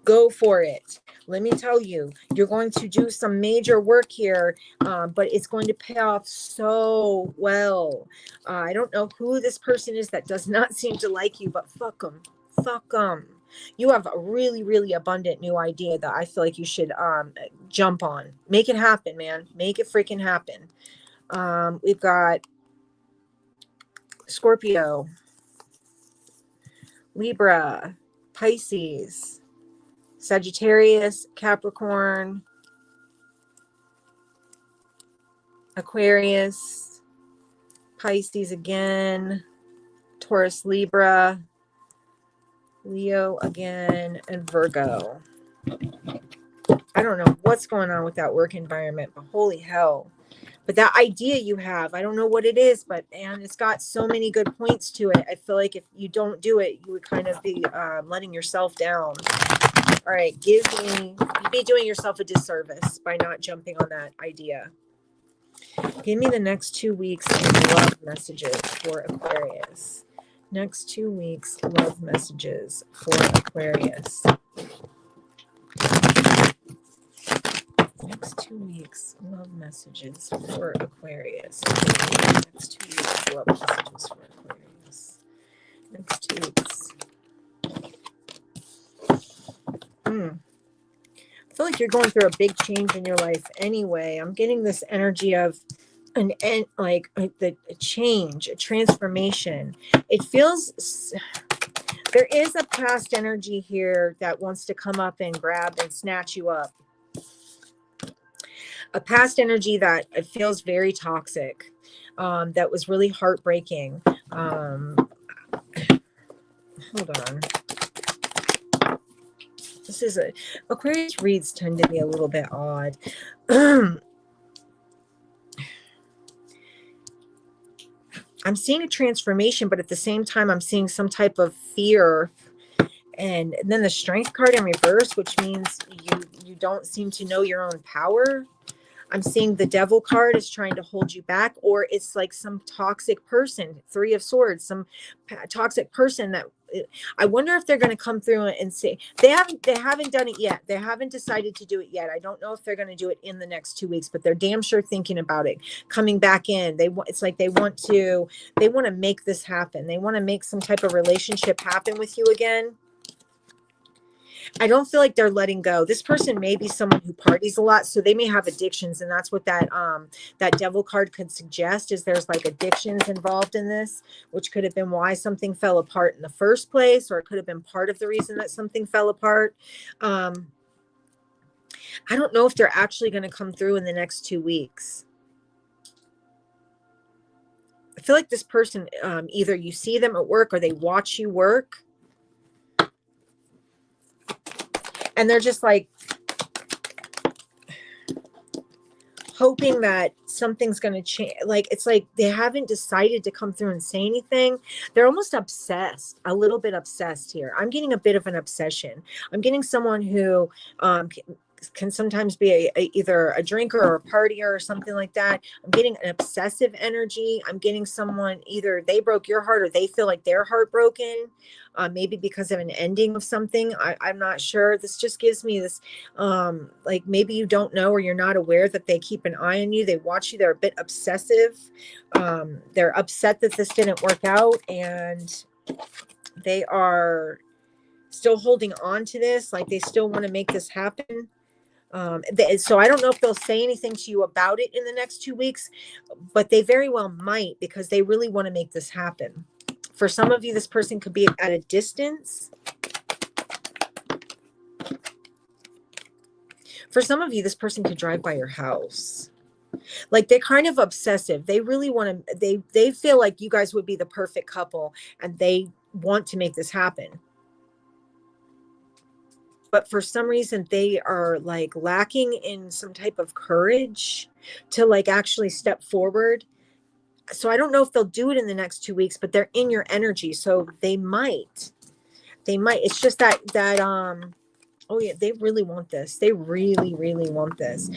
Go for it. Let me tell you, you're going to do some major work here, but it's going to pay off so well. I don't know who this person is that does not seem to like you, but fuck them. Fuck them. You have a really, really abundant new idea that I feel like you should jump on. Make it happen, man. Make it freaking happen. We've got Scorpio, Libra, Pisces, Sagittarius, Capricorn, Aquarius, Pisces again, Taurus, Libra, Leo again, and Virgo. I don't know what's going on with that work environment, but holy hell. But that idea you have, I don't know what it is, but man, it's got so many good points to it. I feel like if you don't do it, you would kind of be letting yourself down. All right, you'd be doing yourself a disservice by not jumping on that idea. Give me the next 2 weeks of love messages for Aquarius. Next 2 weeks, love messages for Aquarius. Next 2 weeks, love messages for Aquarius. Next 2 weeks, love messages for Aquarius. Next 2 weeks. I feel like you're going through a big change in your life anyway. I'm getting this energy of a change, a transformation. It feels there is a past energy here that wants to come up and grab and snatch you up. A past energy that it feels very toxic, that was really heartbreaking. Hold on. This is Aquarius reads tend to be a little bit odd. I'm seeing a transformation, but at the same time, I'm seeing some type of fear. And then the Strength card in reverse, which means you don't seem to know your own power. I'm seeing the Devil card is trying to hold you back, or it's like some toxic person, 3 of Swords, some toxic person that I wonder if they're going to come through and say they haven't done it yet. They haven't decided to do it yet. I don't know if they're going to do it in the next 2 weeks, but they're damn sure thinking about it, coming back in. It's like they want to make this happen. They want to make some type of relationship happen with you again. I don't feel like they're letting go. This person may be someone who parties a lot, so they may have addictions, and that's what that Devil card could suggest, is there's like addictions involved in this, which could have been why something fell apart in the first place, or it could have been part of the reason that something fell apart. I don't know if they're actually going to come through in the next 2 weeks. I feel like this person, either you see them at work or they watch you work. And they're just like hoping that something's going to change. Like, it's like they haven't decided to come through and say anything. They're almost obsessed, a little bit obsessed here. I'm getting a bit of an obsession. I'm getting someone who can sometimes be either a drinker or a partier or something like that. I'm getting an obsessive energy. I'm getting someone, either they broke your heart or they feel like they're heartbroken, maybe because of an ending of something. I'm not sure. This just gives me this, like maybe you don't know or you're not aware that they keep an eye on you. They watch you. They're a bit obsessive. They're upset that this didn't work out, and they are still holding on to this. Like they still want to make this happen. So I don't know if they'll say anything to you about it in the next 2 weeks, but they very well might, because they really want to make this happen. For some of you, this person could be at a distance. For some of you, this person could drive by your house. Like they're kind of obsessive. They really want to, they feel like you guys would be the perfect couple, and they want to make this happen. But for some reason, they are like lacking in some type of courage to like actually step forward. So I don't know if they'll do it in the next 2 weeks, but they're in your energy. So they might, it's just that, oh yeah, they really want this. They really, really want this.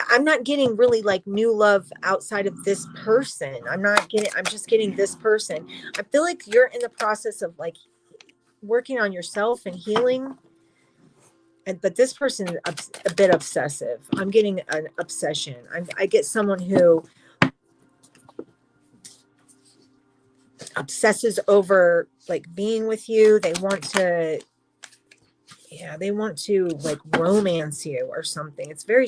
I'm not getting really like new love outside of this person. I'm just getting this person. I feel like you're in the process of like working on yourself and healing. But this person is a bit obsessive. I'm getting an obsession. I get someone who obsesses over like being with you. They want to, they want to like romance you or something. It's very,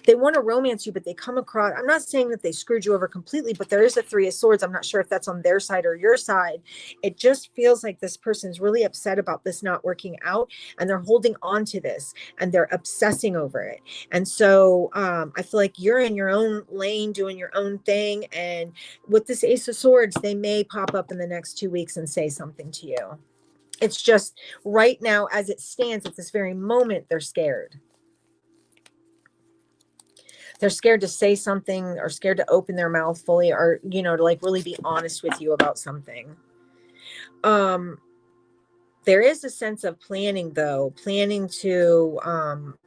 they want to romance you, but they come across, I'm not saying that they screwed you over completely, but there is a 3 of Swords. I'm not sure if that's on their side or your side. It just feels like this person's really upset about this not working out, and they're holding on to this and they're obsessing over it. And so I feel like you're in your own lane doing your own thing. And with this Ace of Swords, they may pop up in the next 2 weeks and say something to you. It's just right now, as it stands at this very moment, they're scared. They're scared to say something, or scared to open their mouth fully, or, to like really be honest with you about something. There is a sense of planning though, planning to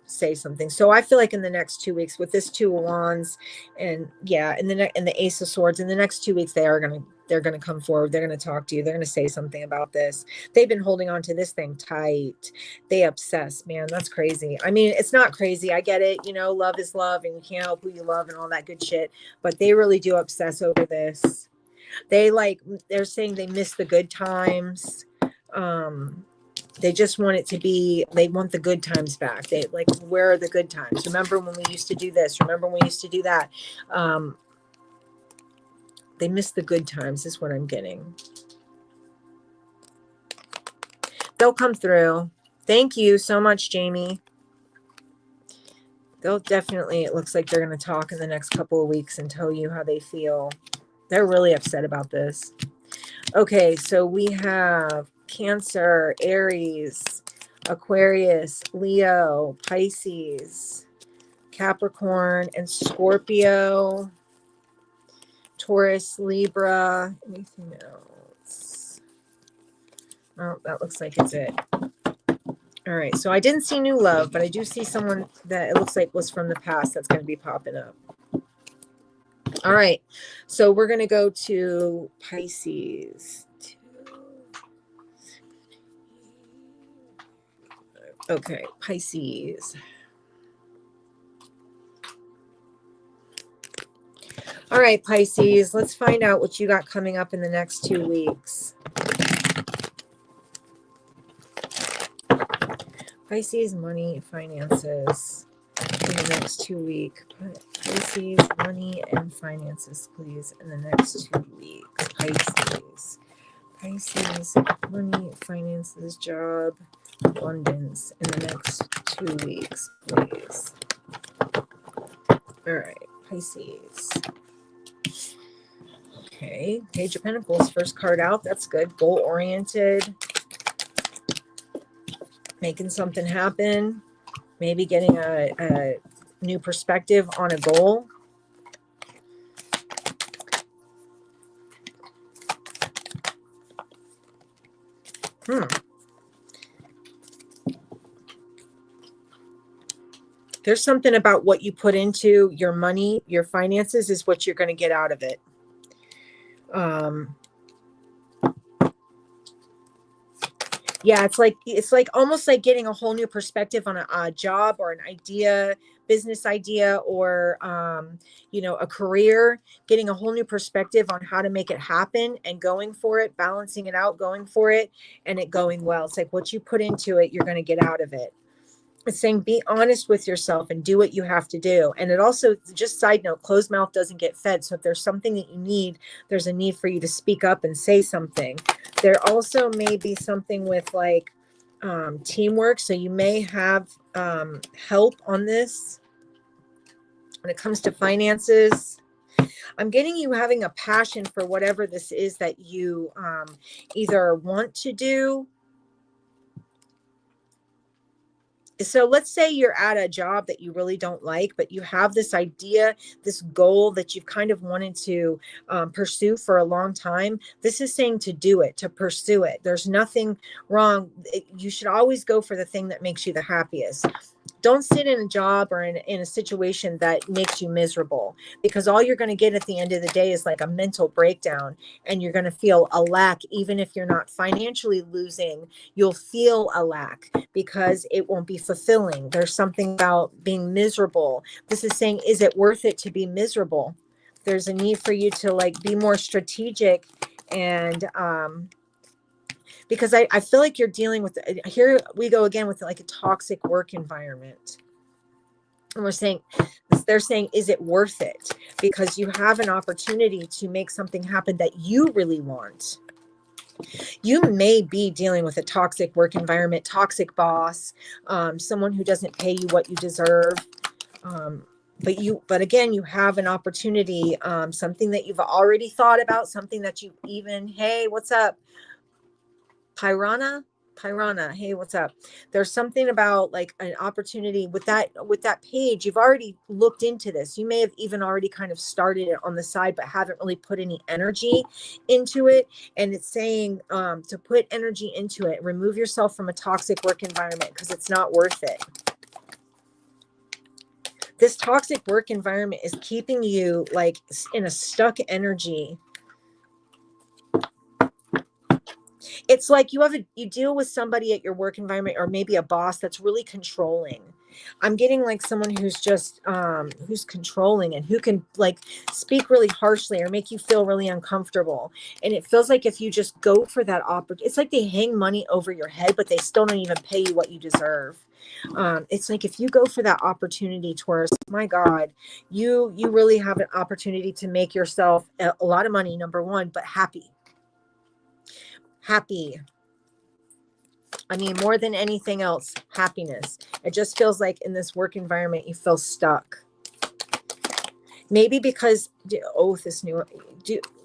say something. So I feel like in the next 2 weeks with this 2 of Wands and and the Ace of Swords, in the next 2 weeks, they're going to come forward. They're going to talk to you. They're going to say something about this. They've been holding on to this thing tight. They obsess, man. That's crazy. I mean, it's not crazy. I get it. Love is love, and you can't help who you love and all that good shit. But they really do obsess over this. They're saying they miss the good times. They just want it to be, they want the good times back. They like, where are the good times? Remember when we used to do this? Remember when we used to do that? They miss the good times is what I'm getting. They'll come through. Thank you so much, Jamie. They'll definitely, it looks like they're going to talk in the next couple of weeks and tell you how they feel. They're really upset about this. Okay, so we have Cancer, Aries, Aquarius, Leo, Pisces, Capricorn, and Scorpio, Taurus, Libra. Anything else? Oh, that looks like it's it. All right, so I didn't see new love, but I do see someone that it looks like was from the past that's going to be popping up. All right, so we're going to go to Pisces. Okay, Pisces. All right, Pisces, let's find out what you got coming up in the next 2 weeks. Pisces, money, finances in the next 2 weeks. Pisces, money and finances, please, in the next 2 weeks. Pisces. Pisces, money, finances, job, abundance in the next 2 weeks, please. All right, Pisces. Okay, Page of Pentacles, first card out. That's good. Goal-oriented. Making something happen. Maybe getting a new perspective on a goal. There's something about what you put into your money, your finances is what you're going to get out of it. Yeah, it's like almost like getting a whole new perspective on a job or an idea, business idea, or you know, a career, getting a whole new perspective on how to make it happen and going for it, balancing it out, going for it, and it going well. It's like what you put into it, you're going to get out of it. It's saying be honest with yourself and do what you have to do. And it also, just side note, closed mouth doesn't get fed. So if there's something that you need, there's a need for you to speak up and say something. There also may be something with like teamwork. So you may have help on this when it comes to finances. I'm getting you having a passion for whatever this is that you either want to do. So let's say you're at a job that you really don't like, but you have this idea, this goal that you've kind of wanted to pursue for a long time. This is saying to do it, to pursue it. There's nothing wrong. You should always go for the thing that makes you the happiest. Don't sit in a job or in a situation that makes you miserable, because all you're going to get at the end of the day is like a mental breakdown, and you're going to feel a lack. Even if you're not financially losing, you'll feel a lack because it won't be fulfilling. There's something about being miserable. This is saying, is it worth it to be miserable? There's a need for you to like be more strategic, and because I feel like you're dealing with, here we go again with like a toxic work environment. And we're saying, they're saying, is it worth it? Because you have an opportunity to make something happen that you really want. You may be dealing with a toxic work environment, toxic boss, someone who doesn't pay you what you deserve. But again, you have an opportunity, something that you've already thought about, something that you even, hey, what's up? Pirana, hey, what's up? There's something about like an opportunity with that page. You've already looked into this. You may have even already kind of started it on the side, but haven't really put any energy into it. And it's saying to put energy into it. Remove yourself from a toxic work environment because it's not worth it. This toxic work environment is keeping you like in a stuck energy. It's like you deal with somebody at your work environment, or maybe a boss that's really controlling. I'm getting like someone who's just who's controlling and who can like speak really harshly or make you feel really uncomfortable. And it feels like if you just go for that opportunity, it's like they hang money over your head, but they still don't even pay you what you deserve. It's like if you go for that opportunity, Taurus, my God, you really have an opportunity to make yourself a lot of money, number one, but happy. I mean, more than anything else, happidness. It just feels like in this work environment, you feel stuck. Maybe because,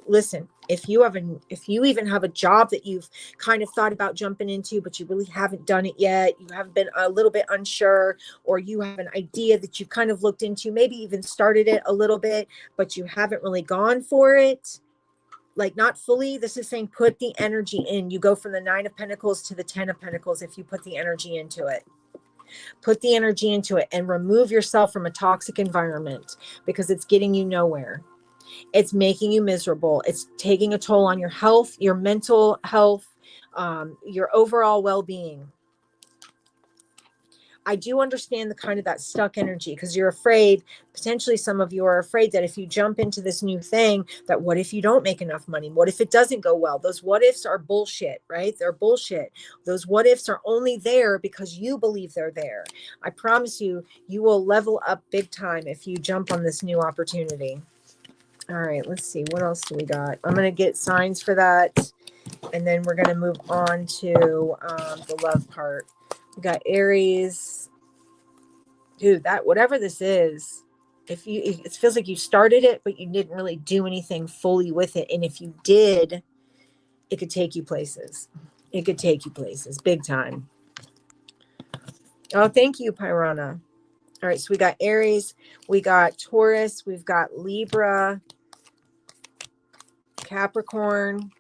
listen, if you even have a job that you've kind of thought about jumping into, but you really haven't done it yet, you have been a little bit unsure, or you have an idea that you've kind of looked into, maybe even started it a little bit, but you haven't really gone for it. Like not fully. This is saying put the energy in. You go from the 9 of Pentacles to the 10 of Pentacles if you put the energy into it. Put the energy into it and remove yourself from a toxic environment, because it's getting you nowhere. It's making you miserable. It's taking a toll on your health, your mental health, your overall well-being. I do understand the kind of that stuck energy, because you're afraid, potentially some of you are afraid that if you jump into this new thing, that what if you don't make enough money? What if it doesn't go well? Those what ifs are bullshit, right? They're bullshit. Those what ifs are only there because you believe they're there. I promise you, you will level up big time if you jump on this new opportunity. All right, let's see. What else do we got? I'm going to get signs for that. And then we're going to move on to the love part. We got Aries. Dude, that whatever this is, it feels like you started it, but you didn't really do anything fully with it. And if you did, it could take you places. It could take you places big time. Oh, thank you, Pirana. All right, so we got Aries, we got Taurus, we've got Libra, Capricorn,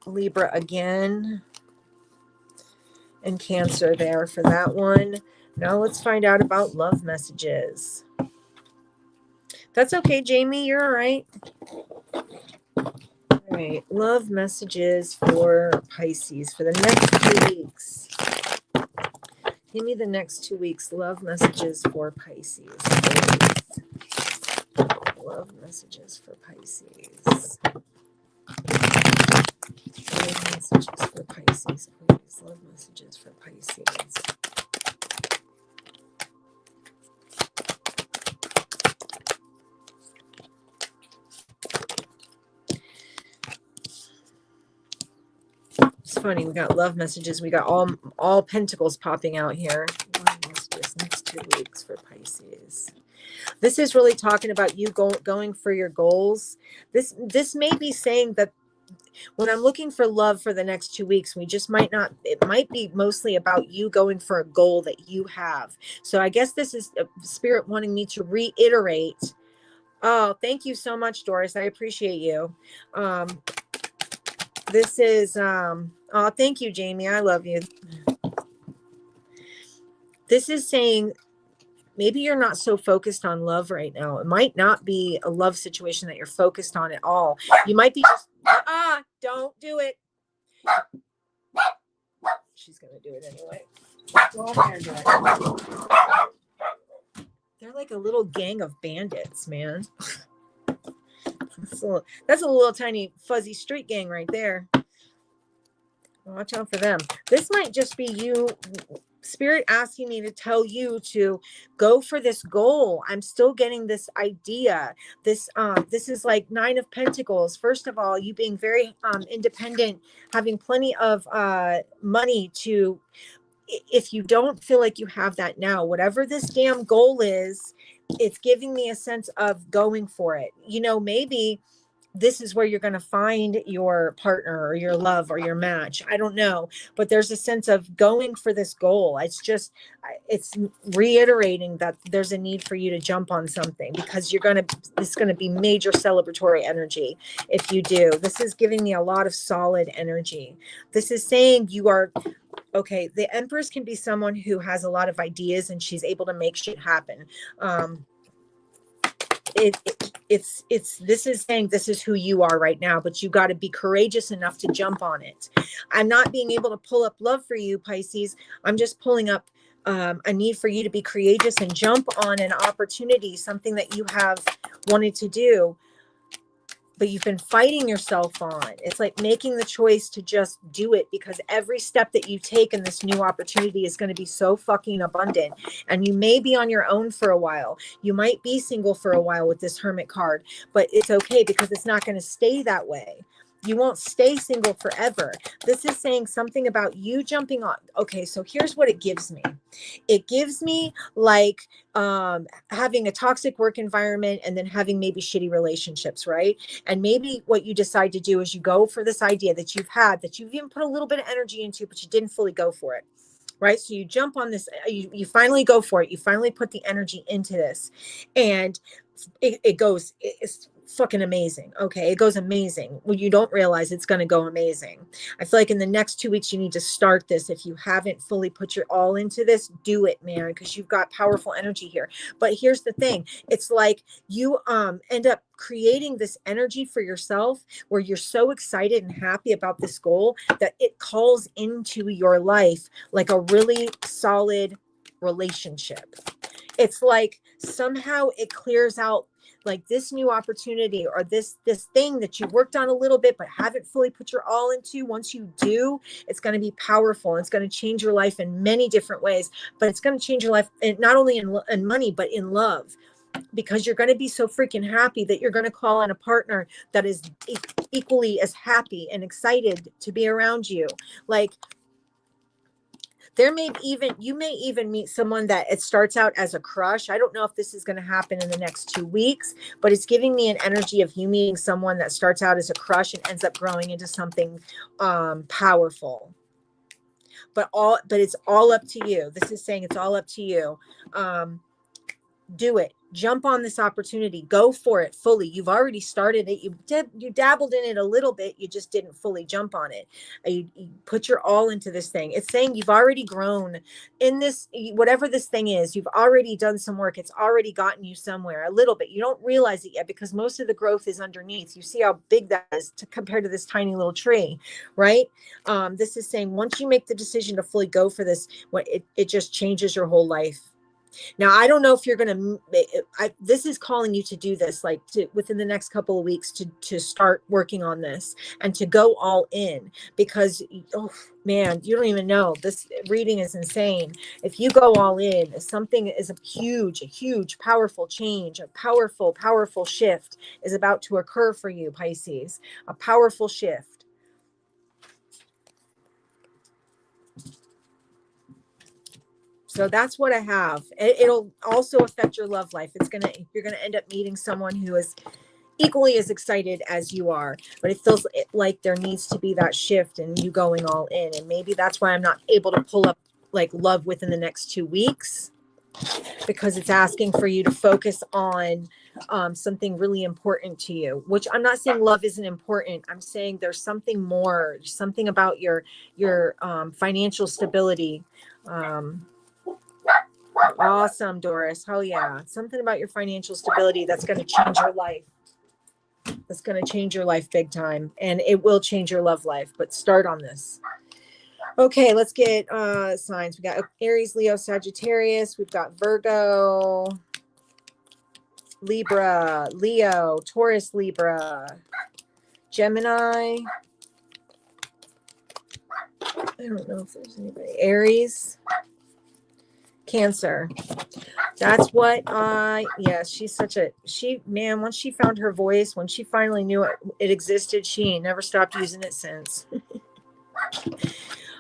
Libra again. and Cancer there for that one. Now let's find out about love messages. That's okay, Jamie. You're all right. All right. Love messages for Pisces for the next 2 weeks. Give me the next 2 weeks. Love messages for Pisces. Love messages for Pisces. Love messages for Pisces, please. Love messages for Pisces. It's funny, we got love messages. We got all pentacles popping out here. Love messages next 2 weeks for Pisces. This is really talking about you going for your goals. This may be saying that when I'm looking for love for the next 2 weeks, we just might not, it might be mostly about you going for a goal that you have. So I guess this is Spirit wanting me to reiterate. Oh, thank you so much, Doris. I appreciate you. This is, oh, thank you, Jamie. I love you. This is saying maybe you're not so focused on love right now. It might not be a love situation that you're focused on at all. You might be just, don't do it. She's going to do it anyway. Go over and do it. They're like a little gang of bandits, man. That's a little tiny fuzzy street gang right there. Watch out for them. This might just be you, Spirit asking me to tell you to go for this goal. I'm still getting this idea. This is like 9 of Pentacles. First of all, you being very independent, having plenty of money to, if you don't feel like you have that now, whatever this damn goal is, it's giving me a sense of going for it. You know, maybe this is where you're going to find your partner or your love or your match. I don't know, but there's a sense of going for this goal. It's reiterating that there's a need for you to jump on something because it's going to be major celebratory energy. If you do, this is giving me a lot of solid energy. This is saying you are, okay. The Empress can be someone who has a lot of ideas and she's able to make shit happen. This is saying this is who you are right now, but you got to be courageous enough to jump on it. I'm not being able to pull up love for you, Pisces. I'm just pulling up a need for you to be courageous and jump on an opportunity, something that you have wanted to do, but you've been fighting yourself on. It's like making the choice to just do it because every step that you take in this new opportunity is going to be so fucking abundant. And you may be on your own for a while. You might be single for a while with this Hermit card, but it's okay because it's not going to stay that way. You won't stay single forever. This is saying something about you jumping on. Okay, so here's what it gives me. It gives me like having a toxic work environment and then having maybe shitty relationships, right? And maybe what you decide to do is you go for this idea that you've had, that you've even put a little bit of energy into, but you didn't fully go for it. Right. So you jump on this, you finally go for it. You finally put the energy into this and it's fucking amazing. Okay. It goes amazing. Well, you don't realize it's going to go amazing. I feel like in the next 2 weeks, you need to start this. If you haven't fully put your all into this, do it, man, because you've got powerful energy here. But here's the thing. It's like you end up creating this energy for yourself where you're so excited and happy about this goal that it calls into your life like a really solid relationship. It's like somehow it clears out like this new opportunity or this thing that you worked on a little bit but haven't fully put your all into. Once you do, it's going to be powerful. It's going to change your life in many different ways, but it's going to change your life not only in money but in love, because you're going to be so freaking happy that you're going to call on a partner that is equally as happy and excited to be around you. Like you may even meet someone that it starts out as a crush. I don't know if this is going to happen in the next 2 weeks, but it's giving me an energy of you meeting someone that starts out as a crush and ends up growing into something powerful. But it's all up to you. This is saying it's all up to you. Do it. Jump on this opportunity. Go for it fully. You've already started it. You dabbled in it a little bit. You just didn't fully jump on it. You put your all into this thing. It's saying you've already grown in this, whatever this thing is. You've already done some work. It's already gotten you somewhere a little bit. You don't realize it yet because most of the growth is underneath. You see how big that is compared to this tiny little tree, right? This is saying once you make the decision to fully go for this, it just changes your whole life. Now, I don't know if you're going to, this is calling you to do this, like within the next couple of weeks to start working on this and to go all in, because, oh man, you don't even know, this reading is insane. If you go all in, something is a huge, powerful change, a powerful shift is about to occur for you, Pisces, a powerful shift. So that's what I have. It'll also affect your love life. You're gonna end up meeting someone who is equally as excited as you are, but it feels like there needs to be that shift and you going all in. And maybe that's why I'm not able to pull up like love within the next 2 weeks, because it's asking for you to focus on something really important to you, which I'm not saying love isn't important. I'm saying there's something more, something about your financial stability. Awesome, Doris. Oh yeah. Something about your financial stability that's going to change your life. That's going to change your life big time. And it will change your love life, but start on this. Okay, let's get signs. We got Aries, Leo, Sagittarius. We've got Virgo, Libra, Leo, Taurus, Libra, Gemini. I don't know if there's anybody. Aries, Cancer. That's what she's man, once she found her voice, when she finally knew it existed, she never stopped using it since.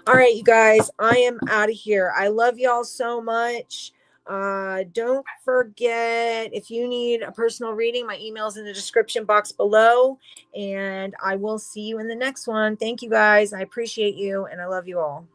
All right, you guys, I am out of here. I love y'all so much. Don't forget, if you need a personal reading, my email's in the description box below, and I will see you in the next one. Thank you guys. I appreciate you and I love you all.